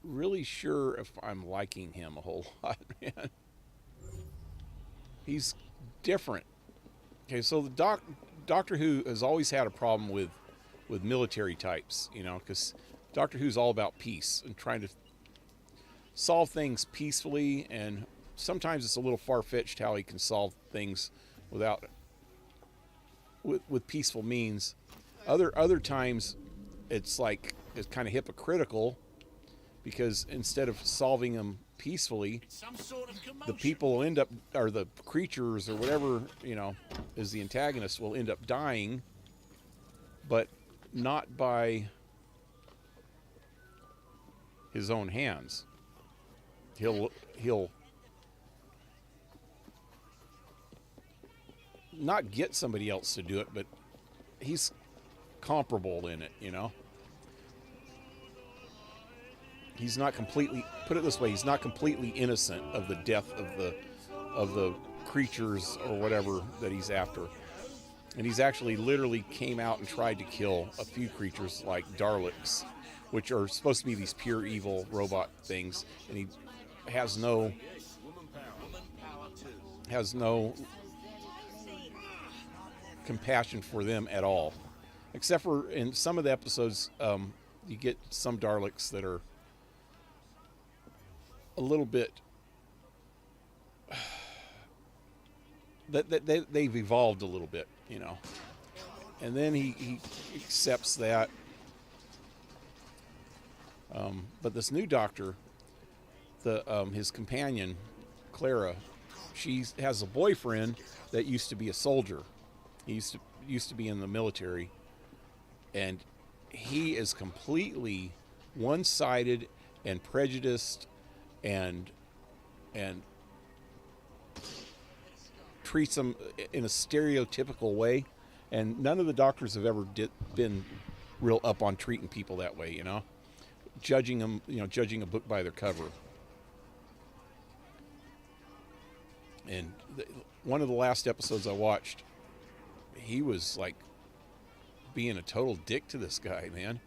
really sure if I'm liking him a whole lot, man. He's different. Okay, so the Doctor Who has always had a problem with military types, you know, because Doctor Who's all about peace and trying to solve things peacefully, and sometimes it's a little far-fetched how he can solve things without with peaceful means. Other times it's like it's kind of hypocritical, because instead of solving them peacefully, the people will end up, or the creatures or whatever, you know, is the antagonist, will end up dying, but not by his own hands. He'll not get somebody else to do it, but he's comparable in it, you know. He's not completely, put it this way, he's not completely innocent of the death of the creatures or whatever that he's after. And he's actually literally came out and tried to kill a few creatures like Daleks, which are supposed to be these pure evil robot things, and he has no compassion for them at all. Except for in some of the episodes, you get some Daleks that are a little bit they've evolved a little bit, you know. And then he accepts that. But this new doctor, his companion, Clara, she has a boyfriend that used to be a soldier. He used to be in the military, and he is completely one-sided and prejudiced and treats them in a stereotypical way. And none of the doctors have ever been real up on treating people that way, you know, judging them, you know, judging a book by their cover. And one of the last episodes I watched, he was like being a total dick to this guy, man.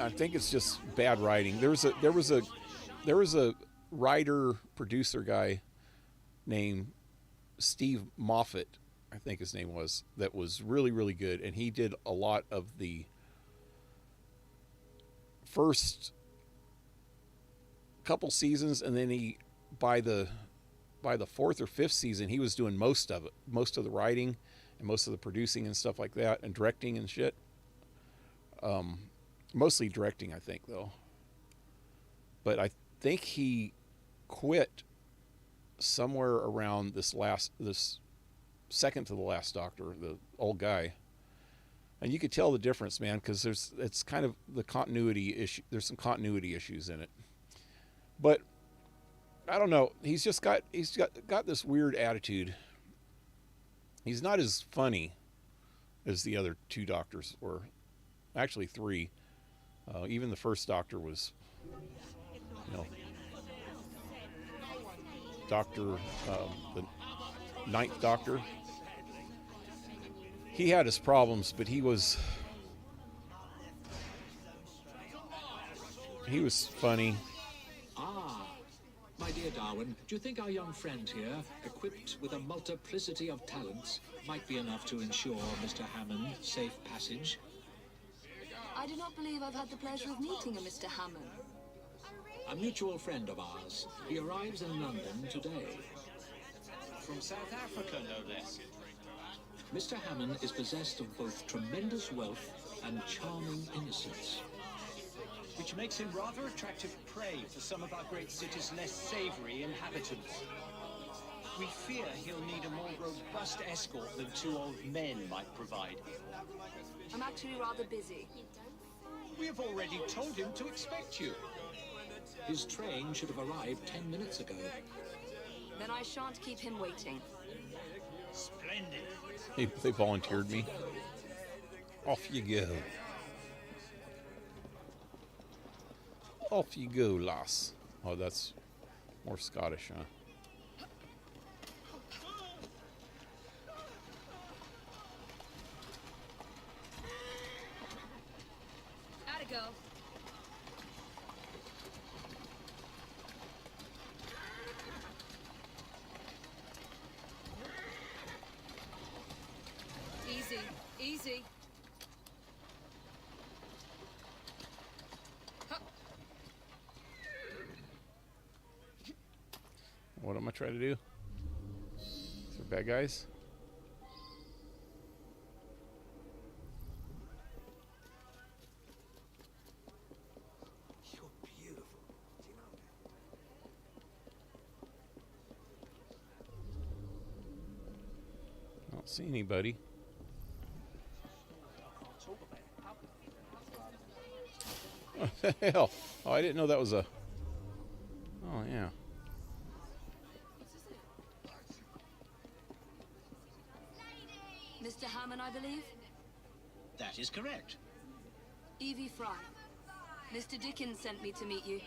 I think it's just bad writing. There was a writer producer guy named Steve Moffat, I think his name was, that was really, really good, and he did a lot of the first couple seasons, and then he by the fourth or fifth season he was doing most of it, most of the writing and most of the producing and stuff like that, and directing and shit. Mostly directing, I think, though. But I think he quit somewhere around this second to the last Doctor, the old guy. And you could tell the difference, man, because it's kind of the continuity issue. There's some continuity issues in it. But I don't know. He's got this weird attitude. He's not as funny as the other two Doctors were. Actually, three. Even the first Doctor was, the ninth Doctor. He had his problems, but he was funny. My dear Darwin, do you think our young friend here, equipped with a multiplicity of talents, might be enough to ensure Mr. Hammond safe passage? I do not believe I've had the pleasure of meeting a Mr. Hammond. A mutual friend of ours. He arrives in London today. From South Africa, no less. Mr. Hammond is possessed of both tremendous wealth and charming innocence. Which makes him rather attractive prey for some of our great city's less savory inhabitants. We fear he'll need a more robust escort than two old men might provide. I'm actually rather busy. We have already told him to expect you. His train should have arrived 10 minutes ago. Then I shan't keep him waiting. Splendid. They volunteered me. Off you go. Off you go, lass. Oh, that's more Scottish, huh? Atta go. Easy, easy. What am I trying to do? Is there bad guys? You're beautiful. Do you know that? I don't see anybody. What the hell? Oh, I didn't know that was a... Oh, yeah. Mr. Hammond, I believe? That is correct. Evie Fry. Mr. Dickens sent me to meet you.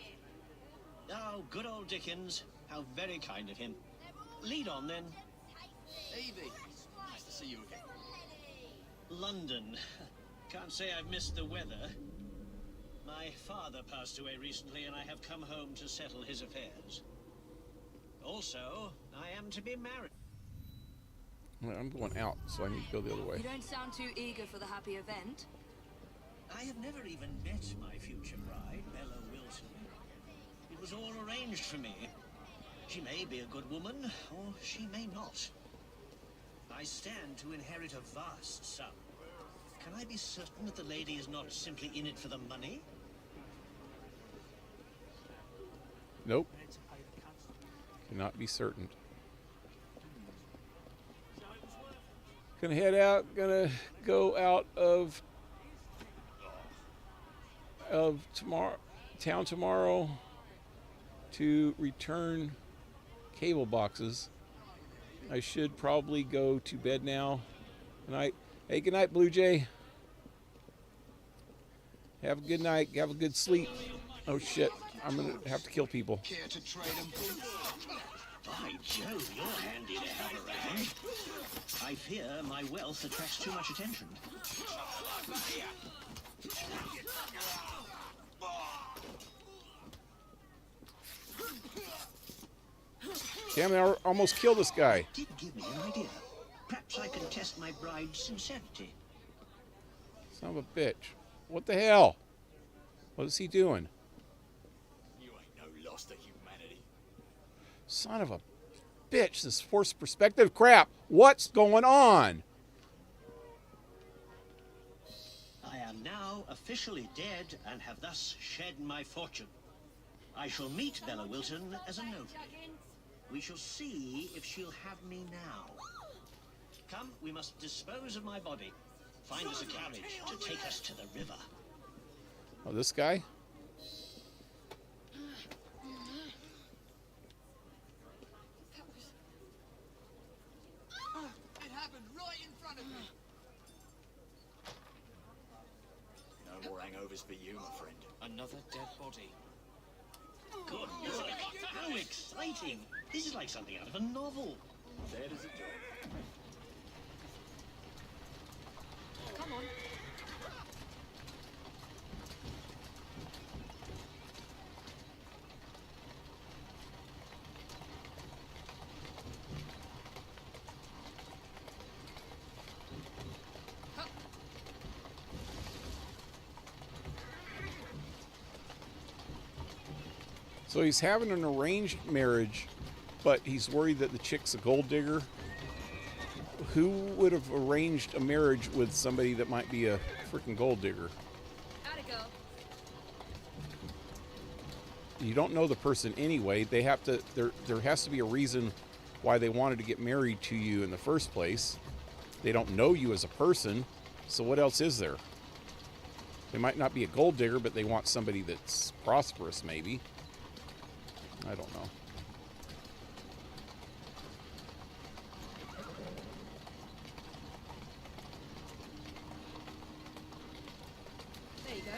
Oh, good old Dickens. How very kind of him. Lead on, then. Evie, nice to see you again. London. Can't say I've missed the weather. My father passed away recently, and I have come home to settle his affairs. Also, I am to be married. Well, I'm going out, so I need to go the other way. You don't sound too eager for the happy event. I have never even met my future bride, Bella Wilson. It was all arranged for me. She may be a good woman, or she may not. I stand to inherit a vast sum. Can I be certain that the lady is not simply in it for the money? Nope. Cannot be certain. Gonna head out. Gonna go out of town tomorrow to return cable boxes. I should probably go to bed now. Good night. Hey, good night, Blue Jay. Have a good night. Have a good sleep. Oh shit! I'm gonna have to kill people. Care to trade them? By Jove, you're handy to have around. I fear my wealth attracts too much attention. Damn, I almost killed this guy. Did give me an idea. Perhaps I can test my bride's sincerity. Son of a bitch. What the hell? What is he doing? You ain't no loss to humanity. Son of a bitch, this forced perspective crap. What's going on? I am now officially dead and have thus shed my fortune. I shall meet Bella Wilton as a notary. We shall see if she'll have me now. Come, we must dispose of my body. Find us a carriage to take us to the river. Oh, this guy? It happened right in front of me. No more hangovers for you, my friend. Another dead body. Good Lord, how exciting! This is like something out of a novel. Dead as a dog. Come on. So he's having an arranged marriage, but he's worried that the chick's a gold digger. Who would have arranged a marriage with somebody that might be a freaking gold digger? How'd it go? You don't know the person anyway. They have to. There has to be a reason why they wanted to get married to you in the first place. They don't know you as a person, so what else is there? They might not be a gold digger, but they want somebody that's prosperous, maybe. I don't know. There you go.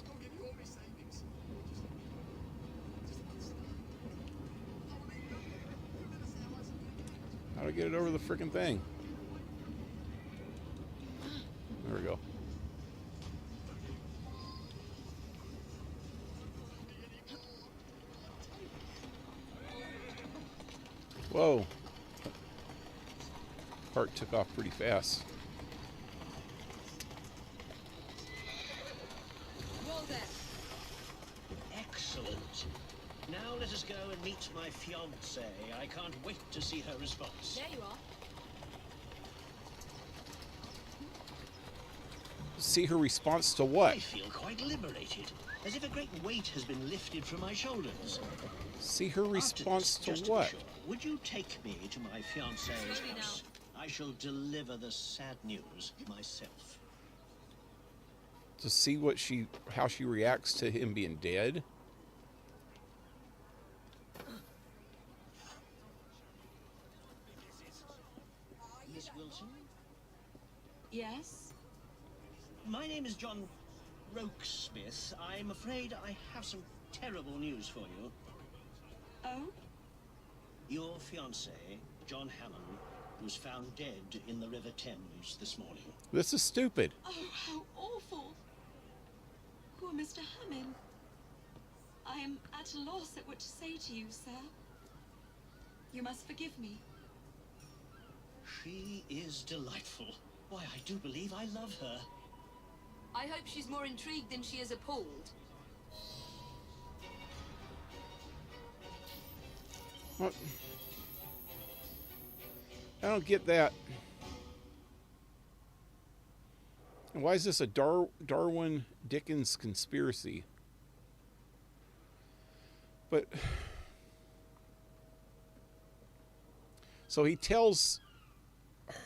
I'll give you all my savings. How do I get it over the freaking thing? There we go. Whoa. Part took off pretty fast. Well then. Excellent. Now let us go and meet my fiancée. I can't wait to see her response. There you are. See her response to what? I feel quite liberated, as if a great weight has been lifted from my shoulders. See her response to Just what? be sure, would you take me to my fiancée's house? I shall deliver the sad news myself. To see what how she reacts to him being dead? Miss Wilson? Yes? My name is John Rokesmith. I'm afraid I have some terrible news for you. Oh? Your fiancé, John Hammond, was found dead in the River Thames this morning. This is stupid. Oh, how awful. Poor Mr. Hammond. I am at a loss at what to say to you, sir. You must forgive me. She is delightful. Why, I do believe I love her. I hope she's more intrigued than she is appalled. What? I don't get that. And why is this a Darwin Dickens conspiracy? But so he tells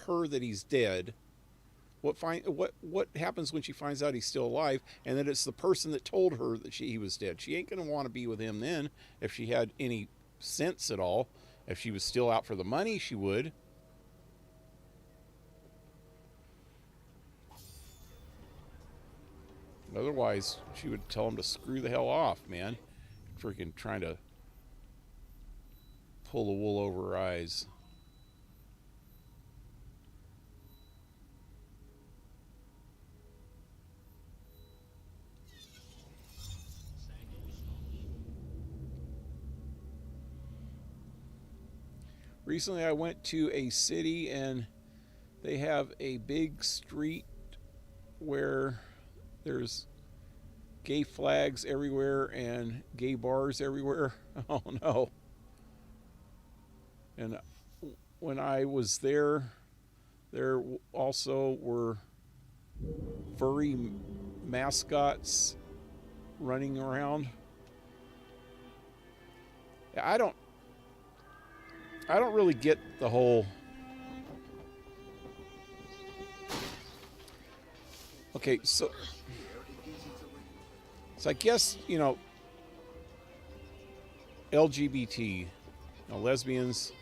her that he's dead. What happens when she finds out he's still alive, and that it's the person that told her that he was dead? She ain't gonna want to be with him then, if she had any sense at all. If she was still out for the money, she would. Otherwise, she would tell him to screw the hell off, man. freaking trying to pull the wool over our eyes. Recently I went to a city and they have a big street where there's gay flags everywhere and gay bars everywhere. Oh no. And when I was there also were furry mascots running around. I don't really get the whole... Okay, so I guess, you know, LGBT, you know, lesbians,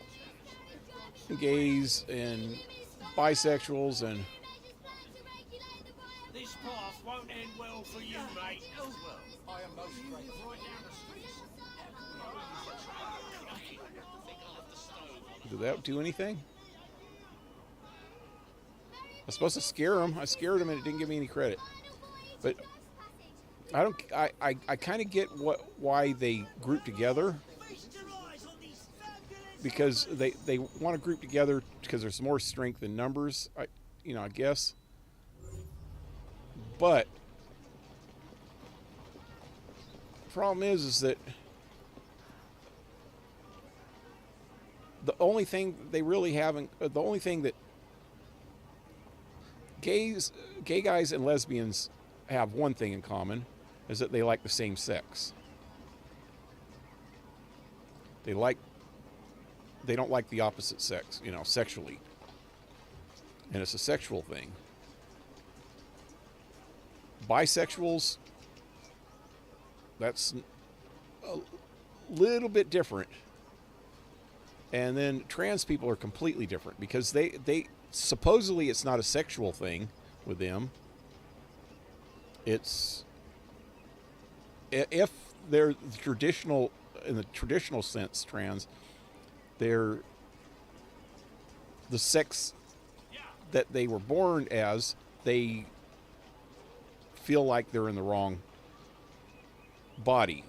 gays, and bisexuals, and... This path won't end well for you, mate. Well, I am most grateful. Right down the street. Did that do anything? I was supposed to scare him. I scared him and it didn't give me any credit. But I kind of get why they group together. Because they want to group together because there's more strength in numbers, I guess. But the problem is that the only thing they really haven't, the only thing that gay guys and lesbians have one thing in common is that they like the same sex. They don't like the opposite sex, you know, sexually. And it's a sexual thing. Bisexuals, that's a little bit different. And then trans people are completely different because they supposedly it's not a sexual thing with them. It's, if they're traditional, in the traditional sense, trans, they're the sex that they were born as, they feel like they're in the wrong body.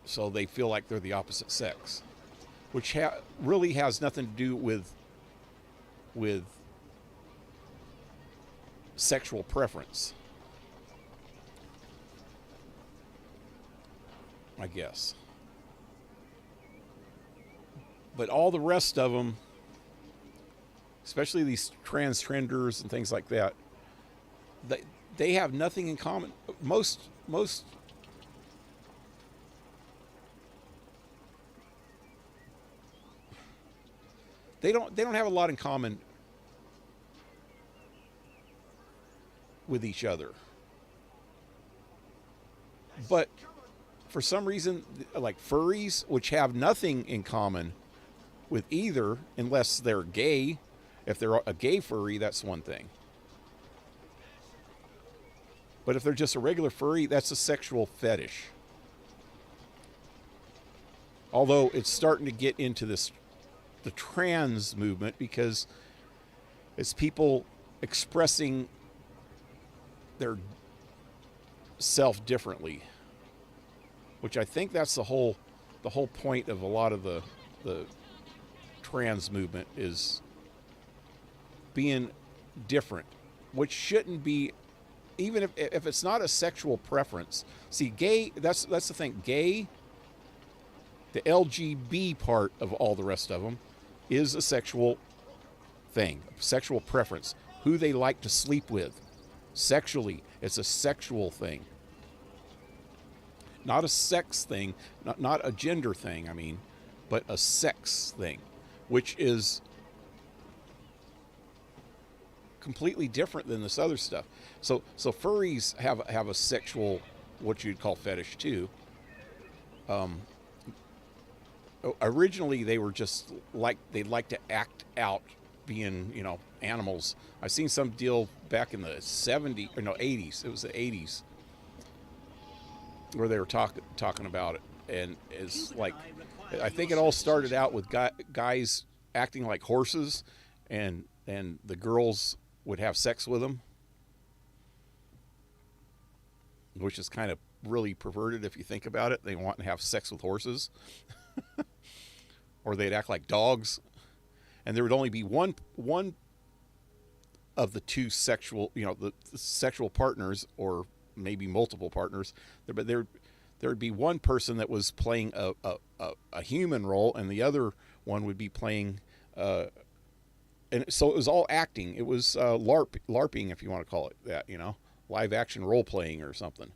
So they feel like they're the opposite sex, which really has nothing to do with sexual preference, I guess. But all the rest of them, especially these transgenders and things like that, they have nothing in common. Most they don't have a lot in common with each other. But for some reason, like furries, which have nothing in common with either, unless they're gay. If they're a gay furry, that's one thing. But if they're just a regular furry, that's a sexual fetish. Although it's starting to get into the trans movement, because it's people expressing their self differently, which I think that's the whole point of a lot of the trans movement, is being different, which shouldn't be, even if it's not a sexual preference. See, gay, that's the thing. Gay, the LGB part of all the rest of them, is a sexual thing, sexual preference, who they like to sleep with. Sexually, it's a sexual thing. Not a sex thing, not a gender thing, I mean, but a sex thing, which is completely different than this other stuff. So furries have a sexual, what you'd call fetish too. Originally they were just like, they like to act out being, you know, animals. I've seen some deal back in the 70s, or no, 80s. It was the 80s. where they were talking about it, and it's like, I think it all started out with guys acting like horses, and the girls would have sex with them, which is kind of really perverted if you think about it. They want to have sex with horses, or they'd act like dogs, and there would only be one of the two sexual, the sexual partners, or maybe multiple partners, but there would be one person that was playing a human role, and the other one would be playing, and so it was all acting. It was LARPing, if you want to call it that, live action role playing or something.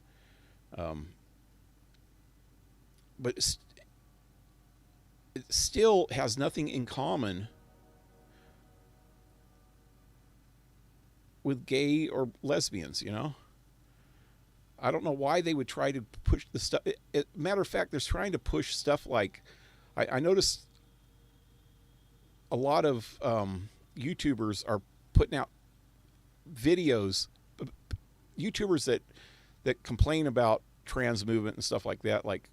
But it still has nothing in common with gay or lesbians, I don't know why they would try to push the stuff. Matter of fact, they're trying to push stuff like, I noticed a lot of YouTubers are putting out videos, YouTubers that complain about trans movement and stuff like that, like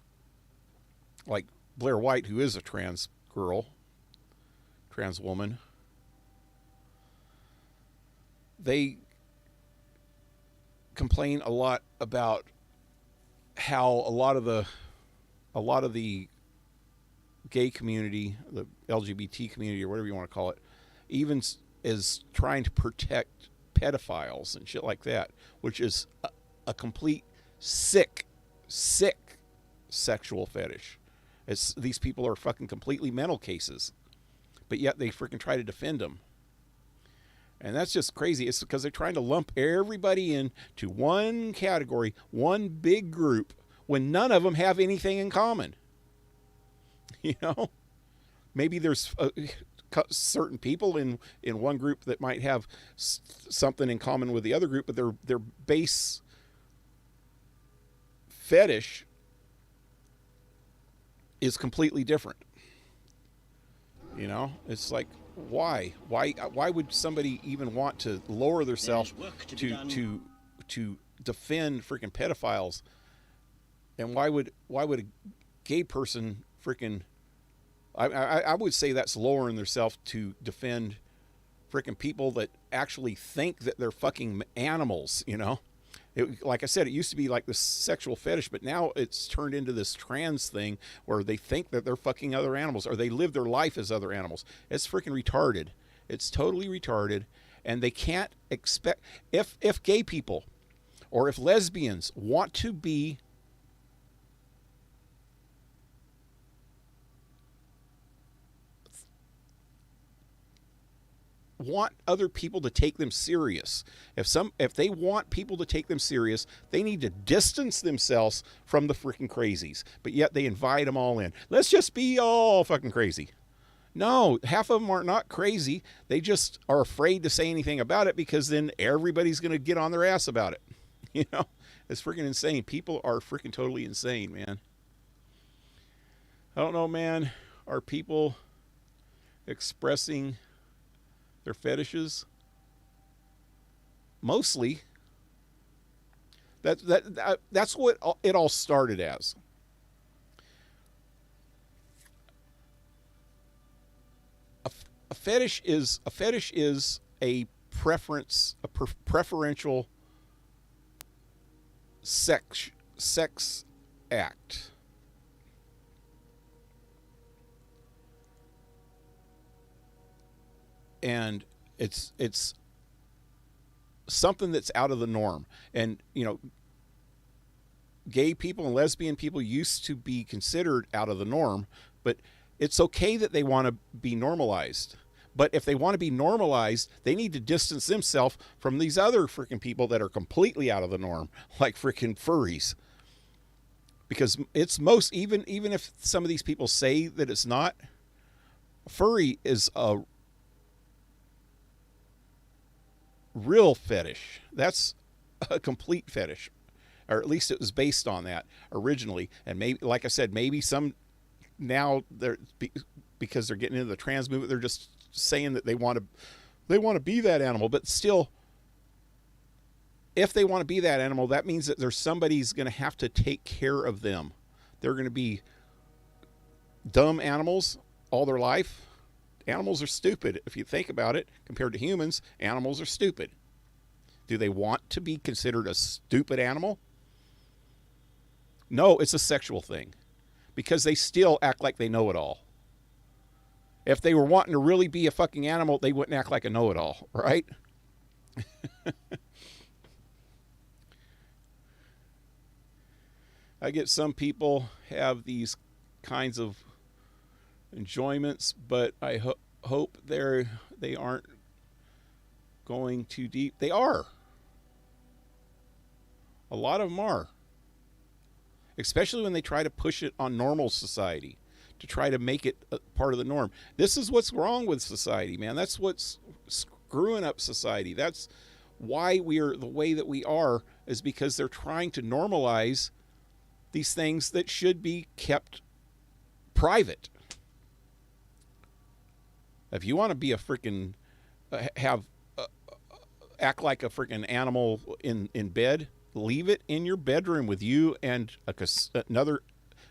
Blair White, who is a trans girl, trans woman. They complain a lot about how a lot of the gay community, the LGBT community, or whatever you want to call it, even is trying to protect pedophiles and shit like that, which is a complete sick sexual fetish. These people are fucking completely mental cases, but yet they freaking try to defend them. And that's just crazy. It's because they're trying to lump everybody into one category, one big group, when none of them have anything in common. Maybe there's certain people in one group that might have something in common with the other group, but their base fetish is completely different. It's like, why would somebody even want to lower themselves to defend freaking pedophiles? And why would a gay person freaking, I would say that's lowering themselves to defend freaking people that actually think that they're fucking animals, like I said, it used to be like this sexual fetish, but now it's turned into this trans thing where they think that they're fucking other animals, or they live their life as other animals. It's freaking retarded. It's totally retarded. And they can't expect, if gay people or if lesbians want to be want other people to take them serious. If they want people to take them serious, they need to distance themselves from the freaking crazies. But yet they invite them all in. Let's just be all fucking crazy. No, half of them are not crazy. They just are afraid to say anything about it, because then everybody's going to get on their ass about it. It's freaking insane. People are freaking totally insane, man. I don't know, man. Are people expressing their fetishes? Mostly. That's what it all started as. A fetish is a preference, preferential sex act. And it's something that's out of the norm. And, gay people and lesbian people used to be considered out of the norm, but it's okay that they want to be normalized. But if they want to be normalized, they need to distance themselves from these other freaking people that are completely out of the norm, like freaking furries. Because it's even if some of these people say that it's not, furry is a real fetish. That's a complete fetish, or at least it was based on that originally. And maybe, like I said, maybe some now because they're getting into the trans movement, they're just saying that they want to be that animal. But still, if they want to be that animal, that means that there's somebody's going to have to take care of them. They're going to be dumb animals all their life. Animals are stupid. If you think about it, compared to humans, animals are stupid. Do they want to be considered a stupid animal? No, it's a sexual thing. Because they still act like they know it all. If they were wanting to really be a fucking animal, they wouldn't act like a know-it-all, right? I get some people have these kinds of enjoyments, but I hope they aren't going too deep. They are. A lot of them are. Especially when they try to push it on normal society, to try to make it a part of the norm. This is what's wrong with society, man. That's what's screwing up society. That's why we are the way that we are, is because they're trying to normalize these things that should be kept private. If you want to be a freaking act like a freaking animal in bed, leave it in your bedroom with you and another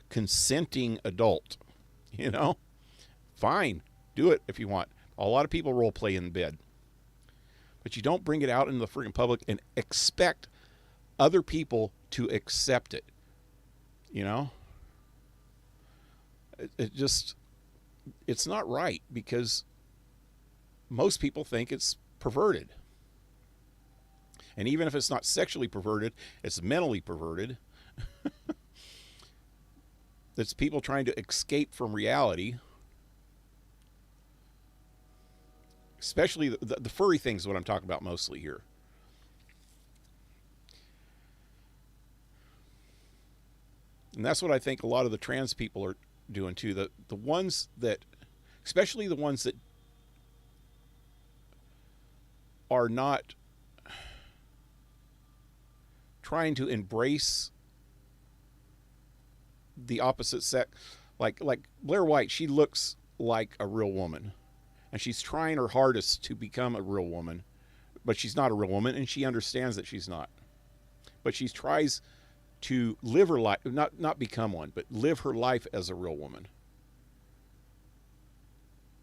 consenting adult. You know, fine, do it if you want. A lot of people role play in bed, but you don't bring it out into the freaking public and expect other people to accept it. You know, it's not right, because most people think it's perverted. And even if it's not sexually perverted, it's mentally perverted. It's people trying to escape from reality. Especially the furry things is what I'm talking about mostly here. And that's what I think a lot of the trans people are doing too. The ones that, especially the ones that are not trying to embrace the opposite sex, like Blair White, she looks like a real woman, and she's trying her hardest to become a real woman, but she's not a real woman, and she understands that she's not. But she tries to live her life, not become one, but live her life as a real woman.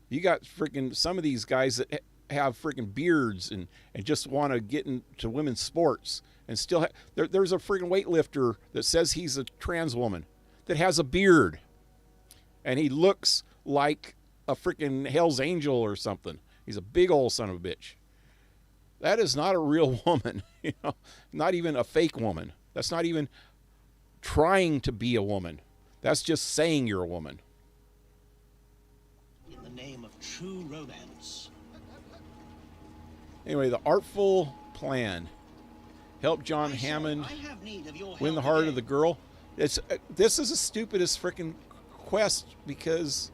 You got freaking some of these guys that have freaking beards and just want to get into women's sports, and still there's a freaking weightlifter that says he's a trans woman that has a beard, and he looks like a freaking Hell's Angel or something. He's a big old son of a bitch. That is not a real woman, you know, not even a fake woman. That's not even trying to be a woman. That's just saying you're a woman. In the name of true romance. Anyway, the artful plan. Help John Hammond win the heart of the girl. This is the stupidest freaking quest, because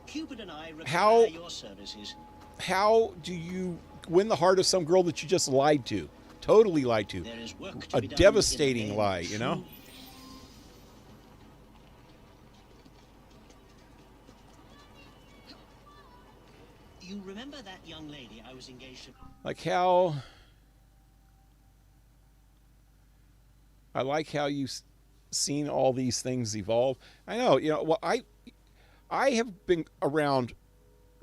Cupid and I require your services. How do you win the heart of some girl that you just lied to? Totally lied to. There is work to A be done devastating lie, you know? You remember that young lady I was engaged to? Like how... I like how you've seen all these things evolve. I know, you know, well, I have been around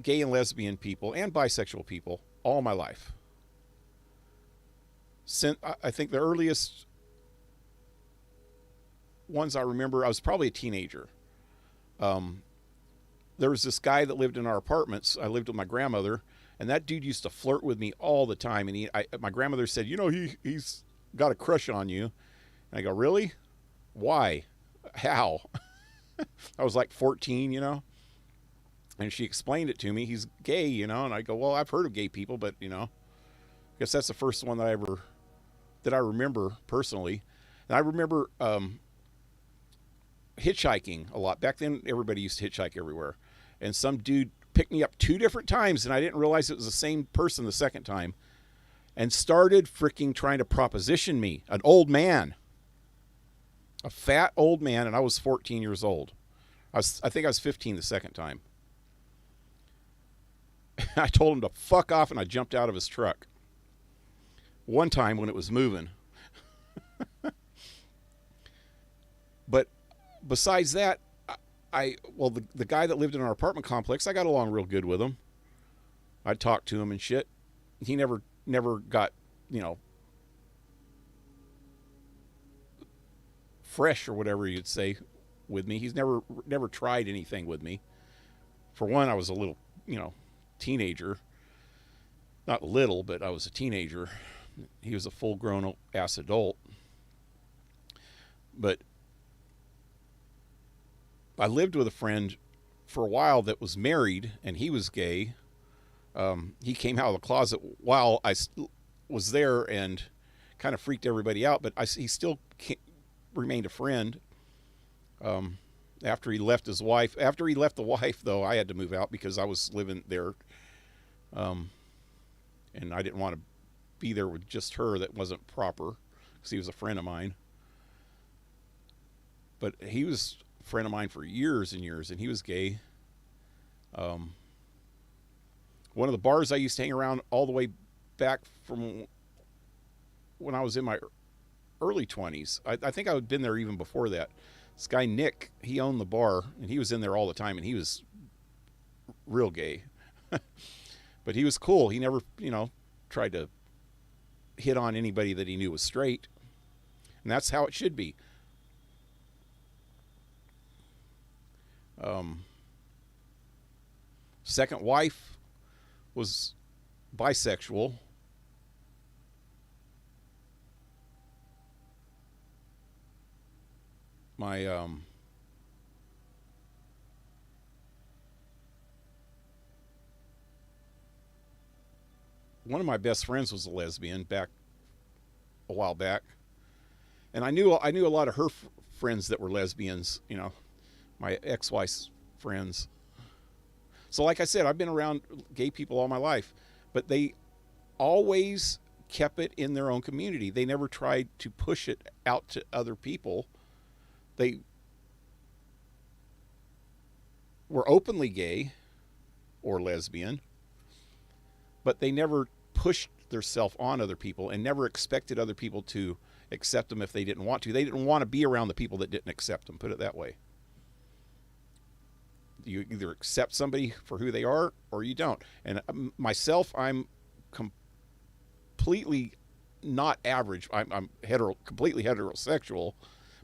gay and lesbian people and bisexual people all my life. Since I think the earliest ones I remember, I was probably a teenager. There was this guy that lived in our apartments. I lived with my grandmother, and that dude used to flirt with me all the time. And my grandmother said, you know, he's got a crush on you. And I go, really? Why? How? I was like 14, you know? And she explained it to me. He's gay, you know? And I go, well, I've heard of gay people, but, you know, I guess that's the first one that I remember personally. And I remember hitchhiking a lot. Back then, everybody used to hitchhike everywhere. And some dude picked me up 2 different times, and I didn't realize it was the same person the second time, and started freaking trying to proposition me. An old man. A fat old man, and I was 14 years old. I think I was 15 the second time. I told him to fuck off, and I jumped out of his truck. one time when it was moving. But besides that, the guy that lived in our apartment complex, I got along real good with him. I'd talk to him and shit. He never got, fresh or whatever you'd say with me. He's never tried anything with me. For one, I was a little, teenager. Not little, but I was a teenager. He was a full-grown ass adult. But I lived with a friend for a while that was married, and he was gay. He came out of the closet while I was there and kind of freaked everybody out, but he still remained a friend. After he left his wife, after he left the wife, though, I had to move out because I was living there. And I didn't want to be there with just her. That wasn't proper because he was a friend of mine. But he was a friend of mine for years and years, and he was gay. One of the bars I used to hang around all the way back from when I was in my early 20s. I think I had been there even before that. This guy, Nick, he owned the bar, and he was in there all the time, and he was real gay. But he was cool. He never, tried to hit on anybody that he knew was straight. And that's how it should be. Second wife was bisexual. My one of my best friends was a lesbian back a while back, and I knew a lot of her friends that were lesbians. My ex-wife's friends. So, like I said, I've been around gay people all my life, but they always kept it in their own community. They never tried to push it out to other people. They were openly gay or lesbian, but they never pushed themselves on other people and never expected other people to accept them if they didn't want to. They didn't want to be around the people that didn't accept them, put it that way. You either accept somebody for who they are or you don't. And myself, I'm completely not average. I'm completely heterosexual,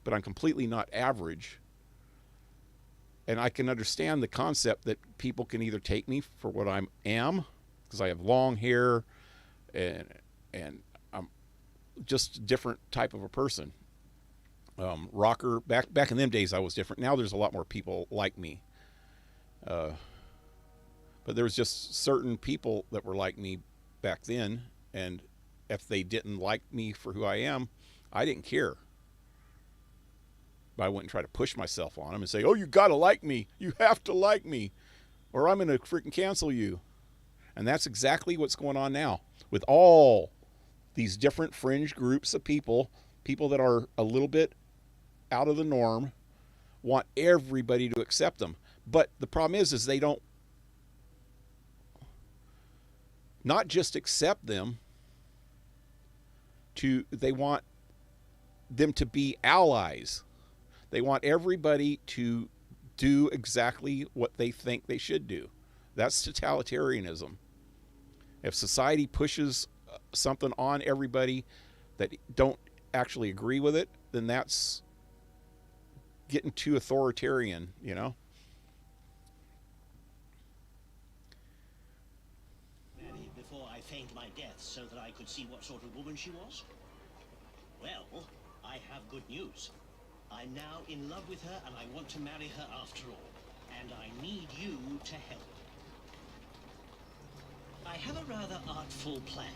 but I'm completely not average. And I can understand the concept that people can either take me for what I am, because I have long hair and I'm just a different type of a person. Rocker, back in them days I was different. Now there's a lot more people like me. But there was just certain people that were like me back then, and if they didn't like me for who I am, I didn't care. But I wouldn't try to push myself on them and say, oh, you gotta like me, you have to like me, or I'm gonna freaking cancel you. And that's exactly what's going on now with all these different fringe groups of people that are a little bit out of the norm, want everybody to accept them. But the problem is they don't not just accept them, they want them to be allies. They want everybody to do exactly what they think they should do. That's totalitarianism. If society pushes something on everybody that don't actually agree with it, then that's getting too authoritarian, Before I feigned my death so that I could see what sort of woman she was? Well, I have good news. I'm now in love with her and I want to marry her after all. And I need you to help. I have a rather artful plan.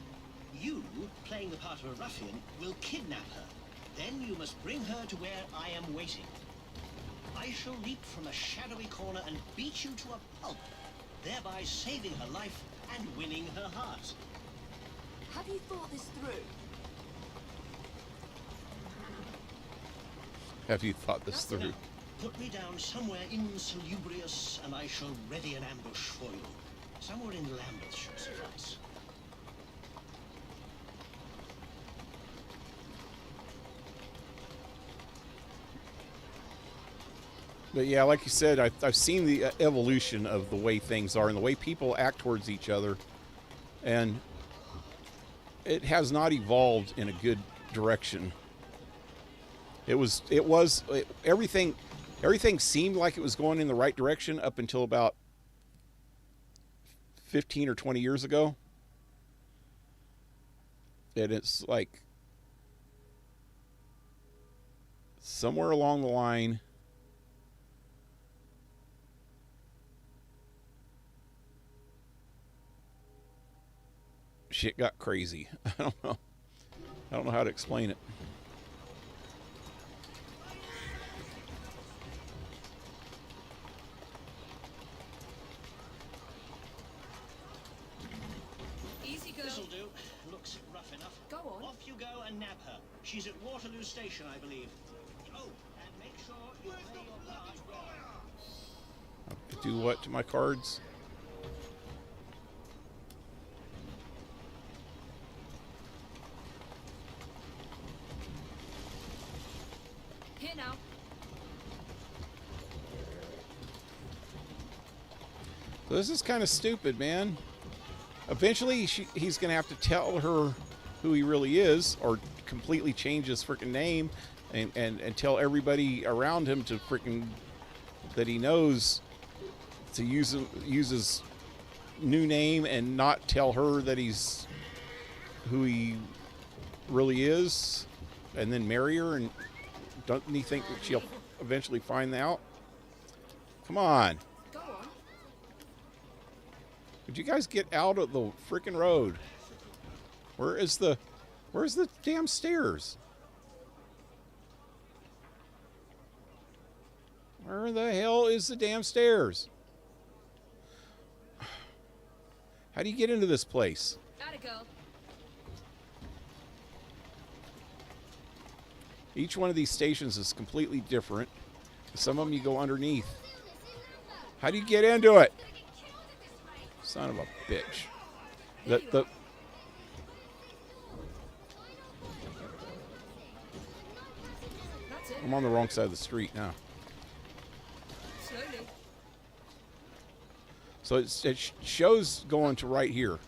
You, playing the part of a ruffian, will kidnap her. Then you must bring her to where I am waiting. I shall leap from a shadowy corner and beat you to a pulp, thereby saving her life and winning her heart. Have you thought this through? Have you thought this through? Put me down somewhere insalubrious and I shall ready an ambush for you. Somewhere in Lambeth should suffice. But yeah, like you said, I've seen the evolution of the way things are and the way people act towards each other, and it has not evolved in a good direction. Everything seemed like it was going in the right direction up until about 15 or 20 years ago. And it's like somewhere along the line, shit got crazy. I don't know. I don't know how to explain it. Easy girl. This'll do. Looks rough enough. Go on. Off you go and nab her. She's at Waterloo Station, I believe. Oh, and make sure you play your part well. Do what to my cards? Here now. So this is kind of stupid, man. Eventually, he's going to have to tell her who he really is, or completely change his freaking name, and tell everybody around him to freaking that he knows to use his new name and not tell her that he's who he really is, and then marry her. And doesn't he think that she'll eventually find out? Come on. Go on. Would you guys get out of the freaking road? Where's the damn stairs? Where the hell is the damn stairs? How do you get into this place? Atta girl. Each one of these stations is completely different. Some of them you go underneath. How do you get into it? Son of a bitch. I'm on the wrong side of the street now. Slowly. So it shows going to right here.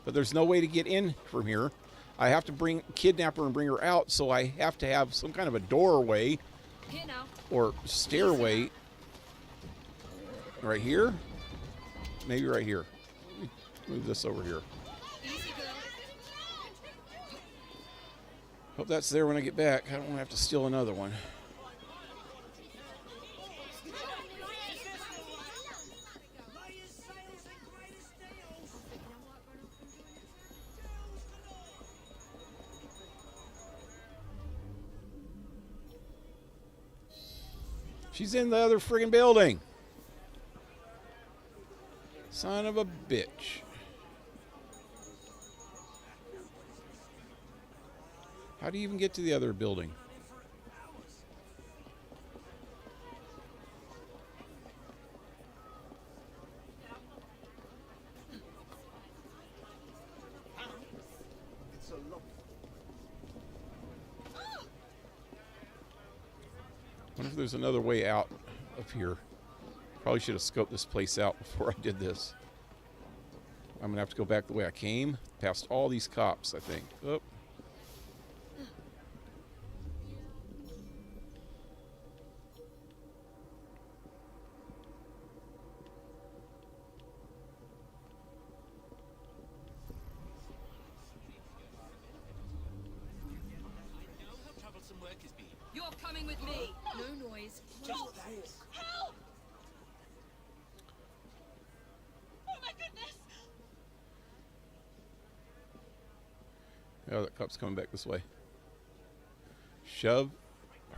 But there's no way to get in from here. I have to kidnap her and bring her out, so I have to have some kind of a doorway Here now. or stairway right here. Maybe right here. Let me move this over here. Easy girl. Hope that's there when I get back. I don't want to have to steal another one. She's in the other friggin' building. Son of a bitch. How do you even get to the other building? It's a lot. I wonder if there's another way out of here. Probably should have scoped this place out before I did this. I'm going to have to go back the way I came, past all these cops, I think. Oh. You're coming with me. No noise. Help! Help! Oh my goodness! Oh, that cop's coming back this way. Shove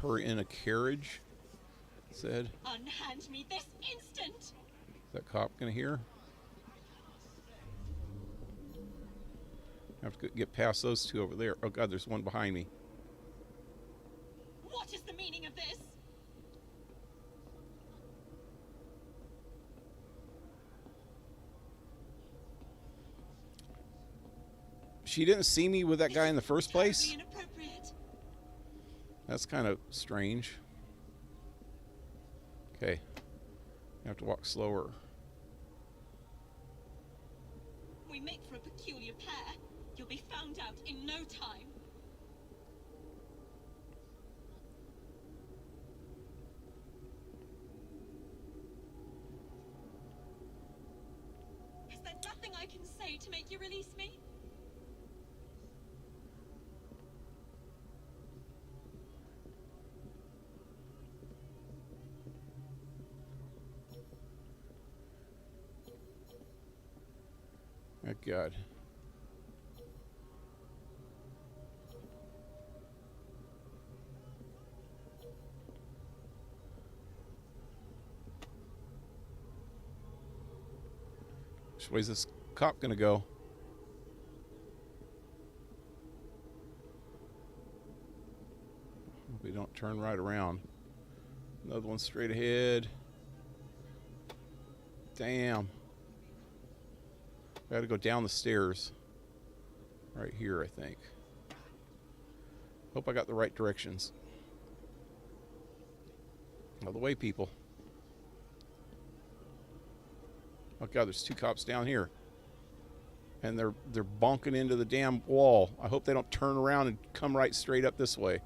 her in a carriage, said. Unhand me this instant! Is that cop going to hear? I have to get past those two over there. Oh, God, there's one behind me. What is the meaning of this? She didn't see me with that guy in the first place? Inappropriate. That's kind of strange. Okay. You have to walk slower. We make for a peculiar pair. You'll be found out in no time. Is there nothing I can say to make you release me? Oh, God. Which way's this cop gonna go? Hope we don't turn right around. Another one straight ahead. Damn. I gotta go down the stairs. Right here, I think. Hope I got the right directions. Out of the way, people. Oh God, there's two cops down here. And they're bonking into the damn wall. I hope they don't turn around and come right straight up this way.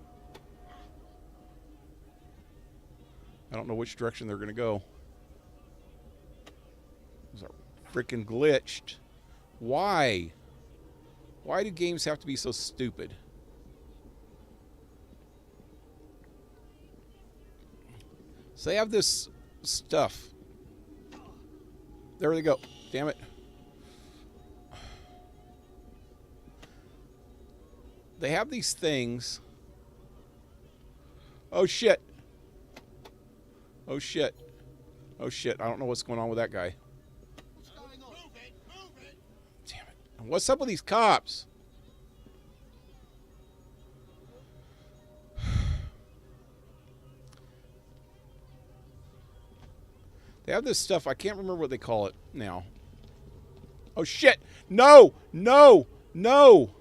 I don't know which direction they're gonna go. Those are freaking glitched. Why? Why do games have to be so stupid? So they have this stuff. There they go. Damn it. They have these things. Oh shit. Oh shit. Oh shit. I don't know what's going on with that guy. Damn it. What's up with these cops? They have this stuff. I can't remember what they call it now. Oh shit. No. No. No.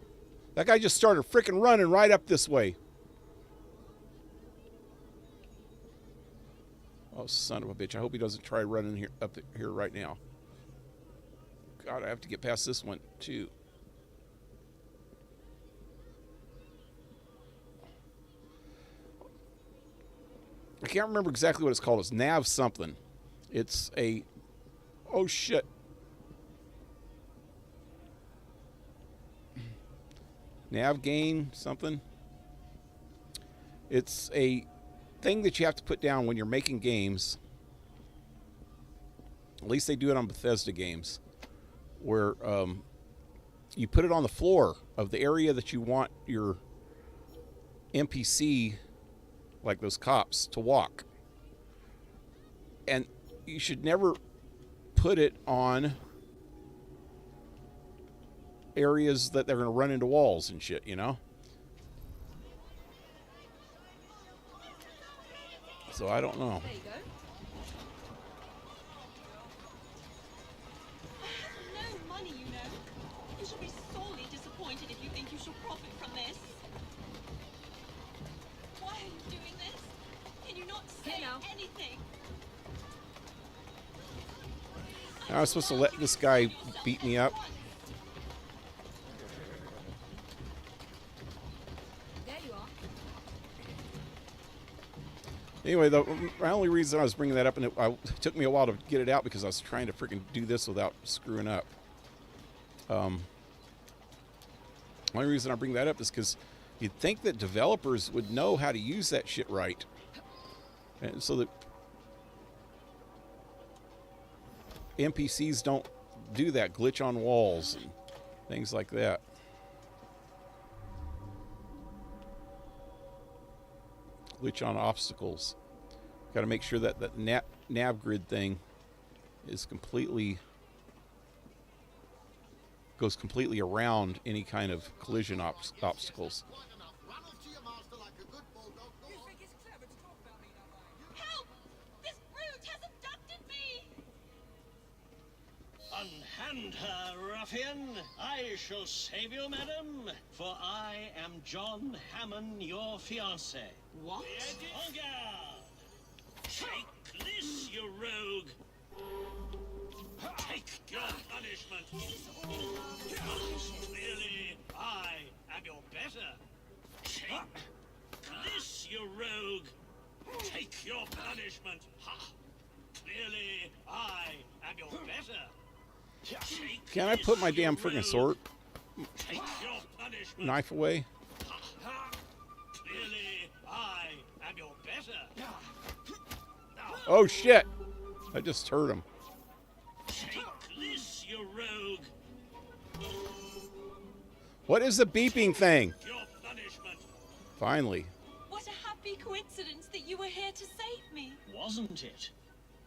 That guy just started freaking running right up this way. Oh, son of a bitch. I hope he doesn't try running here up here right now. God, I have to get past this one, too. I can't remember exactly what it's called. It's nav something. It's a... Oh, shit. Nav gain something. It's a thing that you have to put down when you're making games. At least they do it on Bethesda games, where you put it on the floor of the area that you want your NPC, like those cops, to walk. And you should never put it on areas that they're going to run into walls and shit, you know? So I don't know. There you go. I have no money, you know. You should be sorely disappointed if you think you shall profit from this. Why are you doing this? Can you not say anything? I was supposed to let this guy beat me up. Anyway, the only reason I was bringing that up, and it took me a while to get it out because I was trying to freaking do this without screwing up. Only reason I bring that up is because you'd think that developers would know how to use that shit right. And so that NPCs don't do that, glitch on walls and things like that. Glitch on obstacles. Got to make sure that that nav grid thing is goes completely around any kind of collision obstacles. Help! This brute has abducted me! Unhand her, ruffian! I shall save you, madam, for I am John Hammond, your fiancé. What? En garde! Take this! you rogue! Take your punishment! Clearly, I am your better. Take this, you rogue! Take your punishment! Ha! Clearly, I am your better. Take Can I put my damn freaking sword Take your punishment! knife away? Clearly, I am your better. Oh shit! I just heard him. Take this, you rogue! What is the beeping thing? Your punishment! Finally. What a happy coincidence that you were here to save me. Wasn't it?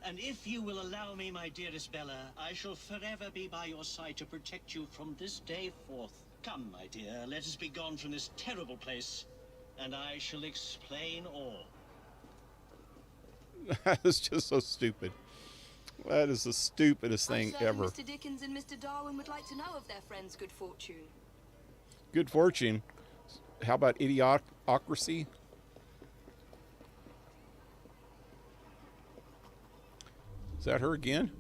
And if you will allow me, my dearest Bella, I shall forever be by your side to protect you from this day forth. Come, my dear, let us be gone from this terrible place, and I shall explain all. That is just so stupid. That is the stupidest thing ever. Mr. Dickens and Mr. Darwin would like to know of their friend's good fortune. Good fortune. How about idiocracy? Is that her again?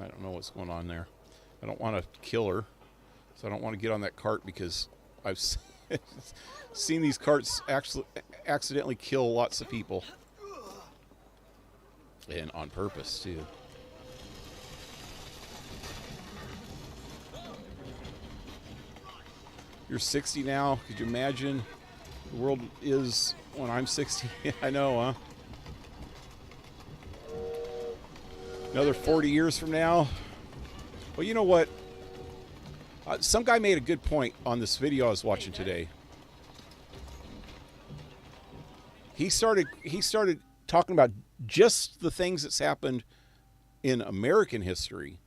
I don't know what's going on there. I don't want to kill her, so I don't want to get on that cart because I've seen these carts actually accidentally kill lots of people. And on purpose, too. You're 60 now. Could you imagine the world is when I'm 60? I know, huh? Another 40 years from now. Well, you know what? Some guy made a good point on this video I was watching today. He started talking about just the things that's happened in American history,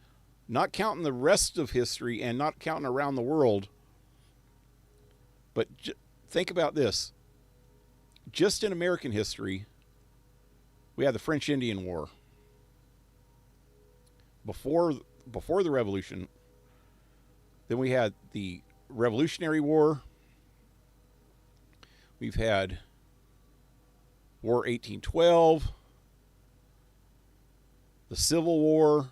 not counting the rest of history and not counting around the world. But think about this. Just in American history, we had the French Indian War. Before the Revolution, then we had the Revolutionary War. We've had War 1812, the Civil War,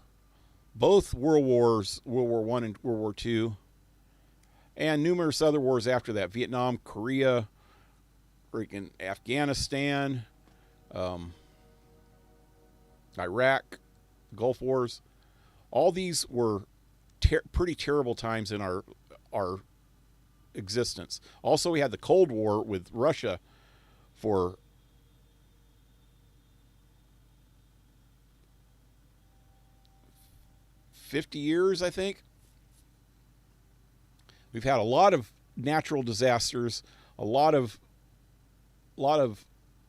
both World Wars, World War I and World War II, and numerous other wars after that: Vietnam, Korea, freaking Afghanistan, Iraq, Gulf Wars. All these were pretty terrible times in our existence. Also, we had the Cold War with Russia for 50 years, I think. We've had a lot of natural disasters, a lot of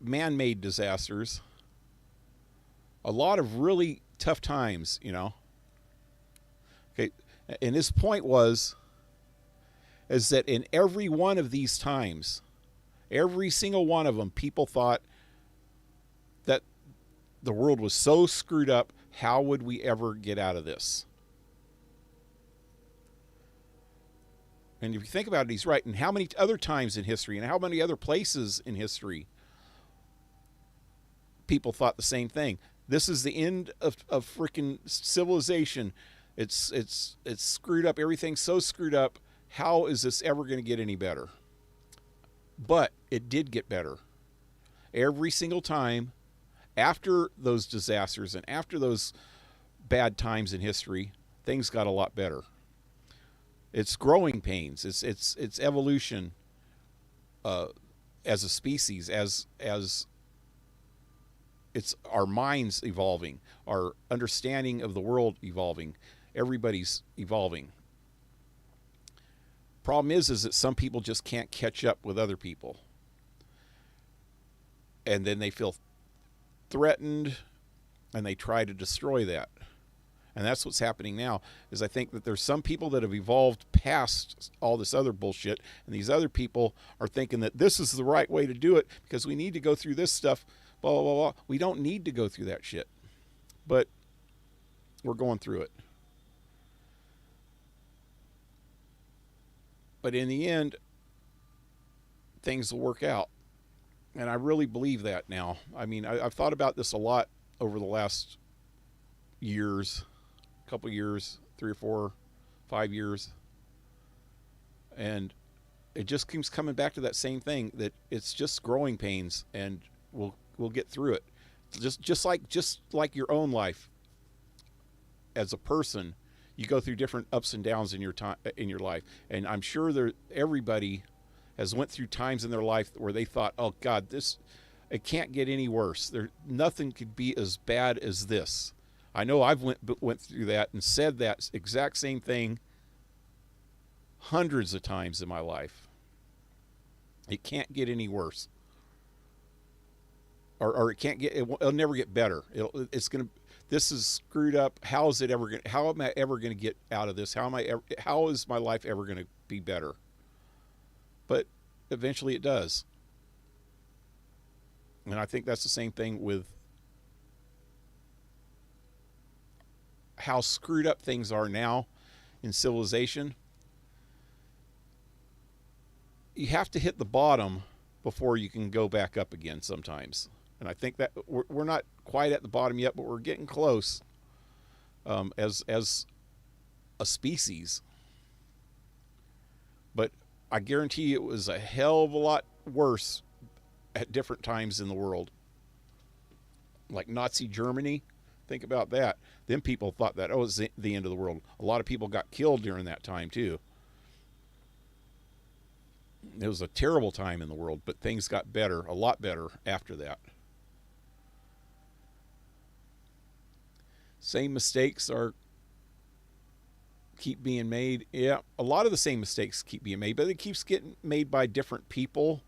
man-made disasters, a lot of really tough times, you know. Okay, and his point is that in every one of these times, every single one of them, people thought that the world was so screwed up, how would we ever get out of this? And if you think about it, he's right. And how many other times in history and how many other places in history people thought the same thing? This is the end of freaking civilization. It's screwed up. Everything's so screwed up. How is this ever going to get any better? But it did get better. Every single time after those disasters and after those bad times in history, things got a lot better. It's growing pains. It's evolution as a species, as it's our minds evolving, our understanding of the world evolving. Everybody's evolving. Problem is that some people just can't catch up with other people. And then they feel threatened and they try to destroy that. And that's what's happening now, is I think that there's some people that have evolved past all this other bullshit, and these other people are thinking that this is the right way to do it because we need to go through this stuff, blah, blah, blah, blah. We don't need to go through that shit. But we're going through it. But in the end, things will work out. And I really believe that now. I mean, I've thought about this a lot over the last years, couple years, 3 or 4, 5 years. And it just keeps coming back to that same thing, that it's just growing pains, and we'll get through it. Just like your own life as a person, you go through different ups and downs in your time in your life. And I'm sure everybody has went through times in their life where they thought, "Oh God, it can't get any worse. Nothing could be as bad as this." I know I've went through that and said that exact same thing hundreds of times in my life. It can't get any worse, or it can't get. It'll never get better. This is screwed up. How am I ever going to get out of this? How is my life ever going to be better? But eventually it does. And I think that's the same thing with how screwed up things are now in civilization. You have to hit the bottom before you can go back up again sometimes. And I think that we're not quite at the bottom yet, but we're getting close as a species. But I guarantee it was a hell of a lot worse at different times in the world. Like Nazi Germany, think about that. Them people thought that, it was the end of the world. A lot of people got killed during that time too. It was a terrible time in the world, but things got better, a lot better after that. Same mistakes keep being made. Yeah, a lot of the same mistakes keep being made, but it keeps getting made by different people.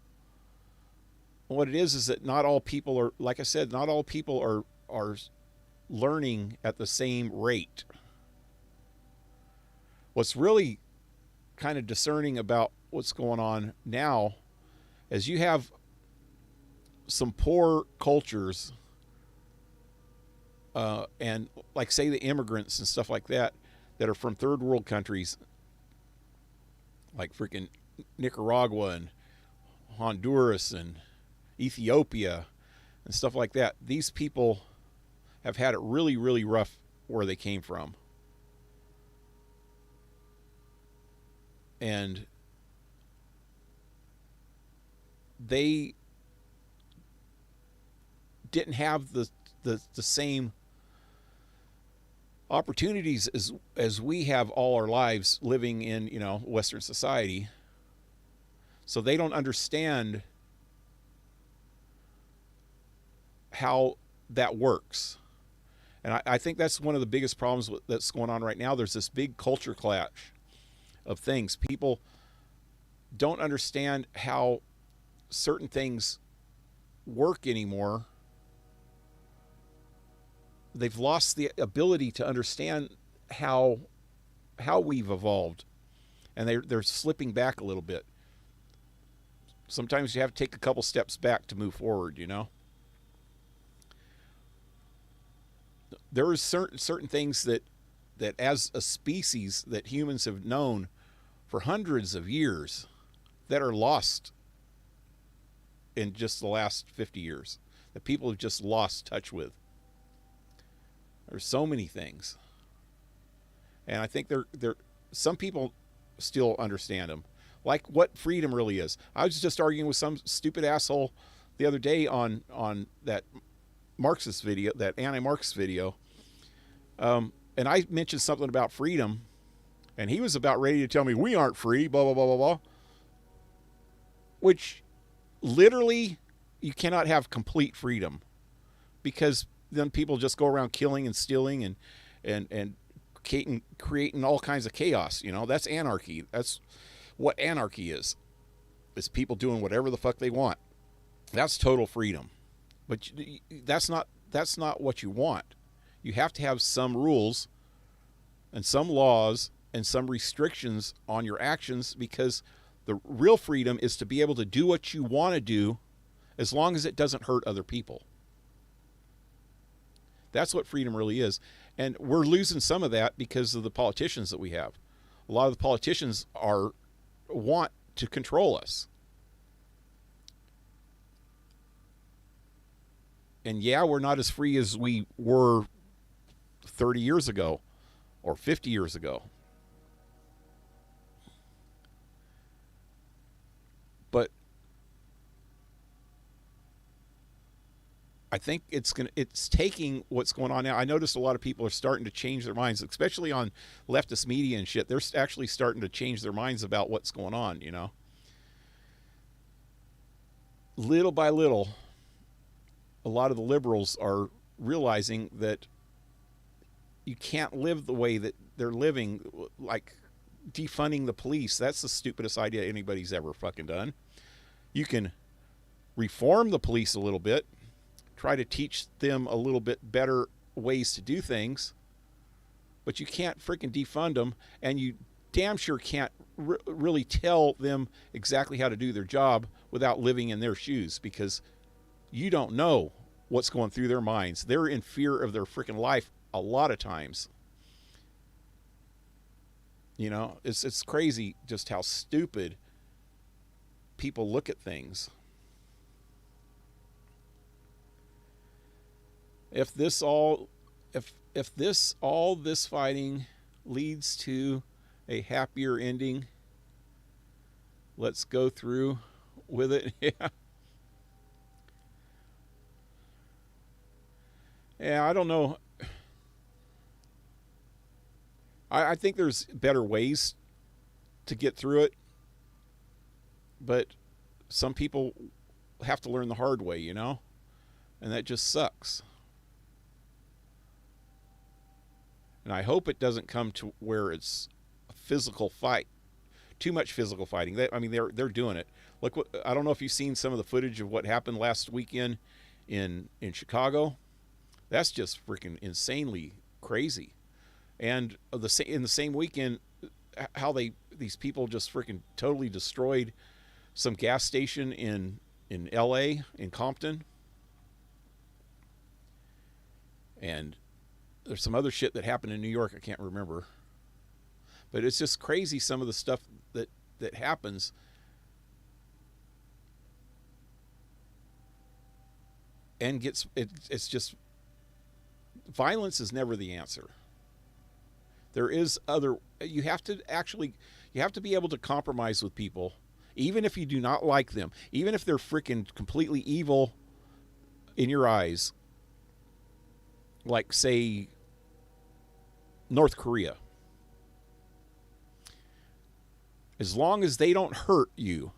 And what it is that not all people are, like I said, not all people are learning at the same rate. What's really kind of discerning about what's going on now is you have some poor cultures, and like say the immigrants and stuff like that are from third world countries like freaking Nicaragua and Honduras and Ethiopia and stuff like that. These people have had it really, really rough where they came from. And they didn't have the same opportunities as we have all our lives living in, Western society. So they don't understand how that works. And I think that's one of the biggest problems that's going on right now. There's this big culture clash of things. People don't understand how certain things work anymore. They've lost the ability to understand how we've evolved, and they're slipping back a little bit. Sometimes you have to take a couple steps back to move forward, There are certain things that as a species that humans have known for hundreds of years that are lost in just the last 50 years, that people have just lost touch with. There's so many things. And I think some people still understand them. Like what freedom really is. I was just arguing with some stupid asshole the other day on that Marxist video, that anti-Marxist video. And I mentioned something about freedom, and he was about ready to tell me we aren't free, blah, blah, blah, blah, blah. Which literally you cannot have complete freedom, because then people just go around killing and stealing and creating all kinds of chaos. That's anarchy. That's what anarchy is. It's people doing whatever the fuck they want. That's total freedom. But that's not what you want. You have to have some rules and some laws and some restrictions on your actions, because the real freedom is to be able to do what you want to do as long as it doesn't hurt other people. That's what freedom really is. And we're losing some of that because of the politicians that we have. A lot of the politicians want to control us. And yeah, we're not as free as we were 30 years ago or 50 years ago. But I think it's taking what's going on now. I noticed a lot of people are starting to change their minds, especially on leftist media and shit. They're actually starting to change their minds about what's going on, you know. Little by little, a lot of the liberals are realizing that you can't live the way that they're living, like defunding the police. That's the stupidest idea anybody's ever fucking done. You can reform the police a little bit, try to teach them a little bit better ways to do things, but you can't freaking defund them, and you damn sure can't really tell them exactly how to do their job without living in their shoes, because you don't know what's going through their minds. They're in fear of their freaking life a lot of times. You know, it's crazy just how stupid people look at things. If this fighting leads to a happier ending, let's go through with it. Yeah. Yeah, I don't know. I think there's better ways to get through it, but some people have to learn the hard way, you know? And that just sucks. And I hope it doesn't come to where it's a physical fight. Too much physical fighting. They're doing it. Look, I don't know if you've seen some of the footage of what happened last weekend in Chicago. That's just freaking insanely crazy. And in the same weekend, how these people just freaking totally destroyed some gas station in L.A., in Compton. And there's some other shit that happened in New York I can't remember. But it's just crazy, some of the stuff that happens. And it's just, violence is never the answer. There is you have to be able to compromise with people, even if you do not like them, even if they're freaking completely evil in your eyes. Like, say, North Korea. As long as they don't hurt you,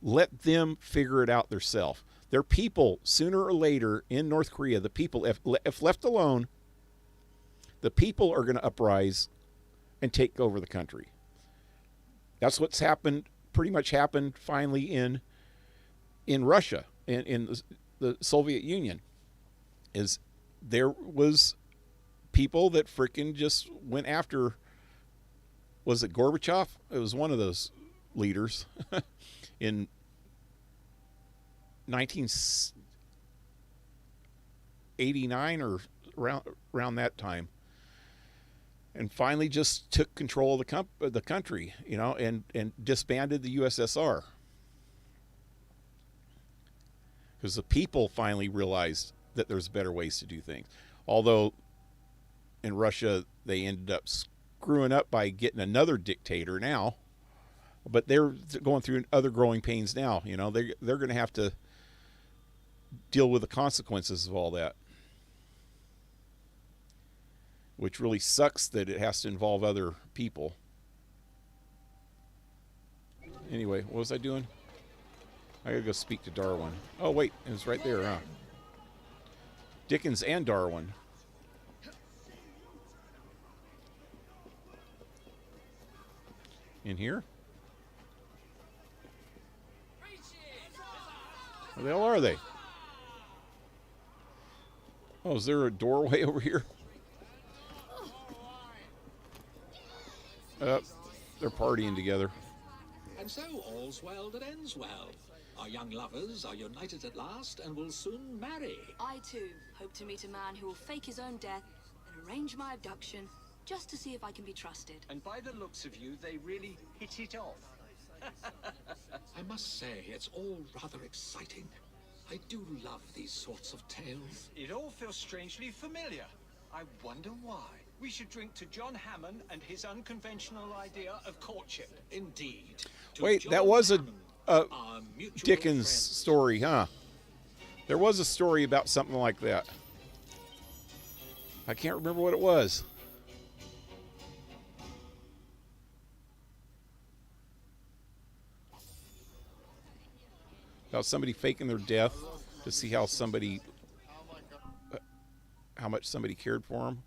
let them figure it out themselves. Their people, sooner or later, in North Korea, the people, if left alone, the people are going to uprise and take over the country. That's what's happened, pretty much happened finally in Russia, in the Soviet Union. Is there was people that freaking just went after, was it Gorbachev? It was one of those leaders in 1989 or around that time. And finally just took control of the country, you know, and disbanded the USSR. Because the people finally realized that there's better ways to do things. Although in Russia, they ended up screwing up by getting another dictator now. But they're going through other growing pains now. You know, they're going to have to deal with the consequences of all that. Which really sucks that it has to involve other people. Anyway, what was I doing? I gotta go speak to Darwin. Oh, wait, it was right there, huh? Dickens and Darwin. In here? Where the hell are they? Oh, is there a doorway over here? They're partying together. And so all's well that ends well. Our young lovers are united at last and will soon marry. I too hope to meet a man who will fake his own death and arrange my abduction just to see if I can be trusted. And by the looks of you, they really hit it off. I must say, it's all rather exciting. I do love these sorts of tales. It all feels strangely familiar. I wonder why. We should drink to John Hammond and his unconventional idea of courtship. Indeed. Wait, that was a Dickens story, huh? There was a story about something like that. I can't remember what it was. About somebody faking their death to see how much somebody cared for them.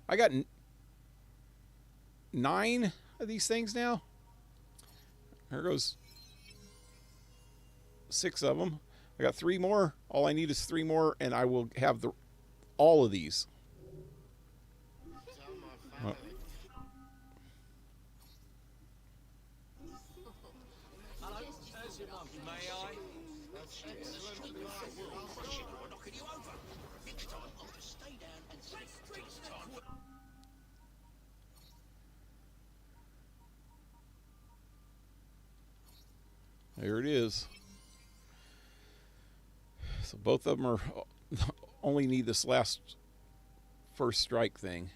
I got 9 of these things now. There goes 6 of them. I got 3 more. All I need is 3 more, and I will have all of these. Oh. Hello, there's your mum. May I? We're knocking you over. Next time, I'll just stay down and sit till it's time. There it is. So both of them are only need this first strike thing.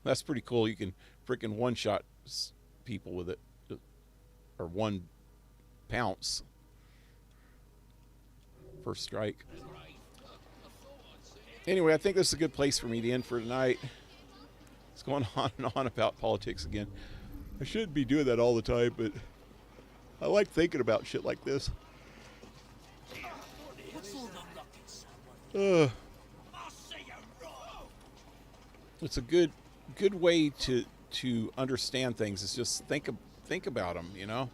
That's pretty cool. You can freaking one-shot people with it, or one pounce. First strike. Anyway, I think this is a good place for me to end for tonight. It's going on and on about politics again. I shouldn't be doing that all the time, but I like thinking about shit like this. It's a good way to understand things. It's just think about them, you know.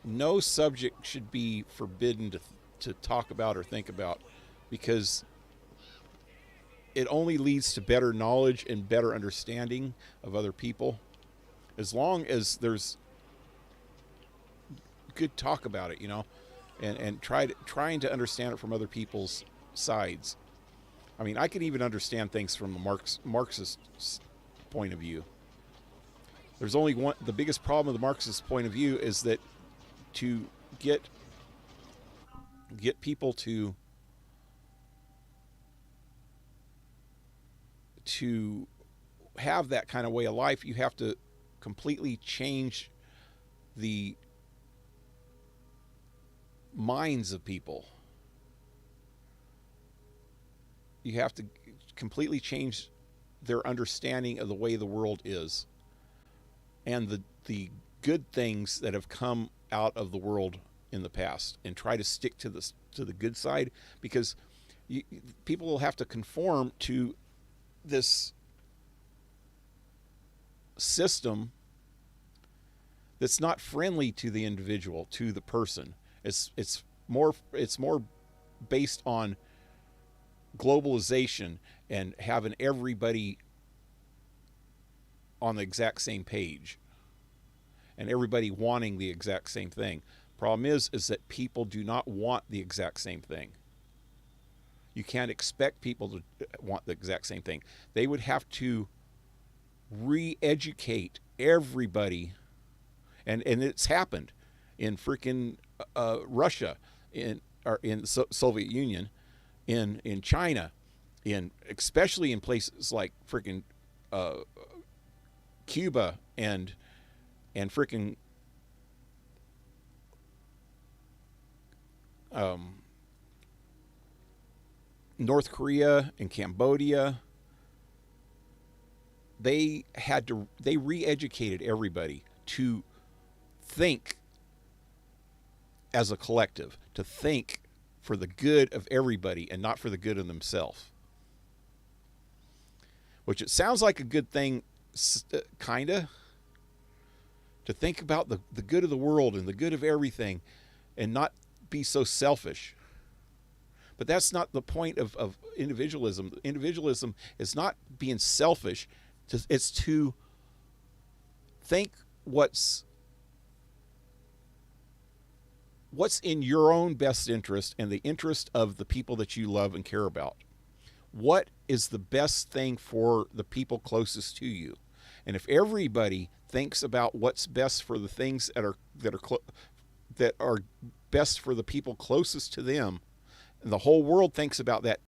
No subject should be forbidden to talk about or think about, because it only leads to better knowledge and better understanding of other people. As long as there's good talk about it, you know, and trying to understand it from other people's sides. I mean, I can even understand things from a Marxist point of view. There's only one. The biggest problem with the Marxist point of view is that to get people to have that kind of way of life, you have to completely change the minds of people. You have to completely change their understanding of the way the world is, and the good things that have come out of the world in the past, and try to stick to the good side, because people will have to conform to this system that's not friendly to the individual, to the person. It's more based on globalization and having everybody on the exact same page and everybody wanting the exact same thing. Problem is that people do not want the exact same thing. You can't expect people to want the exact same thing. They would have to re-educate everybody, and it's happened in freaking Russia, in the Soviet Union, in China, especially in places like freaking Cuba and freaking North Korea and Cambodia. They re-educated everybody to think as a collective, to think for the good of everybody and not for the good of themselves. Which it sounds like a good thing, kinda, to think about the good of the world and the good of everything and not be so selfish. But that's not the point of individualism. Individualism is not being selfish. It's to think what's in your own best interest and the interest of the people that you love and care about. What is the best thing for the people closest to you? And if everybody thinks about what's best for the things that are best for the people closest to them, and the whole world thinks about that